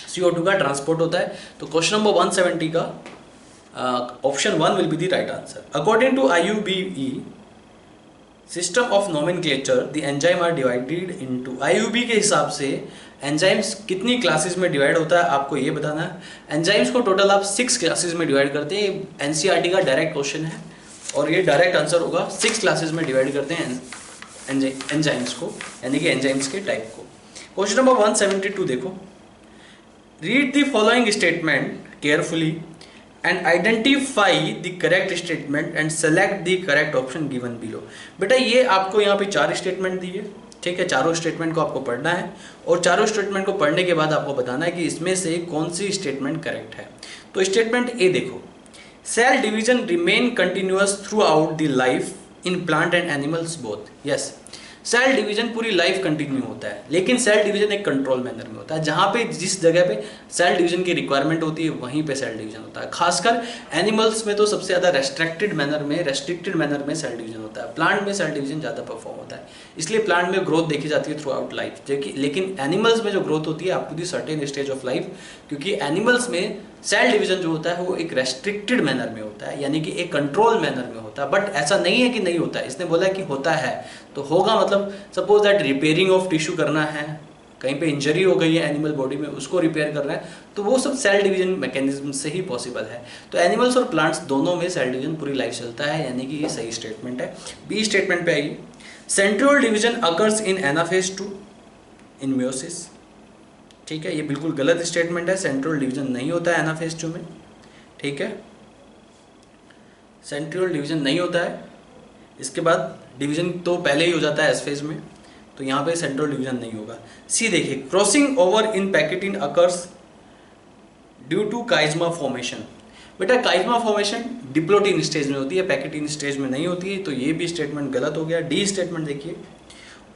CO2 का ट्रांसपोर्ट होता है। तो क्वेश्चन नंबर 170 का option 1 will be the right answer. According to IUBE system of nomenclature the enzyme are divided into. IUB के हिसाब से एंजाइम्स कितनी क्लासेस में डिवाइड होता है आपको ये बताना है। एंजाइम्स को टोटल आप 6 क्लासेस में डिवाइड करते हैं। NCERT का डायरेक्ट क्वेश्चन है और ये डायरेक्ट आंसर होगा। 6 क्लासेस में डिवाइड करते हैं एंजाइम्स को, यानी कि एंजाइम्स के टाइप को। क्वेश्चन नंबर 172 देखो, read the following statement carefully and identify the correct statement and select the correct option given below. बेटा ये आपको यहाँ पे 4 स्टेटमेंट दिए, ठीक है, चारों स्टेटमेंट को आपको पढ़ना है और चारों स्टेटमेंट को पढ़ने के बाद आपको बताना है कि इसमें से कौन सी स्टेटमेंट करेक्ट है। तो स्टेटमेंट ए देखो, cell division remain continuous throughout the life in plant and animals both. Yes, cell division पूरी लाइफ कंटिन्यू होता है, लेकिन सेल डिवीजन एक कंट्रोल मैनर में होता है। जहाँ पे जिस जगह पे सेल डिवीजन की रिक्वायरमेंट होती है वहीं पे सेल डिवीजन होता है। खासकर एनिमल्स में तो सबसे ज़्यादा रेस्ट्रिक्टेड मैनर में सेल डिवीजन होता है। प्लांट में सेल डिवीजन ज़्यादा परफॉर्म होता है, इसलिए प्लांट में ग्रोथ देखी जाती है थ्रू आउट लाइफ। लेकिन एनिमल्स में जो ग्रोथ होती है आपको दी सर्टेन स्टेज ऑफ लाइफ, क्योंकि एनिमल्स में सेल डिवीजन जो होता है वो एक रेस्ट्रिक्टेड मैनर में होता है, यानी कि एक कंट्रोल मैनर में होता है। बट ऐसा नहीं है कि नहीं होता है, इसने बोला कि होता है तो होगा। मतलब suppose that repairing of tissue करना है, कहीं पे इंजरी हो गई है एनिमल बॉडी में, उसको रिपेयर करना है, तो वो सब सेल डिवीजन मैकेनिज्म से ही पॉसिबल है। तो एनिमल्स और प्लांट्स दोनों में सेल डिवीजन पूरी लाइफ चलता है, यानी कि ये सही स्टेटमेंट है। बी स्टेटमेंट पे आइए, centriole division occurs in anaphase 2 in meiosis. ठीक है, ये बिल्कुल गलत स्टेटमेंट है, सेंट्रियोल डिवीजन नहीं होता है एनाफेज 2 में। ठीक है, सेंट्रियोल डिवीजन नहीं होता है, इसके बाद डिवीजन तो पहले ही हो जाता है एस फेज में, तो यहाँ पे सेंट्रियोल डिवीजन नहीं होगा। सी देखिए, crossing over in pachytene occurs due to chiasma formation. बेटा काइज्मा फॉर्मेशन डिप्लोटिन स्टेज में होती है, पैकेटिन स्टेज में नहीं होती है, तो ये भी स्टेटमेंट गलत हो गया। डी स्टेटमेंट देखिए,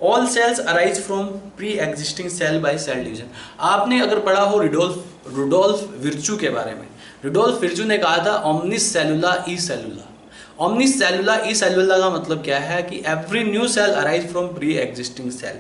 all cells arise from pre existing cell by cell division. आपने अगर पढ़ा हो रुडोल्फ विर्चू के बारे में, रुडोल्फ विर्चू ने कहा था ओमनिस सेलुला ई सेलुला। ओमनिस सेलुला ई सेलुला का मतलब क्या है कि every new cell arise from pre existing cell.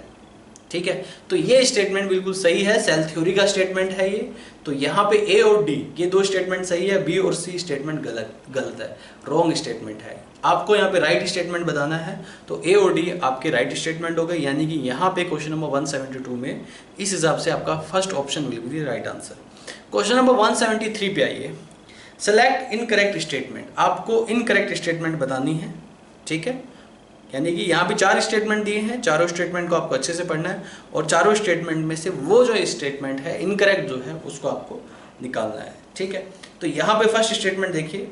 ठीक है, तो ये स्टेटमेंट बिल्कुल सही है, सेल थ्योरी का स्टेटमेंट है ये। तो यहाँ पे ए और डी ये दो स्टेटमेंट सही है, बी और सी स्टेटमेंट गलत है, रॉन्ग स्टेटमेंट है। आपको यहाँ पे राइट स्टेटमेंट बताना है, तो ए और डी आपके राइट स्टेटमेंट हो गए, यानी कि यहाँ पे क्वेश्चन नंबर 172 में इस हिसाब से आपका first option will B right answer. Question number 173 पे आइए, सेलेक्ट इनकरेक्ट स्टेटमेंट। आपको इनकरेक्ट स्टेटमेंट बतानी है, ठीक है, यानी कि यहाँ पे 4 स्टेटमेंट दिए हैं, चारों स्टेटमेंट को आपको अच्छे से पढ़ना है और चारों स्टेटमेंट में से वो जो स्टेटमेंट है इनकरेक्ट जो है उसको आपको निकालना है। ठीक है, तो यहाँ पे फर्स्ट स्टेटमेंट देखिए,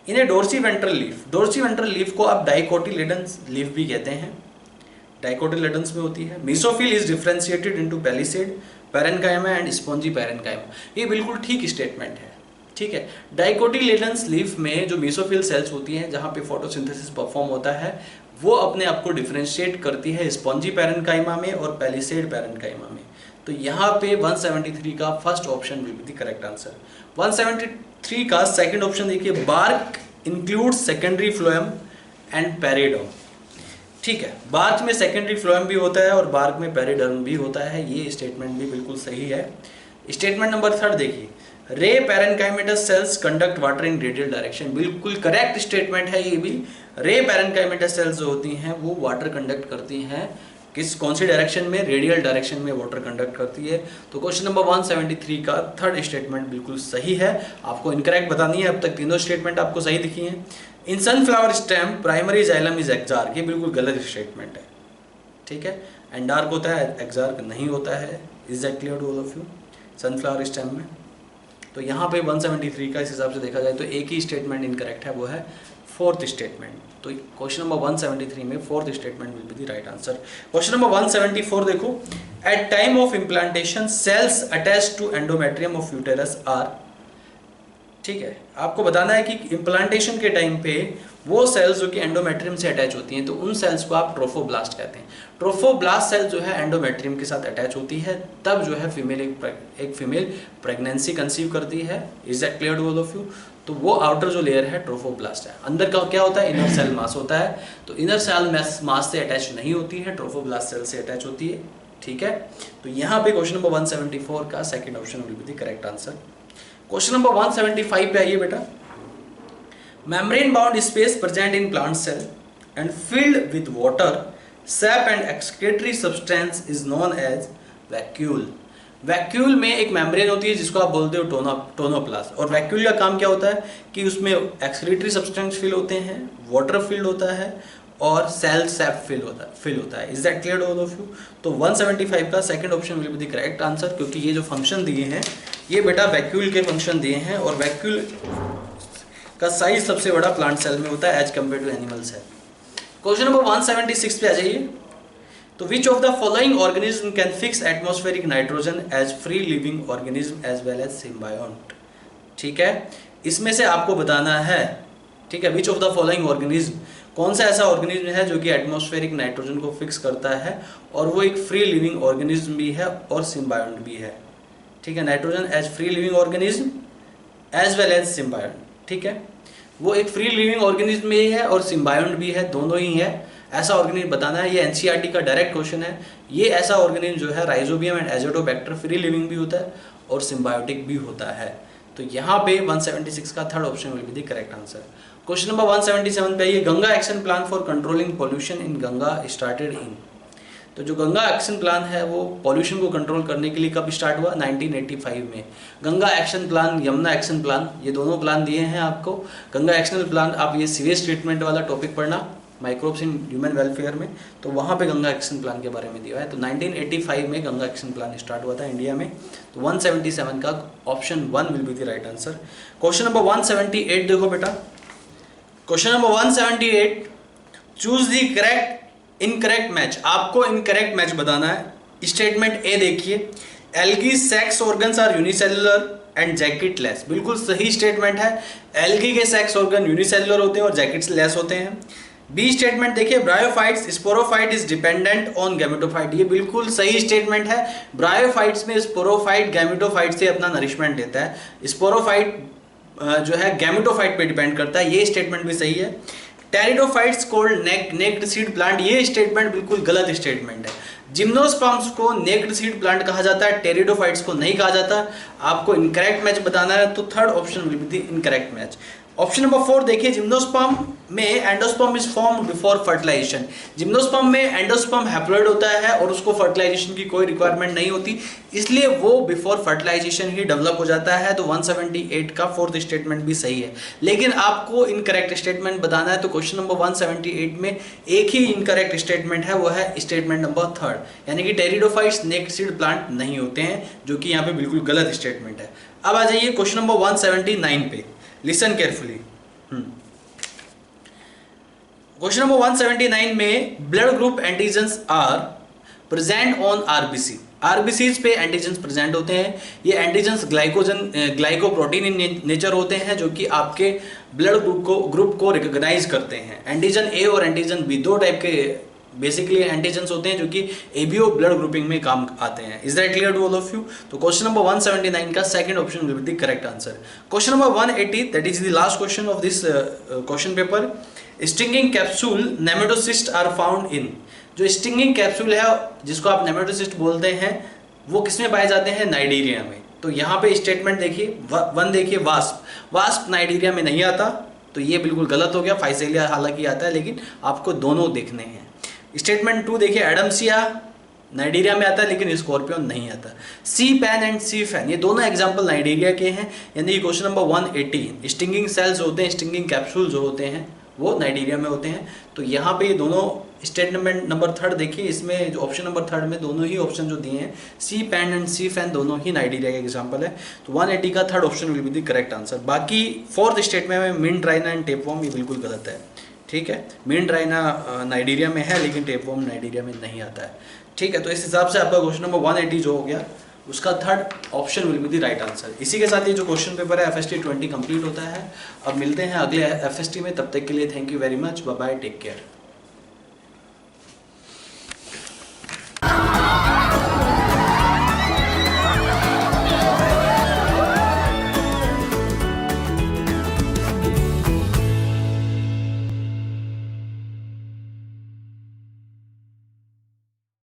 in a dorsiventral leaf, dorsiventral leaf को आप डाइकोटिलेडन्स लीफ भी कहते हैं, डाइकोटिलेडन्स में होती है। Mesophyll is differentiated into palisade, parenchyma and spongy parenchyma. ये बिल्कुल ठीक स्टेटमेंट है। ठीक है, डाइकोटिलेडन्स लीफ में जो मीसोफिल सेल्स होती हैं जहाँ पे फोटोसिंथेसिस परफॉर्म होता है, वो अपने आप को डिफरेंशिएट करती है स्पॉन्जी पैरेन्काइमा में और पैलिसेड पैरेन्काइमा में। तो यहाँ पे 173 का first option will be the correct answer. 173 का सेकंड ऑप्शन देखिए, bark includes secondary phloem and periderm. ठीक है, बार्क में सेकेंडरी फ्लोएम भी होता है और बार्क में पेरिडर्म भी होता है, ये स्टेटमेंट भी बिल्कुल सही है। स्टेटमेंट नंबर 3 देखिए, रे parenchymatous sales conduct water in radial direction. बिल्कुल करेक्ट स्टेटमेंट है ये भी। रे पैरेन्काइमेटस सेल्स जो होती हैं वो वाटर कंडक्ट करती हैं, कौन सी डायरेक्शन में, रेडियल डायरेक्शन में वाटर कंडक्ट करती है। तो क्वेश्चन नंबर 173 का थर्ड स्टेटमेंट बिल्कुल सही है। आपको इनकरेक्ट बतानी है, अब तक तीनों स्टेटमेंट आपको सही दिखी हैं। In sunflower stem primary xylem is exarch, ये बिल्कुल गलत स्टेटमेंट है। ठीक है, एंडार्क होता है, एक्सार्क नहीं होता है। Is that clear to all of you? Sunflower stem में तो यहाँ पे 173 का इस हिसाब से देखा जाए तो एक ही स्टेटमेंट इनकरेक्ट है, वो है फोर्थ स्टेटमेंट। तो क्वेश्चन नंबर 173 में fourth statement will be the right answer. Question number 174 देखो, at time of implantation cells attach to endometrium of uterus are. ठीक है, आपको बताना है कि इम्प्लांटेशन के टाइम पे वो सेल्स जो कि एंडोमेट्रियम से अटैच होती हैं, तो उन सेल्स को आप ट्रोफोब्लास्ट कहते हैं। ट्रोफोब्लास्ट सेल जो है एंडोमेट्रियम के साथ अटैच होती है, तब जो है एक फीमेल प्रेगनेंसी कंसीव करती है। Is that clear to all of you? तो वो आउटर जो लेयर है ट्रोफोब्लास्ट है। अंदर का क्या होता है? इनर सेल मास होता है। तो इनर सेल मास से अटैच नहीं होती है, ट्रोफोब्लास्ट सेल से अटैच होती है। ठीक है, तो यहाँ पे क्वेश्चन नंबर 174 का second option will be the correct answer. Question number 175 पे आइए बेटा, membrane bound space present in plant cell and filled with water, sap and excretory substance is known as vacuole. Vacuole में एक मेम्ब्रेन होती है जिसको आप बोलते हो टोनोप्लास्ट, और वैक्यूल का काम क्या होता है कि उसमें एक्सक्रीटरी सब्सटेंस फिल होते हैं, वाटर फिल्ड होता है और सेल सैप फिल होता है। Is that clear all of you? तो 175 का second option will be the correct answer, क्योंकि ये जो फंक्शन दिए हैं ये बेटा वैक्यूल के फंक्शन दिए हैं, और वैक्यूल का साइज सबसे बड़ा प्लांट सेल में होता है as compare to animal cell. Question number 176 पे आ जाइए, तो which of the following organism can fix atmospheric nitrogen as free living organism as well as symbiont. ठीक है, इसमें से आपको बताना है, ठीक है, which of the following organism, कौन सा ऐसा ऑर्गेनिज्म है जो कि एटमॉस्फेरिक नाइट्रोजन को फिक्स करता है और वो एक फ्री लिविंग ऑर्गेनिज्म भी है और सिम्बायोंट भी है। ठीक है, nitrogen as free living organism as well as symbiont. ठीक है, वो एक फ्री लिविंग ऑर्गेनिज्म भी है और सिम्बायोंट भी है, दोनों ही है। ऐसा ऑर्गेनिज्म बताना है, ये एनसीईआरटी का डायरेक्ट क्वेश्चन है। ये ऐसा ऑर्गेनिज्म जो है rhizobium and Azotobacter free living भी होता है और सिम्बायोटिक भी होता है। तो यहाँ पे 176 का third option will be the correct answer. Question number 177 पे ये Ganga action plan for controlling pollution in Ganga started in. तो जो गंगा एक्शन प्लान है वो पॉल्यूशन को कंट्रोल करने के लिए कब स्टार्ट हुआ? 1985 में। Ganga action plan, Yamuna action plan, ये दोनों प्लान दिए हैं आपको। गंगा एक्शन प्लान आप ये सीवेज ट्रीटमेंट वाला टॉपिक पढ़ना माइक्रोब्स इन ह्यूमन वेलफेयर में, तो वहाँ पे गंगा एक्शन प्लान के बारे में दिया है। तो 1985 में गंगा एक्शन प्लान स्टार्ट हुआ था इंडिया में। तो 177 का option 1 will be the right answer. Question number 178 देखो बेटा, question number 178, choose the correct incorrect match. आपको इनकरेक्ट मैच बताना है। स्टेटमेंट ए देखिए, algae sex organs are unicellular and jacket less. बिल्कुल सही स्टेटमेंट है। एल्गी के सेक्स ऑर्गन यूनिसेलुलर होते हैं और जैकेट लेस होते हैं। बी स्टेटमेंट देखिए, bryophytes sporophyte is dependent on gametophyte. ये बिल्कुल सही स्टेटमेंट है। ब्रायोफाइट्स में स्पोरोफाइट गैमेटोफाइट से अपना नरिशमेंट लेता है। स्पोरोफाइट जो है गैमेटोफाइट पे डिपेंड करता है। ये स्टेटमेंट भी सही है। Pteridophytes called naked seed plant, ये स्टेटमेंट बिल्कुल गलत स्टेटमेंट है। जिम्नोस्पर्म्स को नेक्ड सीड प्लांट कहा जाता है, टेरिडोफाइट्स को नहीं कहा जाता। आपको इनकरेक्ट मैच बताना है तो third option will be the incorrect match. Option number 4 देखिए, जिम्नोस्पर्म में endosperm is formed before fertilization. Gymnosperm में एंडोस्पर्म हैप्लॉइड होता है और उसको फर्टिलाइजेशन की कोई रिक्वायरमेंट नहीं होती, इसलिए वो बिफोर फर्टिलाइजेशन ही डेवलप हो जाता है। तो 178 का फोर्थ स्टेटमेंट भी सही है। लेकिन आपको इनकरेक्ट स्टेटमेंट बताना है तो क्वेश्चन नंबर 178 में एक ही इनकरेक्ट स्टेटमेंट है, वो है स्टेटमेंट नंबर 3, यानी कि टेरिडोफाइट्स नेक्ड सीड प्लांट नहीं होते हैं, जो कि यहाँ पे बिल्कुल गलत स्टेटमेंट है। अब आ जाइए क्वेश्चन नंबर 179 पे, लिसन केयरफुली। क्वेश्चन नंबर 179 में blood group antigens are present on RBC. RBCs पे एंटीजेंस प्रेजेंट होते हैं। ये एंटीजेंस ग्लाइकोप्रोटीन इन नेचर होते हैं, जो कि आपके ब्लड ग्रुप को रिकॉग्नाइज करते हैं। एंटीजन ए और एंटीजन बी दो टाइप के बेसिकली एंटीजेंस होते हैं, जो कि एबीओ ब्लड ग्रुपिंग में काम आते हैं। Is that clear to all of you? तो क्वेश्चन नंबर 179 का second option will be the correct answer. Question number 180, that is the last question of this question paper. Stinging capsule nematocyst are found in. जो स्टिंगिंग कैप्सूल है, जिसको आप नेमेटोसिस्ट बोलते हैं, वो किसमें पाए जाते हैं? नाइजीरिया में। तो यहाँ पे स्टेटमेंट देखिए, 1 देखिए, वास्प नाइजीरिया में नहीं आता, तो ये बिल्कुल गलत हो गया। फाइसेलिया हालांकि आता है, लेकिन आपको दोनों देखने हैं। स्टेटमेंट 2 देखिए, एडम्सिया नाइजीरिया में आता है, लेकिन स्कॉर्पियन नहीं आता। सी पैन एंड सी फैन, ये दोनों एग्जाम्पल नाइजीरिया के हैं। यानी क्वेश्चन नंबर 180, स्टिंगिंग सेल्स होते हैं, स्टिंगिंग कैप्सूल जो होते हैं वो नाइजीरिया में होते हैं। तो यहाँ पे ये दोनों स्टेटमेंट नंबर 3 देखिए, इसमें जो ऑप्शन नंबर 3 में दोनों ही ऑप्शन जो दिए हैं, सी पैन एंड सी फैन, दोनों ही नाइजीरिया के एग्जाम्पल है। तो 180 का third option will be the correct answer. बाकी फोर्थ स्टेटमेंट में मिंट राइना एंड टेपवर्म, ये बिल्कुल गलत है। ठीक है, मिंट राइना नाइजीरिया में है, लेकिन टेपवर्म नाइजीरिया में नहीं आता है। ठीक है, तो इस हिसाब से आपका क्वेश्चन नंबर 180 जो हो गया, उसका third option will be the right answer. इसी के साथ ये जो क्वेश्चन पेपर है FST 20 कंप्लीट होता है। अब मिलते हैं अगले FST में, तब तक के लिए thank you very much, bye bye, take care.